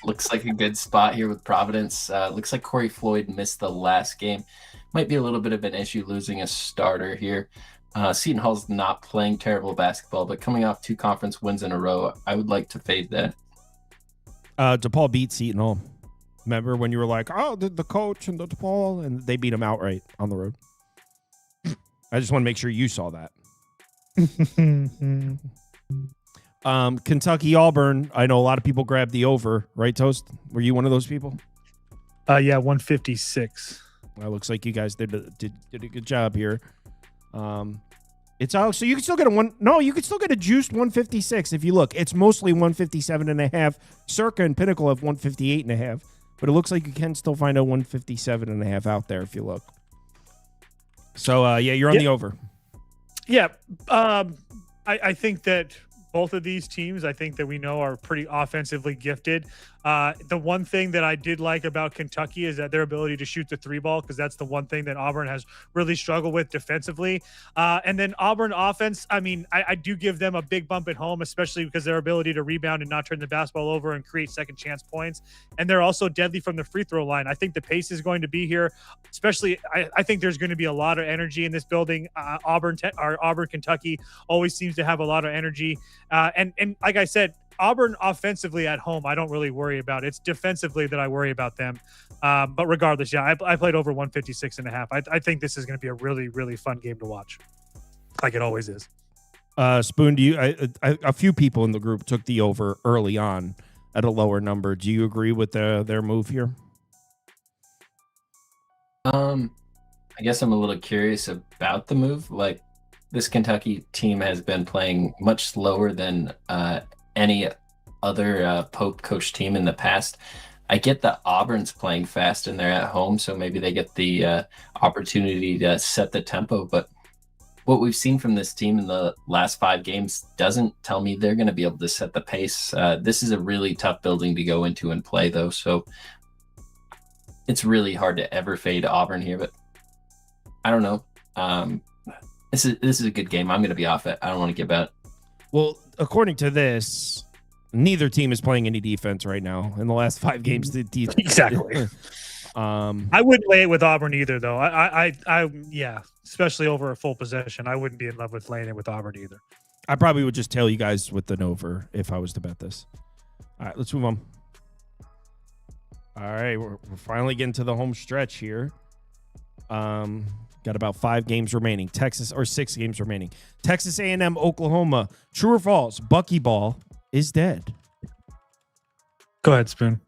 Looks like a good spot here with Providence. Looks like Corey Floyd missed the last game. Might be a little bit of an issue losing a starter here. Seton Hall's not playing terrible basketball, but coming off 2 conference wins in a row, I would like to fade that. DePaul beat Seton Hall. Remember when you were like, oh, the coach and the DePaul, and they beat him outright on the road. I just want to make sure you saw that. Kentucky Auburn. I know a lot of people grabbed the over, right, Toast? Were you one of those people? Yeah, 156. Well, looks like you guys did a good job here. It's out, so you can still get you can still get a juiced 156 if you look. It's mostly 157.5. Circa and Pinnacle have 158.5, but it looks like you can still find a 157.5 out there if you look. So, you're on the over. Yeah. I think that both of these teams, I think that we know are pretty offensively gifted. The one thing that I did like about Kentucky is that their ability to shoot the three ball, because that's the one thing that Auburn has really struggled with defensively. And then Auburn offense, I mean, I do give them a big bump at home, especially because their ability to rebound and not turn the basketball over and create second chance points. And they're also deadly from the free throw line. I think the pace is going to be here, especially I think there's going to be a lot of energy in this building. Auburn, Kentucky always seems to have a lot of energy. And like I said, Auburn offensively at home, I don't really worry about. It's defensively that I worry about them. But regardless, yeah, I played over 156.5. I think this is going to be a really, really fun game to watch, like it always is. Spoon, do you? A few people in the group took the over early on at a lower number. Do you agree with their move here? I guess I'm a little curious about the move. Like, this Kentucky team has been playing much slower than any other Pope coach team in the past. I get that Auburn's playing fast and they're at home, so maybe they get the opportunity to set the tempo. But what we've seen from this team in the last 5 games doesn't tell me they're going to be able to set the pace. This is a really tough building to go into and play, though, so it's really hard to ever fade Auburn here. But I don't know. This is a good game. I'm going to be off it. I don't want to give out. Well, according to this, neither team is playing any defense right now. In the last 5 games, the defense. Exactly. I wouldn't lay it with Auburn either, though. Yeah, especially over a full possession. I wouldn't be in love with laying it with Auburn either. I probably would just tell you guys with an over if I was to bet this. All right, let's move on. All right, we're finally getting to the home stretch here. Got about 5 games remaining. 6 games remaining. Texas A&M Oklahoma. True or false? Buckyball is dead. Go ahead, Spoon.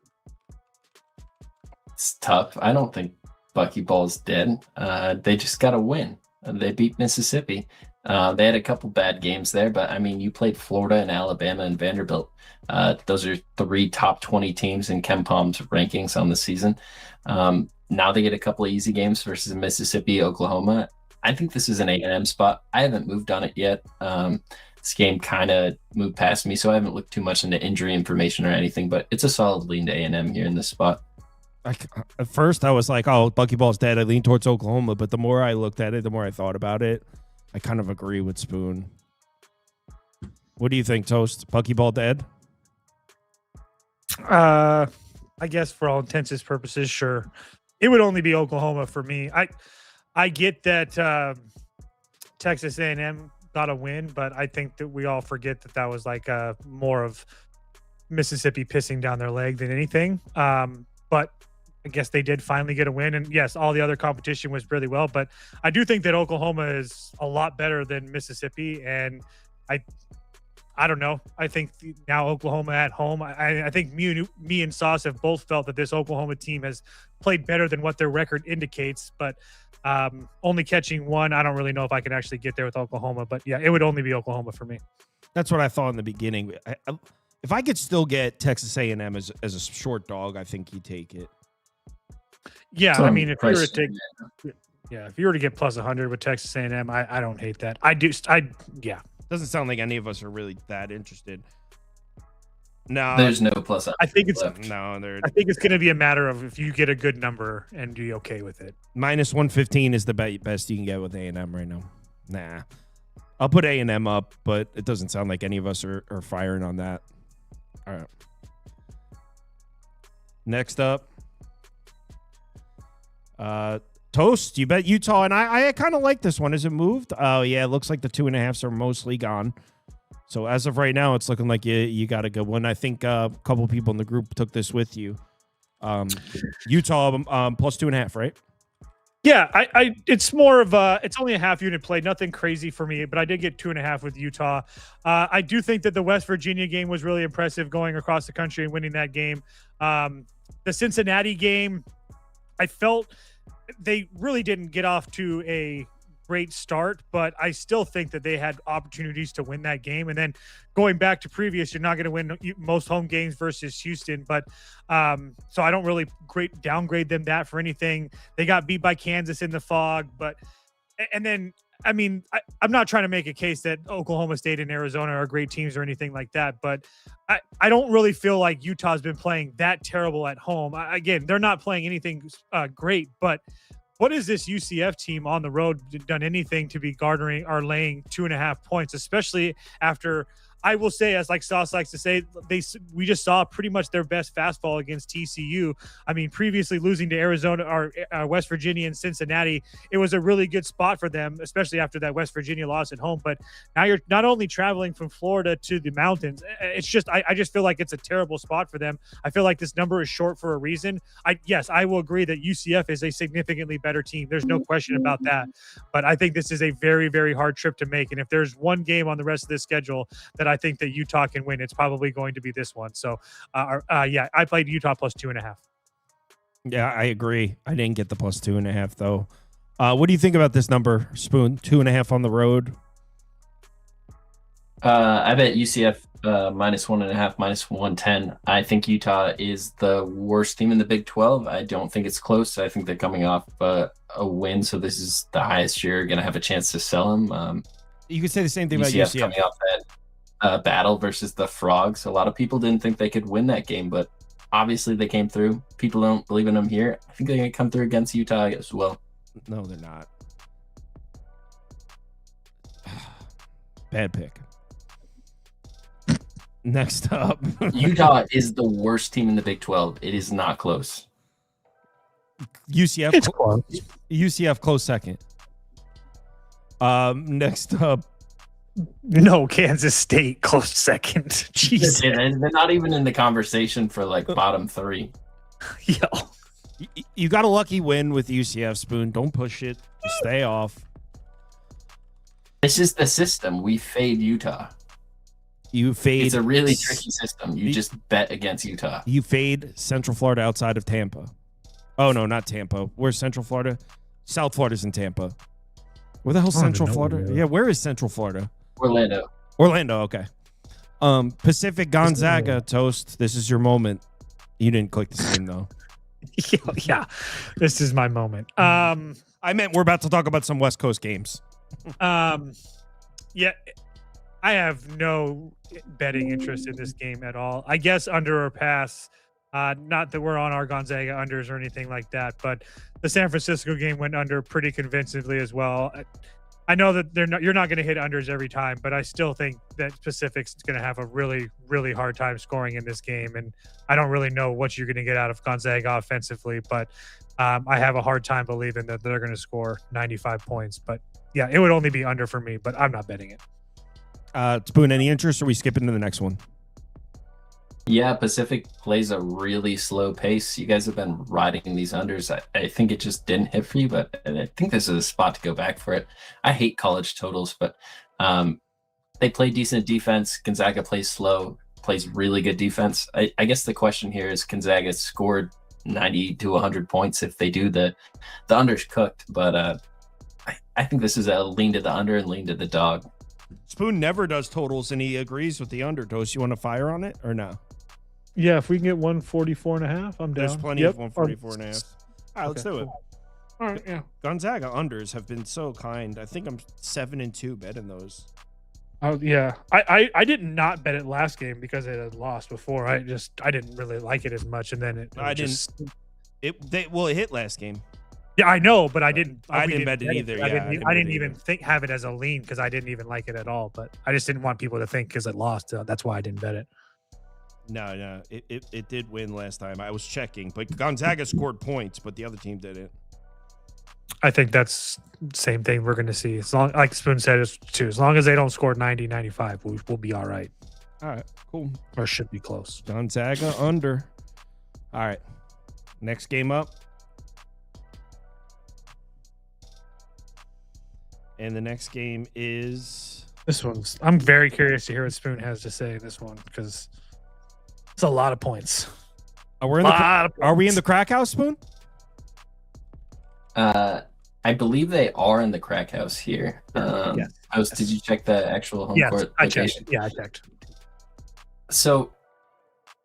It's tough. I don't think Buckyball's dead. They just got to win. They beat Mississippi. They had a couple bad games there, but I mean, you played Florida and Alabama and Vanderbilt. Those are 3 top 20 teams in KenPom's rankings on the season. Now they get a couple of easy games versus Mississippi, Oklahoma. I think this is an A&M spot. I haven't moved on it yet. This game kind of moved past me, so I haven't looked too much into injury information or anything, but it's a solid lean to A&M here in this spot. At first, I was like, oh, Buckyball's dead. I lean towards Oklahoma, but the more I looked at it, the more I thought about it, I kind of agree with Spoon. What do you think, Toast? Buckyball dead? I guess for all intents and purposes, sure. It would only be Oklahoma for me. I get that Texas A&M got a win, but I think that we all forget that was like more of Mississippi pissing down their leg than anything. But I guess they did finally get a win. And yes, all the other competition was really well. But I do think that Oklahoma is a lot better than Mississippi. And I don't know. I think now Oklahoma at home, I think me and Sauce have both felt that this Oklahoma team has played better than what their record indicates, but only catching 1. I don't really know if I can actually get there with Oklahoma, but yeah, it would only be Oklahoma for me. That's what I thought in the beginning. If I could still get Texas A&M as a short dog, I think you'd take it. Yeah, I mean, if you were to get plus 100 with Texas A&M, I don't hate that. Yeah. Doesn't sound like any of us are really that interested. No, there's no plus. I think it's left. I think it's going to be a matter of if you get a good number and be okay with it. Minus 115 is the best you can get with A&M right now. Nah, I'll put A&M up, but it doesn't sound like any of us are firing on that. All right. Next up, Toast, you bet Utah, and I kind of like this one. Is it moved? Oh, yeah, it looks like the 2.5s are mostly gone. So as of right now, it's looking like you got a good one. I think a couple people in the group took this with you. Utah plus 2.5, right? Yeah, it's more of it's only a half unit play, nothing crazy for me, but I did get 2.5 with Utah. I do think that the West Virginia game was really impressive, going across the country and winning that game. The Cincinnati game, I felt they really didn't get off to a great start, but I still think that they had opportunities to win that game. And then going back to previous, you're not going to win most home games versus Houston, but so I don't really downgrade them that for anything. They got beat by Kansas in the fog, but And then, I mean, I'm not trying to make a case that Oklahoma State and Arizona are great teams or anything like that, but I don't really feel like Utah's been playing that terrible at home. Again, they're not playing anything great, but what has this UCF team on the road done anything to be garnering or laying 2.5 points, especially after, I will say, as like Sauce likes to say, we just saw pretty much their best fastball against TCU. I mean, previously losing to Arizona or West Virginia and Cincinnati, it was a really good spot for them, especially after that West Virginia loss at home. But now you're not only traveling from Florida to the mountains, it's just I just feel like it's a terrible spot for them. I feel like this number is short for a reason. Yes, I will agree that UCF is a significantly better team. There's no question about that. But I think this is a very, very hard trip to make. And if there's one game on the rest of this schedule that I think that Utah can win, it's probably going to be this one. So, yeah, I played Utah plus 2.5. Yeah, I agree. I didn't get the plus 2.5 though. What do you think about this number, Spoon? 2.5 on the road. I bet UCF minus 1.5, minus 110. I think Utah is the worst team in the Big 12. I don't think it's close. I think they're coming off a win, so this is the highest you're going to have a chance to sell them. You could say the same thing UCF about UCF. coming off that battle versus the Frogs. A lot of people didn't think they could win that game, but obviously they came through. People don't believe in them here. I think they're going to come through against Utah as well. No, they're not. Bad pick. Next up. Utah is the worst team in the Big 12. It is not close. UCF. It's close. UCF close second. Next up. No, Kansas State close second. Jesus. They're not even in the conversation for like bottom 3. Yo. You got a lucky win with UCF, Spoon. Don't push it. Just stay off. This is the system. We fade Utah. You fade. It's a really tricky system. You just bet against Utah. You fade Central Florida outside of Tampa. Oh, no, not Tampa. Where's Central Florida? South Florida's in Tampa. Where the hell's Central Florida? Yeah, where is Central Florida? Orlando, okay. Pacific Gonzaga, Toast. This is your moment. You didn't click the screen, though. Yeah, this is my moment. I meant we're about to talk about some West Coast games. Yeah, I have no betting interest in this game at all. I guess under or pass. Not that we're on our Gonzaga unders or anything like that, but the San Francisco game went under pretty convincingly as well. I know that you're not going to hit unders every time, but I still think that Pacific's going to have a really, really hard time scoring in this game. And I don't really know what you're going to get out of Gonzaga offensively, but I have a hard time believing that they're going to score 95 points. But yeah, it would only be under for me, but I'm not betting it. Spoon, any interest, or are we skipping to the next one? Yeah, Pacific plays a really slow pace. You guys have been riding these unders. I think it just didn't hit for you, but I think this is a spot to go back for it. I hate college totals, but they play decent defense. Gonzaga plays slow, plays really good defense. I guess the question here is Gonzaga scored 90 to 100 points. If they do, the under's cooked, but I think this is a lean to the under and lean to the dog. Spoon never does totals, and he agrees with the under. Toast, you want to fire on it or no? Yeah, if we can get 144.5, I'm down. There's plenty of 144.5. All right, let's do it. All right, yeah. Gonzaga unders have been so kind. I think I'm 7-2 betting those. Oh yeah, I did not bet it last game because it had lost before. I didn't really like it as much, and then it hit last game. Yeah, I know, but I didn't bet it either. I didn't even have it as a lean because I didn't even like it at all. But I just didn't want people to think because it lost. That's why I didn't bet it. No, it did win last time. I was checking, but Gonzaga scored points, but the other team didn't. I think that's the same thing we're going to see. As long, like Spoon said, as long as they don't score 90, 95, we'll be all right. All right, cool. Or should be close. Gonzaga under. All right, next game up. And the next game is this one's. I'm very curious to hear what Spoon has to say this one because it's a lot of points. Are we in the crack house, Spoon? I believe they are in the crack house here. Yes. Did you check the actual home court I location? checked. Yeah, I checked. So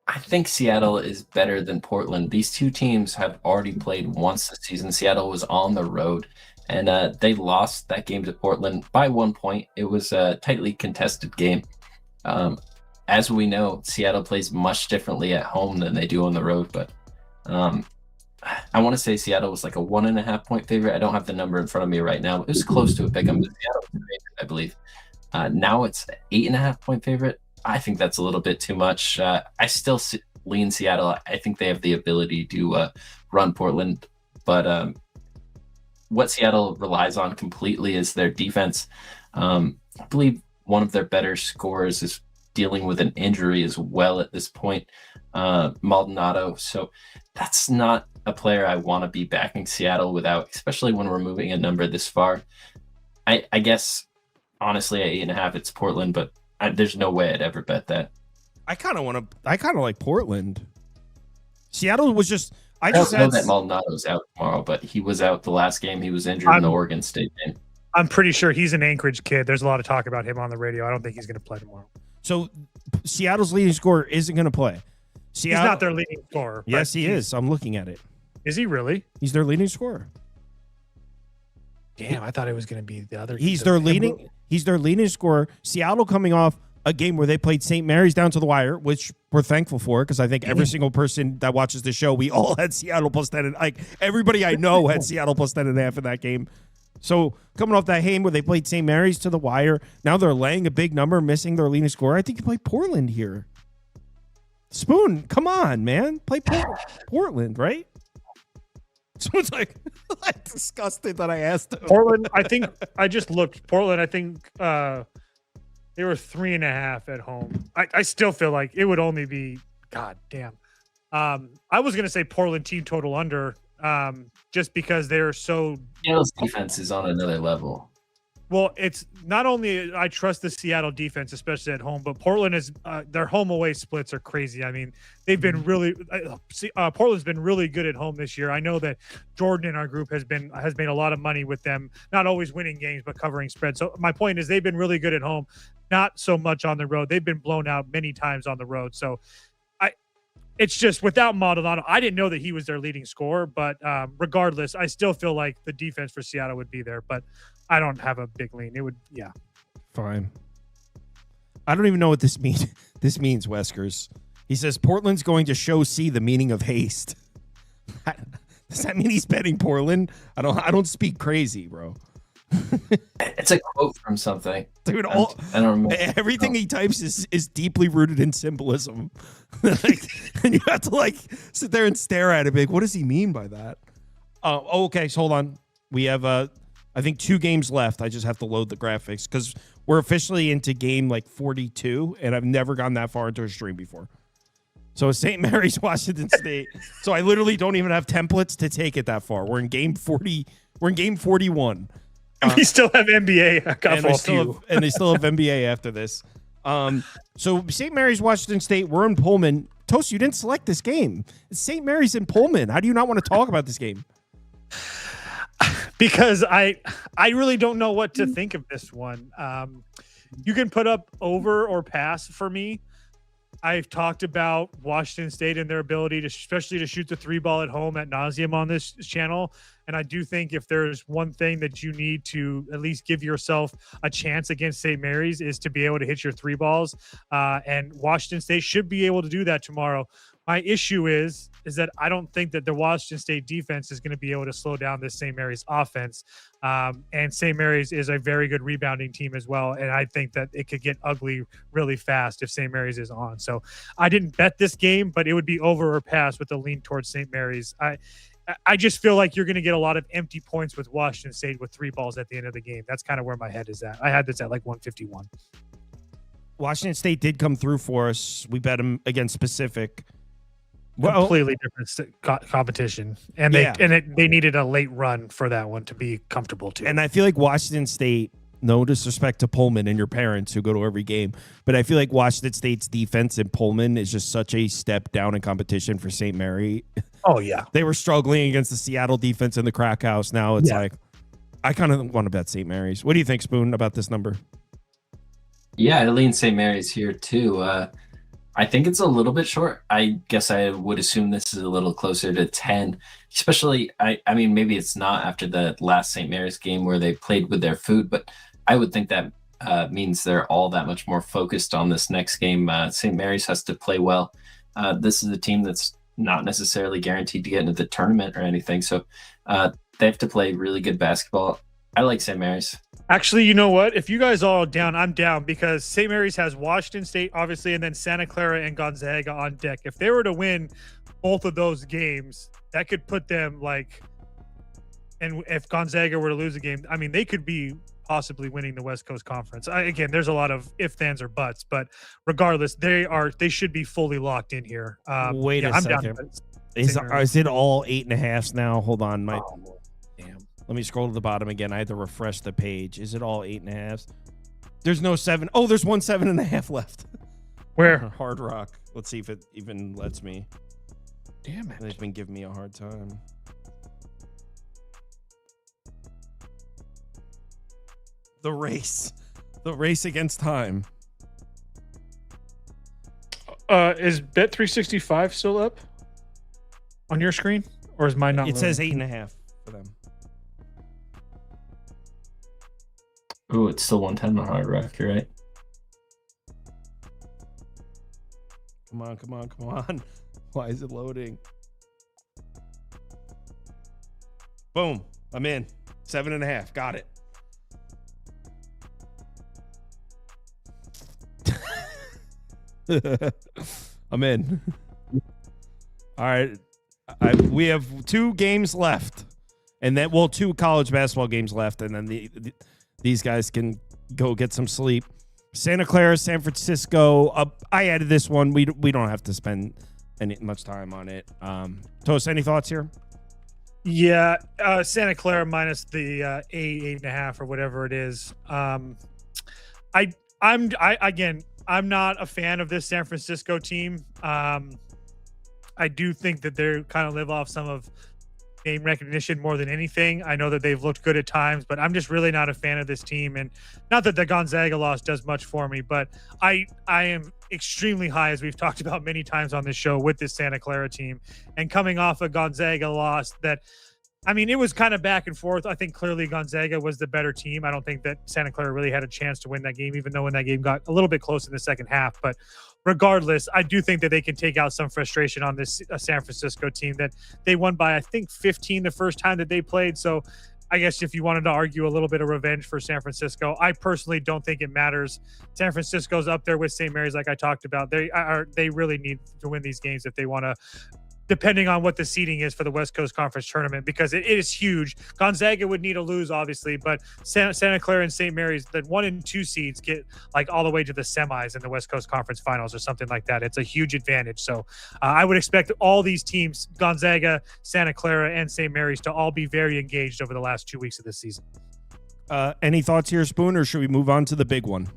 I think Seattle is better than Portland. These two teams have already played once this season. Seattle was on the road, and they lost that game to Portland by 1 point. It was a tightly contested game. As we know, Seattle plays much differently at home than they do on the road, but I want to say Seattle was like a 1.5 point favorite. I don't have the number in front of me right now. It was close to a pick 'em, but Seattle was the favorite, I believe. Now it's an 8.5 point favorite. I think that's a little bit too much. I still lean Seattle. I think they have the ability to run Portland, but what Seattle relies on completely is their defense. I believe one of their better scorers is dealing with an injury as well at this point, Maldonado. So that's not a player I want to be backing Seattle without, especially when we're moving a number this far. I guess, honestly, at 8.5, it's Portland, but there's no way I'd ever bet that. I kind of like Portland. Seattle was just. I don't just know that Maldonado's out tomorrow, but he was out the last game. He was injured in the Oregon State game. I'm pretty sure he's an Anchorage kid. There's a lot of talk about him on the radio. I don't think he's going to play tomorrow. So Seattle's leading scorer isn't going to play. He's not their leading scorer. Yes, he is. I'm looking at it. Is he really? He's their leading scorer. Damn, I thought it was going to be the other. He's their leading scorer. Seattle coming off a game where they played St. Mary's down to the wire, which we're thankful for because I think every single person that watches the show, we all had Seattle plus 10. Like everybody I know had Seattle plus 10.5 in that game. So coming off that game where they played St. Mary's to the wire, now they're laying a big number, missing their leading scorer. I think you play Portland here. Spoon, come on, man. Play Portland, right? Someone's like disgusted that I asked him. Portland, I think I just looked. Portland, I think they were 3.5 at home. I still feel like it would only be, God damn. I was going to say Portland team total under just because they're so. Seattle's defense is on another level. Well, it's not only I trust the Seattle defense, especially at home, but Portland is their home away splits are crazy. I mean, they've been really Portland's been really good at home this year. I know that Jordan in our group has made a lot of money with them, not always winning games, but covering spread. So my point is they've been really good at home, not so much on the road. They've been blown out many times on the road. So it's just without Maldonado, I didn't know that he was their leading scorer, but regardless, I still feel like the defense for Seattle would be there, but I don't have a big lean. It would, yeah. Fine. I don't even know what this means. This means, Weskers. He says Portland's going to show C the meaning of haste. Does that mean he's betting Portland? I don't speak crazy, bro. It's a quote from something. Dude, I don't remember. Everything he types is deeply rooted in symbolism. And you have to sit there and stare at it. Like, what does he mean by that? Okay, so hold on. We have I think 2 games left. I just have to load the graphics because we're officially into game 42, and I've never gone that far into a stream before. So St. Mary's, Washington State. So I literally don't even have templates to take it that far. We're in game 40. We're in game 41. We still have NBA. And they still have NBA after this. So St. Mary's, Washington State. We're in Pullman. Toast, you didn't select this game. It's St. Mary's in Pullman. How do you not want to talk about this game? Because I really don't know what to think of this one. You can put up over or pass for me. I've talked about Washington State and their ability to, especially to shoot the 3 ball at home ad nauseum on this channel. And I do think if there's one thing that you need to at least give yourself a chance against St. Mary's is to be able to hit your 3 balls. And Washington State should be able to do that tomorrow. My issue is that I don't think that the Washington State defense is going to be able to slow down this St. Mary's offense. And St. Mary's is a very good rebounding team as well. And I think that it could get ugly really fast if St. Mary's is on. So I didn't bet this game, but it would be over or pass with a lean towards St. Mary's. I just feel like you're going to get a lot of empty points with Washington State with 3 balls at the end of the game. That's kind of where my head is at. I had this at 151. Washington State did come through for us. We bet them against Pacific. Completely different competition, and they needed a late run for that one to be comfortable too. And I feel like Washington State, no disrespect to Pullman and your parents who go to every game, but I feel like Washington State's defense in Pullman is just such a step down in competition for St. Mary. Oh yeah, they were struggling against the Seattle defense in the crack house. Now it's I kind of want to bet St. Mary's. What do you think, Spoon, about this number? Yeah, I lean St. Mary's here too. I think it's a little bit short. I guess I would assume this is a little closer to 10, especially, I mean, maybe it's not after the last St. Mary's game where they played with their food, but I would think that means they're all that much more focused on this next game. St. Mary's has to play well. This is a team that's not necessarily guaranteed to get into the tournament or anything, so they have to play really good basketball. I like St. Mary's. Actually, you know what? If you guys are all down, I'm down because St. Mary's has Washington State, obviously, and then Santa Clara and Gonzaga on deck. If they were to win both of those games, that could put them and if Gonzaga were to lose a game, I mean, they could be possibly winning the West Coast Conference. Again, there's a lot of ifs, ands, or buts, but regardless, they should be fully locked in here. Wait a second. Is it all 8.5s now? Hold on. Damn. Let me scroll to the bottom again. I had to refresh the page. Is it all 8.5s? There's no 7. Oh, there's one 7.5 left. Where? Hard Rock. Let's see if it even lets me. Damn it. They've been giving me a hard time. The race against time. Is Bet365 still up on your screen, or is mine not? It says 8.5 for them. Oh, it's still 110 on Hard Rock. You're right. Come on. Why is it loading? Boom. I'm in. 7.5. Got it. I'm in. All right. We have 2 games left. And then, 2 college basketball games left. And then these guys can go get some sleep. Santa Clara, San Francisco. I added this one. We don't have to spend much time on it. Toast, any thoughts here? Yeah, Santa Clara minus the 8.5 or whatever it is. I'm not a fan of this San Francisco team. I do think that they kind of live off some of name recognition more than anything. I know that they've looked good at times, but I'm just really not a fan of this team. And not that the Gonzaga loss does much for me, but I am extremely high, as we've talked about many times on this show, with this Santa Clara team. And coming off a Gonzaga loss that, I mean, it was kind of back and forth. I think clearly Gonzaga was the better team. I don't think that Santa Clara really had a chance to win that game, even though when that game got a little bit close in the second half. But regardless, I do think that they can take out some frustration on this San Francisco team that they won by, I think, 15 the first time that they played. So I guess if you wanted to argue a little bit of revenge for San Francisco, I personally don't think it matters. San Francisco's up there with St. Mary's, like I talked about. They really need to win these games if they want to, depending on what the seeding is for the West Coast Conference tournament, because it is huge. Gonzaga would need to lose, obviously, but Santa Clara and St. Mary's, the 1 and 2 seeds get like all the way to the semis in the West Coast Conference finals or something like that. It's a huge advantage. So I would expect all these teams, Gonzaga, Santa Clara, and St. Mary's, to all be very engaged over the last 2 weeks of this season. Any thoughts here, Spoon, or should we move on to the big one?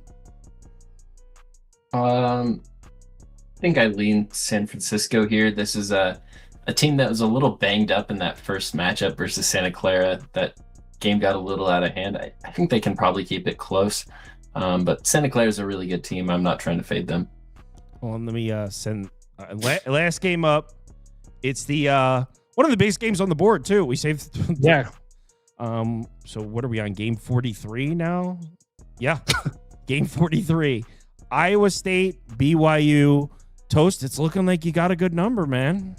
I think I lean San Francisco here. This is a team that was a little banged up in that first matchup versus Santa Clara. That game got a little out of hand. I think they can probably keep it close. But Santa Clara is a really good team. I'm not trying to fade them. Well, let me send last game up. It's the one of the biggest games on the board too. We saved. Yeah. So what are we on? Game 43 now? Yeah. Game 43. Iowa State, BYU. Toast, it's looking like you got a good number, man.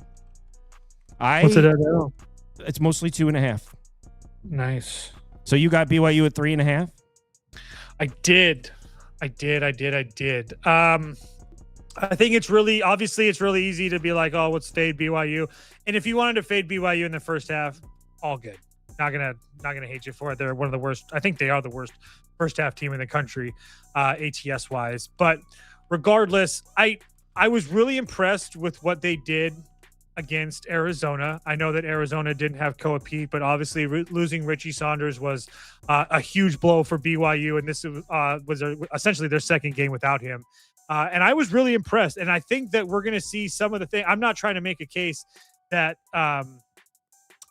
What's it at now? It's mostly 2.5. Nice. So you got BYU at 3.5? I did. I think it's really easy to be like, oh, let's fade BYU. And if you wanted to fade BYU in the first half, all good. Not gonna hate you for it. They're one of the worst. I think they are the worst first half team in the country, ATS wise. But regardless, I was really impressed with what they did against Arizona. I know that Arizona didn't have Koa Pete, but obviously losing Richie Saunders was a huge blow for BYU, and this was essentially their second game without him. And I was really impressed. And I think that we're going to see some of the things. I'm not trying to make a case that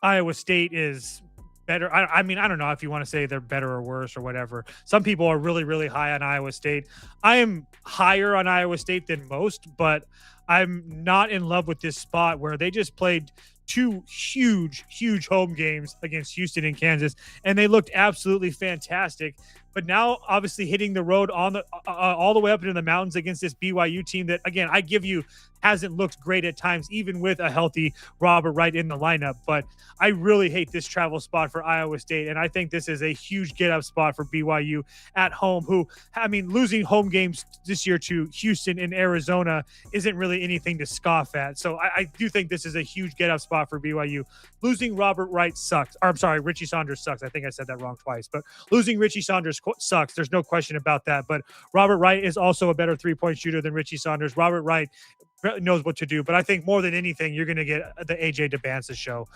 Iowa State is better. I mean, I don't know if you want to say they're better or worse or whatever. Some people are really, really high on Iowa State. I am higher on Iowa State than most, but I'm not in love with this spot where they just played two huge home games against Houston and Kansas, and they looked absolutely fantastic. But now, obviously, hitting the road on the all the way up into the mountains against this BYU team that, again, I give you, hasn't looked great at times, even with a healthy Robert Wright in the lineup. But I really hate this travel spot for Iowa State, and I think this is a huge get-up spot for BYU at home, who, I mean, losing home games this year to Houston and Arizona isn't really anything to scoff at. So I do think this is a huge get-up spot for BYU. Losing Robert Wright sucks. Or, I'm sorry, Richie Saunders sucks. I think I said that wrong twice. But losing Richie Saunders sucks. There's no question about that. But Robert Wright is also a better three-point shooter than Richie Saunders. Robert Wright knows what to do. But I think more than anything, you're going to get the AJ Debance show.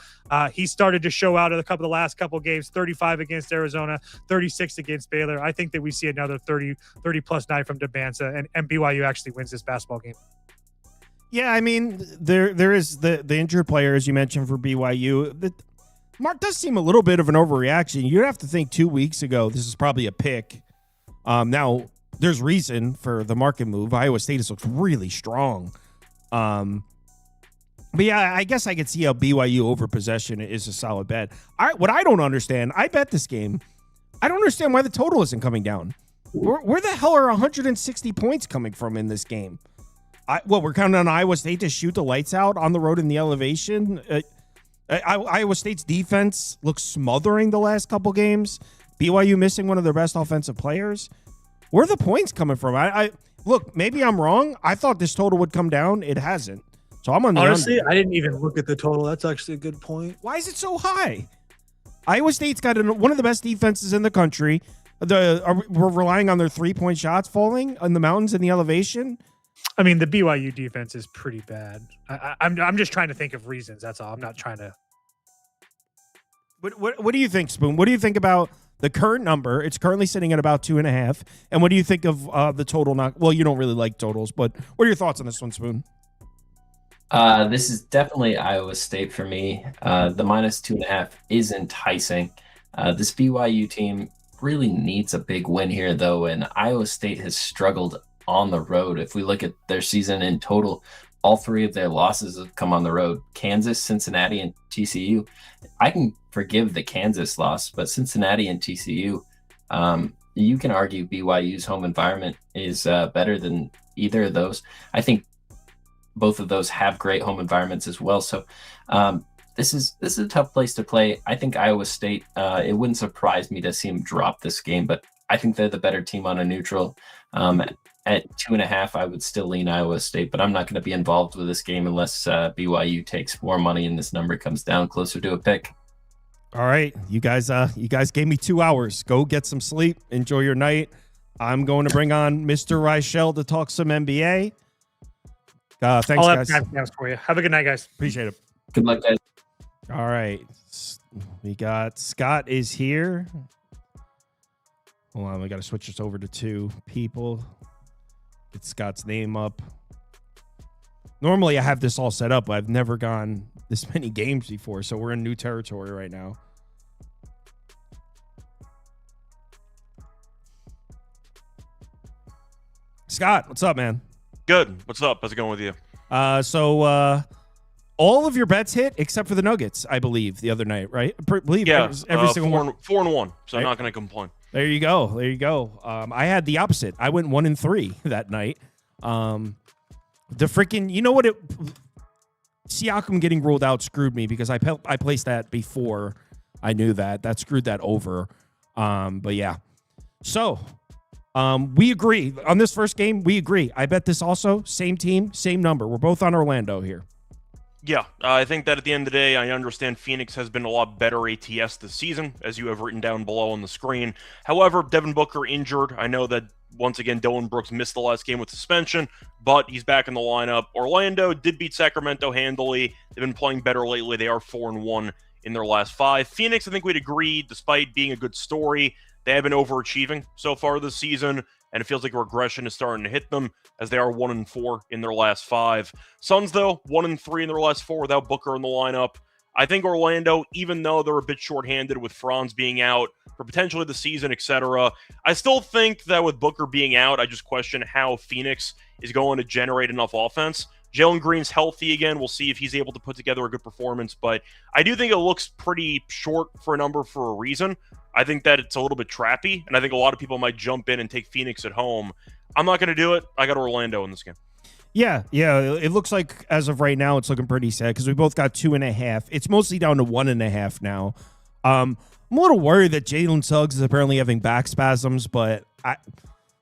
He started to show out of the last couple games, 35 against Arizona, 36 against Baylor. I think that we see another 30-plus night from Debance, and BYU actually wins this basketball game. Yeah, I mean, there is the injured player, as you mentioned, for BYU. Mark does seem a little bit of an overreaction. You'd have to think 2 weeks ago, this is probably a pick. Now, there's reason for the market move. Iowa State has looked really strong. But yeah, I guess I could see how BYU over possession is a solid bet. What I don't understand, I bet this game. I don't understand why the total isn't coming down. Where the hell are 160 points coming from in this game? We're counting on Iowa State to shoot the lights out on the road in the elevation. Iowa State's defense looks smothering the last couple games. BYU missing one of their best offensive players. Where are the points coming from? I look, maybe I'm wrong. I thought this total would come down. It hasn't. So I'm on the honestly, under. I didn't even look at the total. That's actually a good point. Why is it so high? Iowa State's got one of the best defenses in the country. We're relying on their 3-point shots falling in the mountains in the elevation. I mean, the BYU defense is pretty bad. I'm just trying to think of reasons. That's all. I'm not trying to. What do you think, Spoon? What do you think about the current number? It's currently sitting at about 2.5. And what do you think of the total? Well, you don't really like totals, but what are your thoughts on this one, Spoon? This is definitely Iowa State for me. The -2.5 is enticing. This BYU team really needs a big win here, though, and Iowa State has struggled on the road. If we look at their season in total, all 3 of their losses have come on the road. Kansas, Cincinnati, and TCU. I can forgive the Kansas loss, but Cincinnati and TCU, you can argue BYU's home environment is better than either of those. I think both of those have great home environments as well. So this is a tough place to play. I think Iowa State, it wouldn't surprise me to see them drop this game, but I think they're the better team on a neutral. At 2.5, I would still lean Iowa State, but I'm not going to be involved with this game unless BYU takes more money and this number comes down closer to a pick. All right, you guys gave me 2 hours. Go get some sleep. Enjoy your night. I'm going to bring on Mr. Reichel to talk some NBA. Thanks, guys. For you. Have a good night, guys. Appreciate it. Good luck, guys. All right, we got Scott is here. Hold on, we got to switch this over to 2 people. Get Scott's name up. Normally, I have this all set up, but I've never gone this many games before, so we're in new territory right now. Scott, what's up, man? Good. What's up? How's it going with you? So all of your bets hit except for the Nuggets, I believe, the other night, right? I believe every single one. 4-1, so right. I'm not going to complain. There you go. I had the opposite. I went 1-3 that night. The freaking, you know what? Siakam getting ruled out screwed me because I placed that before I knew that. That screwed that over. But yeah. So we agree on this first game. We agree. I bet this also. Same team, same number. We're both on Orlando here. Yeah, I think that at the end of the day, I understand Phoenix has been a lot better ATS this season, as you have written down below on the screen. However, Devin Booker injured. I know that, once again, Dylan Brooks missed the last game with suspension, but he's back in the lineup. Orlando did beat Sacramento handily. They've been playing better lately. They are 4-1 in their last 5. Phoenix, I think we'd agree, despite being a good story, they have been overachieving so far this season, and it feels like regression is starting to hit them as they are 1-4 in their last 5. Suns, though, 1-3 in their last 4 without Booker in the lineup. I think Orlando, even though they're a bit shorthanded with Franz being out for potentially the season, etc., I still think that with Booker being out, I just question how Phoenix is going to generate enough offense. Jalen Green's healthy again. We'll see if he's able to put together a good performance, but I do think it looks pretty short for a number for a reason. I think that it's a little bit trappy, and I think a lot of people might jump in and take Phoenix at home. I'm not going to do it. I got Orlando in this game. Yeah. It looks like as of right now, it's looking pretty sad because we both got 2.5. It's mostly down to 1.5 now. I'm a little worried that Jalen Suggs is apparently having back spasms, but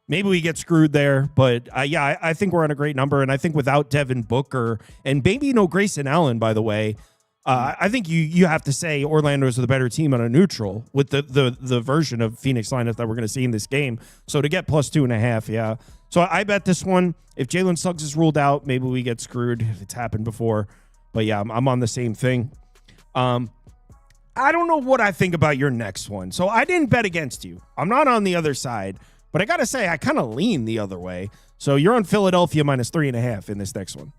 maybe we get screwed there. But I think we're on a great number, and I think without Devin Booker and maybe no Grayson Allen, by the way, I think you have to say Orlando is the better team on a neutral with the version of Phoenix lineup that we're going to see in this game. So to get plus 2.5, yeah. So I bet this one, if Jalen Suggs is ruled out, maybe we get screwed. It's happened before. But yeah, I'm on the same thing. I don't know what I think about your next one. So I didn't bet against you. I'm not on the other side. But I got to say, I kind of lean the other way. So you're on Philadelphia minus 3.5 in this next one.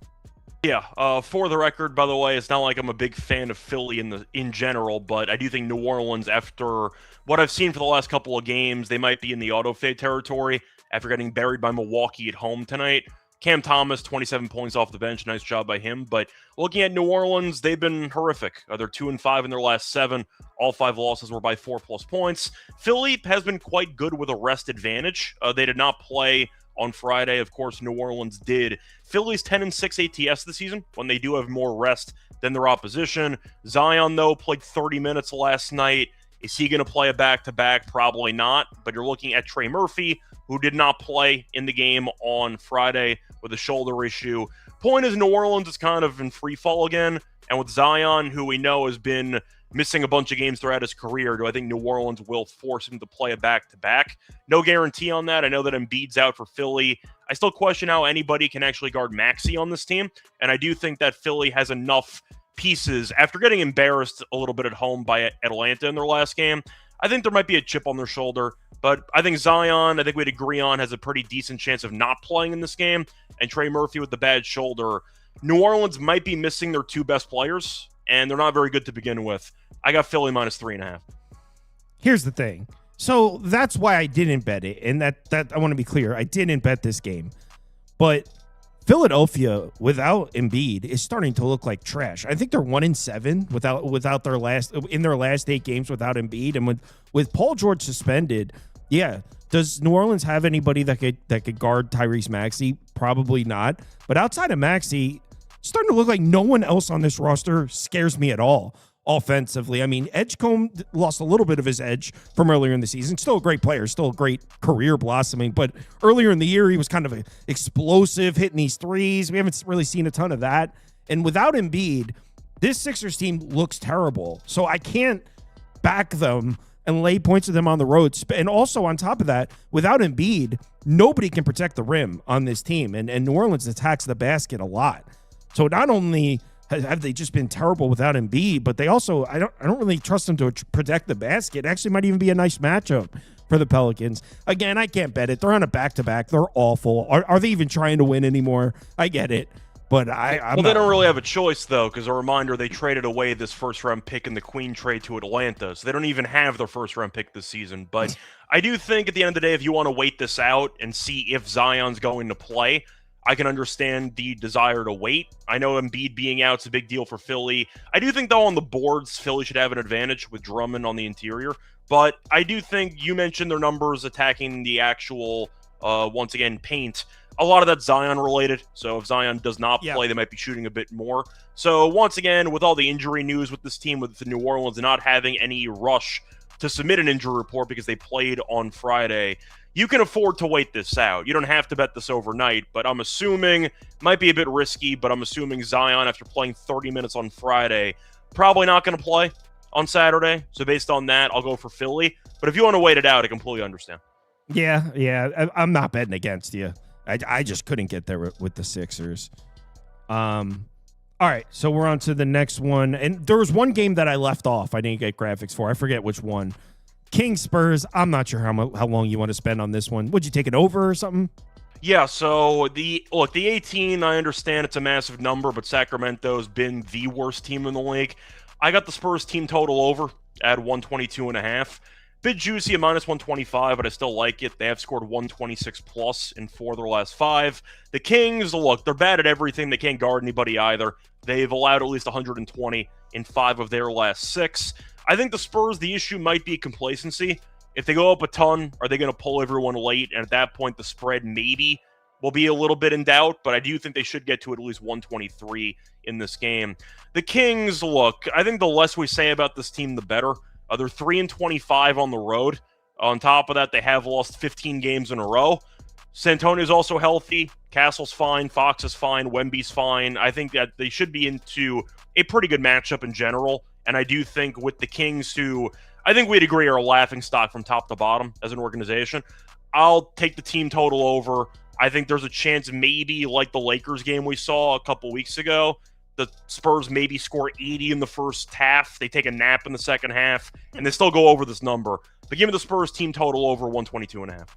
Yeah, for the record, by the way, it's not like I'm a big fan of Philly in general, but I do think New Orleans, after what I've seen for the last couple of games, they might be in the auto-fade territory after getting buried by Milwaukee at home tonight. Cam Thomas, 27 points off the bench. Nice job by him. But looking at New Orleans, they've been horrific. They're 2-5 in their last 7. All 5 losses were by 4+ points. Philly has been quite good with a rest advantage. They did not play on Friday. Of course, New Orleans did. Philly's 10-6 ATS this season when they do have more rest than their opposition. Zion, though, played 30 minutes last night. Is he going to play a back-to-back? Probably not. But you're looking at Trey Murphy, who did not play in the game on Friday with a shoulder issue. Point is, New Orleans is kind of in free fall again. And with Zion, who we know has been missing a bunch of games throughout his career, do I think New Orleans will force him to play a back-to-back? No guarantee on that. I know that Embiid's out for Philly. I still question how anybody can actually guard Maxey on this team. And I do think that Philly has enough pieces after getting embarrassed a little bit at home by Atlanta in their last game. I think there might be a chip on their shoulder, but I think Zion, I think we'd agree on, has a pretty decent chance of not playing in this game, and Trey Murphy with the bad shoulder. New Orleans might be missing their 2 best players, and they're not very good to begin with. I got Philly minus 3.5. Here's the thing. So that's why I didn't bet it, and that I want to be clear. I didn't bet this game, but Philadelphia without Embiid is starting to look like trash. I think they're 1-7 without their last 8 games without Embiid, and with Paul George suspended, yeah. Does New Orleans have anybody that could guard Tyrese Maxey? Probably not. But outside of Maxey, it's starting to look like no one else on this roster scares me at all offensively. I mean, Edgecombe lost a little bit of his edge from earlier in the season. Still a great player, still a great career blossoming. But earlier in the year, he was kind of explosive, hitting these threes. We haven't really seen a ton of that. And without Embiid, this Sixers team looks terrible. So I can't back them and lay points to them on the road. And also on top of that, without Embiid, nobody can protect the rim on this team. And New Orleans attacks the basket a lot. So not only have they just been terrible without Embiid, but they also, I don't really trust them to protect the basket. It actually might even be a nice matchup for the Pelicans. Again, I can't bet it. They're on a back-to-back. They're awful. Are they even trying to win anymore? I get it. But they don't really have a choice, though, because a reminder, they traded away this first-round pick in the Queen trade to Atlanta, so they don't even have their first-round pick this season. But I do think at the end of the day, if you want to wait this out and see if Zion's going to play, I can understand the desire to wait. I know Embiid being out is a big deal for Philly. I do think, though, on the boards, Philly should have an advantage with Drummond on the interior. But I do think you mentioned their numbers attacking the actual, once again, paint. A lot of that's Zion-related, so if Zion does not play, they might be shooting a bit more. So once again, with all the injury news with this team, with the New Orleans not having any rush to submit an injury report because they played on Friday, you can afford to wait this out. You don't have to bet this overnight, but I'm assuming, might be a bit risky, but I'm assuming Zion, after playing 30 minutes on Friday, probably not going to play on Saturday. So based on that, I'll go for Philly. But if you want to wait it out, I completely understand. Yeah, I'm not betting against you. I just couldn't get there with the Sixers. All right, so we're on to the next one. And there was one game that I left off. I didn't get graphics for. I forget which one. Kings Spurs. I'm not sure how long you want to spend on this one. Would you take it over or something? Yeah, so the 18, I understand it's a massive number, but Sacramento's been the worst team in the league. I got the Spurs team total over at 122.5. Bit juicy at minus 125, but I still like it. They have scored 126 plus in 4 of their last 5. The Kings, look, they're bad at everything. They can't guard anybody either. They've allowed at least 120 in 5 of their last 6. I think the Spurs, the issue might be complacency. If they go up a ton, are they going to pull everyone late? And at that point, the spread maybe will be a little bit in doubt, but I do think they should get to at least 123 in this game. The Kings, look, I think the less we say about this team, the better. They're 3-25 on the road. On top of that, they have lost 15 games in a row. Santonio's also healthy. Castle's fine. Fox is fine. Wemby's fine. I think that they should be into a pretty good matchup in general. And I do think with the Kings, who I think we'd agree are a laughingstock from top to bottom as an organization, I'll take the team total over. I think there's a chance maybe like the Lakers game we saw a couple weeks ago, the Spurs maybe score 80 in the first half. They take a nap in the second half, and they still go over this number. But give me the Spurs team total over 122.5.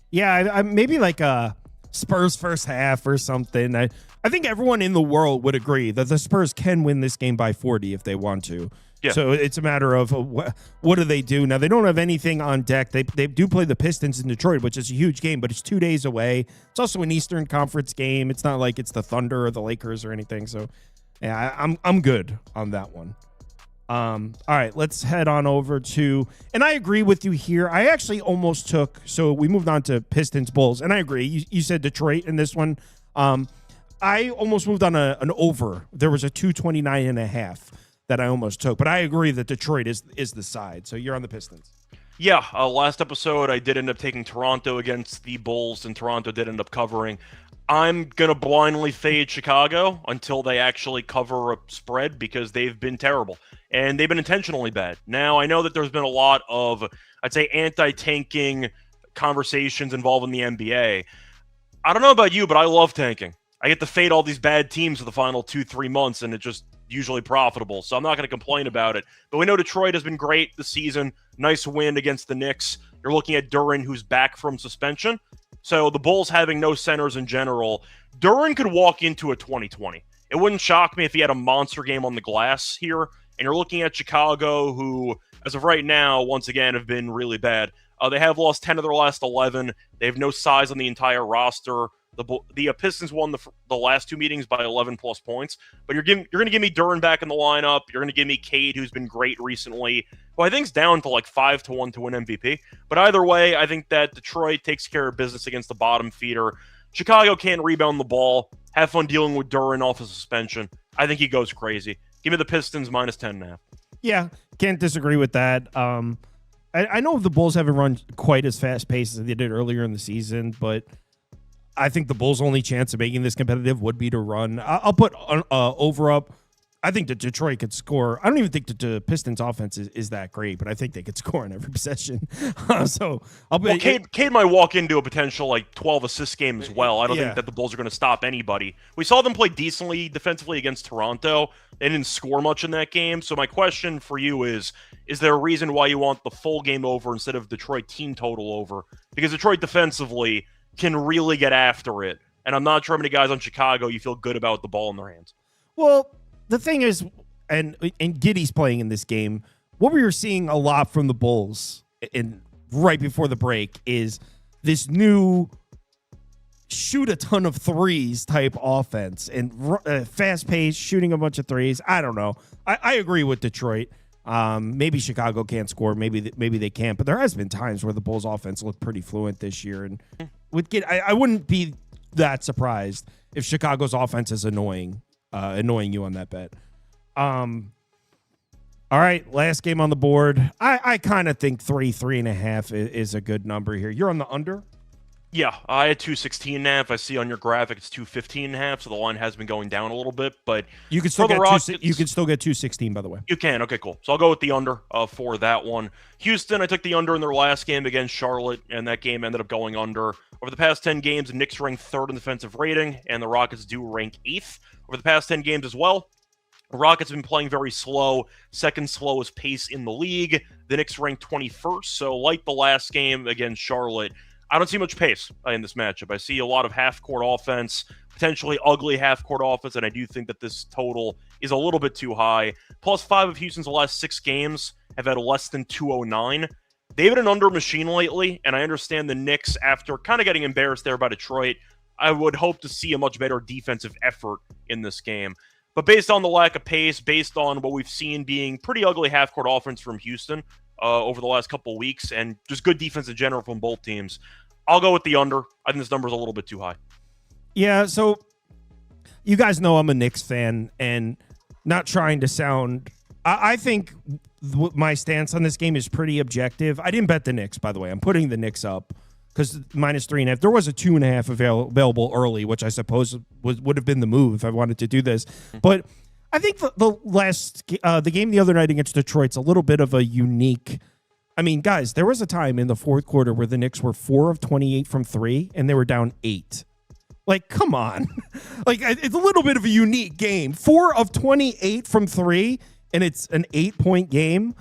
Yeah, I maybe like a Spurs first half or something. I think everyone in the world would agree that the Spurs can win this game by 40 if they want to. Yeah. So it's a matter of what do they do? Now, they don't have anything on deck. They do play the Pistons in Detroit, which is a huge game, but it's 2 days away. It's also an Eastern Conference game. It's not like it's the Thunder or the Lakers or anything. So, yeah, I'm good on that one. All right, let's head on over to, and I agree with you here. I actually almost took, so we moved on to Pistons Bulls, and I agree. You said Detroit in this one. I almost moved on an over. There was a 229.5 that I almost took, but I agree that Detroit is the side. So you're on the Pistons. Yeah, last episode I did end up taking Toronto against the Bulls, and Toronto did end up covering. I'm going to blindly fade Chicago until they actually cover a spread because they've been terrible, and they've been intentionally bad. Now, I know that there's been a lot of, I'd say, anti-tanking conversations involving the NBA. I don't know about you, but I love tanking. I get to fade all these bad teams for the final 2-3 months, and it just usually profitable, so I'm not going to complain about it. But we know Detroit has been great this season. Nice win against the Knicks. You're looking at Duren, who's back from suspension. So the Bulls having no centers in general, Duren could walk into a 2020. It wouldn't shock me if he had a monster game on the glass here. And you're looking at Chicago, who, as of right now, once again, have been really bad. They have lost 10 of their last 11. They have no size on the entire roster. The Pistons won the last 2 meetings by 11 plus points, but you're going to give me Duren back in the lineup. You're going to give me Cade, who's been great recently, who I think's down to like 5-1 to win MVP. But either way, I think that Detroit takes care of business against the bottom feeder. Chicago can't rebound the ball. Have fun dealing with Duren off of suspension. I think he goes crazy. Give me the Pistons minus 10.5. Yeah, can't disagree with that. I know the Bulls haven't run quite as fast paced as they did earlier in the season, but I think the Bulls' only chance of making this competitive would be to run. I'll put over up. I think that Detroit could score. I don't even think the Pistons' offense is that great, but I think they could score in every possession. So I'll be. Well, Cade might walk into a potential like 12 assist game as well. I don't think that the Bulls are going to stop anybody. We saw them play decently defensively against Toronto. They didn't score much in that game. So my question for you is there a reason why you want the full game over instead of Detroit team total over? Because Detroit defensively can really get after it. And I'm not sure how many guys on Chicago you feel good about with the ball in their hands. Well, the thing is, and Giddey's playing in this game, what we were seeing a lot from the Bulls in right before the break is this new shoot a ton of threes type offense and fast paced shooting a bunch of threes. I don't know. I agree with Detroit. Maybe Chicago can't score. Maybe they can't. But there has been times where the Bulls offense looked pretty fluent this year. And with I wouldn't be that surprised if Chicago's offense is annoying you on that bet. All right, last game on the board. I kind of think 3.5 is a good number here. You're on the under? Yeah, I had 216.5. I see on your graphic it's 215.5, so the line has been going down a little bit. But you can still get you can still get 216, by the way. You can. Okay, cool. So I'll go with the under for that one. Houston, I took the under in their last game against Charlotte, and that game ended up going under. Over the past 10 games, the Knicks ranked 3rd in defensive rating, and the Rockets do rank 8th. Over the past 10 games as well, the Rockets have been playing very slow, 2nd slowest pace in the league. The Knicks ranked 21st, so like the last game against Charlotte, I don't see much pace in this matchup. I see a lot of half-court offense, potentially ugly half-court offense, and I do think that this total is a little bit too high. +5 of Houston's last 6 games have had less than 209. They've been an under machine lately, and I understand the Knicks, after kind of getting embarrassed there by Detroit, I would hope to see a much better defensive effort in this game. But based on the lack of pace, based on what we've seen being pretty ugly half-court offense from Houston over the last couple of weeks, and just good defense in general from both teams, I'll go with the under. I think this number is a little bit too high. Yeah, so you guys know I'm a Knicks fan, and not trying to sound... I think my stance on this game is pretty objective. I didn't bet the Knicks, by the way. I'm putting the Knicks up because -3.5. There was a 2.5 available early, which I suppose would have been the move if I wanted to do this. But I think the game the other night against Detroit's a little bit of a unique... I mean, guys, there was a time in the fourth quarter where the Knicks were 4 of 28 from 3, and they were down 8. Like, come on. Like, it's a little bit of a unique game. 4 of 28 from 3, and it's an 8-point game.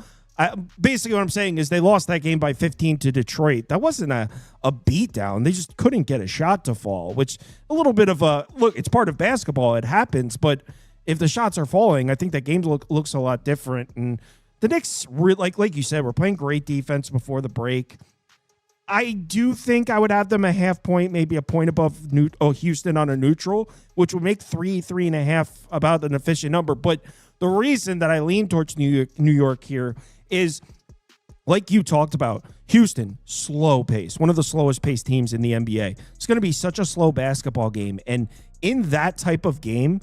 Basically, what I'm saying is they lost that game by 15 to Detroit. That wasn't a beatdown. They just couldn't get a shot to fall, which a little bit of a... Look, it's part of basketball. It happens, but if the shots are falling, I think that game looks a lot different. And the Knicks, like you said, were playing great defense before the break. I do think I would have them a half point, maybe a point above Houston on a neutral, which would make 3.5 about an efficient number. But the reason that I lean towards New York here is, like you talked about, Houston, slow pace, one of the slowest paced teams in the NBA. It's going to be such a slow basketball game. And in that type of game,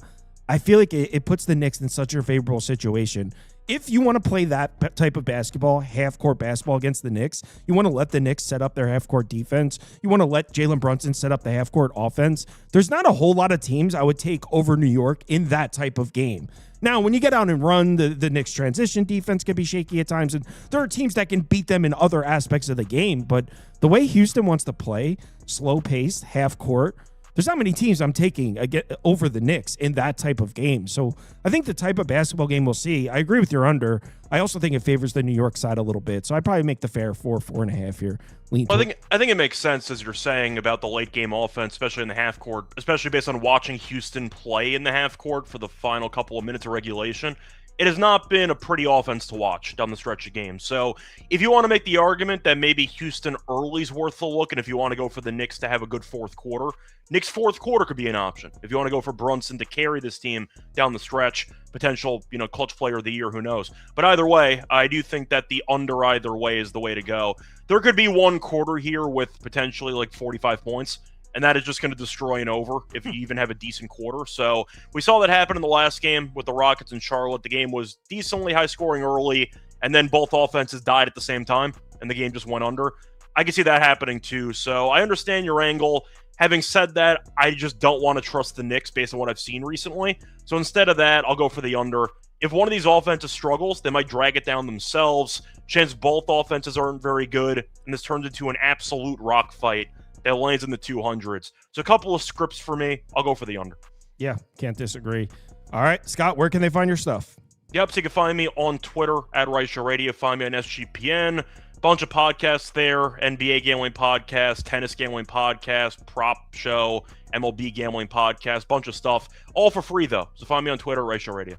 I feel like it puts the Knicks in such a favorable situation. If you want to play that type of basketball, half-court basketball against the Knicks, you want to let the Knicks set up their half-court defense, you want to let Jalen Brunson set up the half-court offense, there's not a whole lot of teams I would take over New York in that type of game. Now, when you get out and run, the Knicks transition defense can be shaky at times, and there are teams that can beat them in other aspects of the game, but the way Houston wants to play, slow-paced, half-court, there's not many teams I'm taking over the Knicks in that type of game. So I think the type of basketball game we'll see, I agree with your under. I also think it favors the New York side a little bit. So I'd probably make the fair 4.5 here. Well, I think it makes sense, as you're saying, about the late game offense, especially in the half court, especially based on watching Houston play in the half court for the final couple of minutes of regulation. It has not been a pretty offense to watch down the stretch of games. So if you want to make the argument that maybe Houston early's worth a look, and if you want to go for the Knicks to have a good fourth quarter, Knicks fourth quarter could be an option. If you want to go for Brunson to carry this team down the stretch, potential, clutch player of the year, who knows. But either way, I do think that the under either way is the way to go. There could be one quarter here with potentially like 45 points, and that is just going to destroy an over if you even have a decent quarter. So we saw that happen in the last game with the Rockets and Charlotte. The game was decently high scoring early, and then both offenses died at the same time, and the game just went under. I can see that happening too. So I understand your angle. Having said that, I just don't want to trust the Knicks based on what I've seen recently. So instead of that, I'll go for the under. If one of these offenses struggles, they might drag it down themselves. Chance both offenses aren't very good, and this turns into an absolute rock fight that lands in the 200s. So a couple of scripts for me. I'll go for the under. Yeah, can't disagree. All right, Scott, where can they find your stuff? Yep, so you can find me on Twitter at Reicher Radio. Find me on SGPN. Bunch of podcasts there. NBA Gambling Podcast, Tennis Gambling Podcast, Prop Show, MLB Gambling Podcast. Bunch of stuff. All for free, though. So find me on Twitter, Reicher Radio.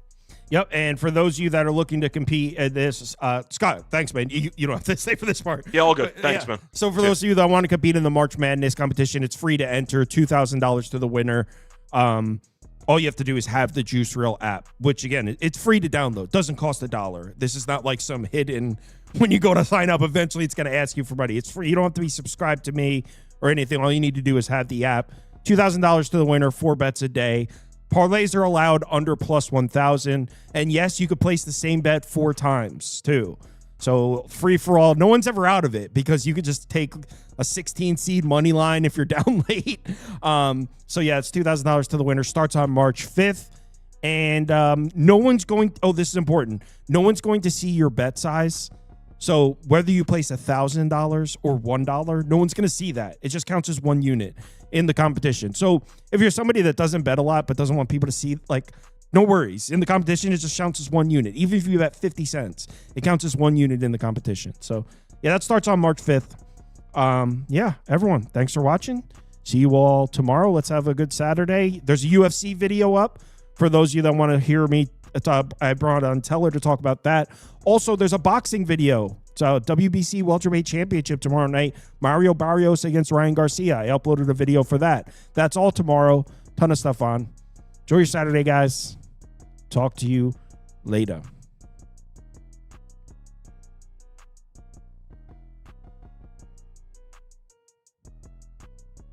Yep, and for those of you that are looking to compete at this, Scott, thanks, man. You don't have to stay for this part. Yeah, all good. Thanks, man. So for those of you that want to compete in the March Madness competition, it's free to enter, $2,000 to the winner. All you have to do is have the Juice Reel app, which, again, it's free to download. Doesn't cost $1. This is not like some hidden, when you go to sign up, eventually it's going to ask you for money. It's free. You don't have to be subscribed to me or anything. All you need to do is have the app. $2,000 to the winner, 4 bets a day. Parlays are allowed under plus 1,000. And yes, you could place the same bet 4 times too. So free for all. No one's ever out of it because you could just take a 16 seed money line if you're down late. So yeah, it's $2,000 to the winner. Starts on March 5th. And no one's going, this is important. No one's going to see your bet size. So whether you place $1,000 or $1, no one's going to see that. It just counts as 1 unit in the competition. So if you're somebody that doesn't bet a lot but doesn't want people to see, no worries. In the competition, it just counts as 1 unit. Even if you bet 50 cents, it counts as 1 unit in the competition. So yeah, that starts on March 5th. Yeah, everyone, thanks for watching. See you all tomorrow. Let's have a good Saturday. There's a UFC video up for those of you that want to hear me. I brought on Teller to talk about that. Also, there's a boxing video. It's a WBC Welterweight Championship tomorrow night. Mario Barrios against Ryan Garcia. I uploaded a video for that. That's all tomorrow. Ton of stuff on. Enjoy your Saturday, guys. Talk to you later.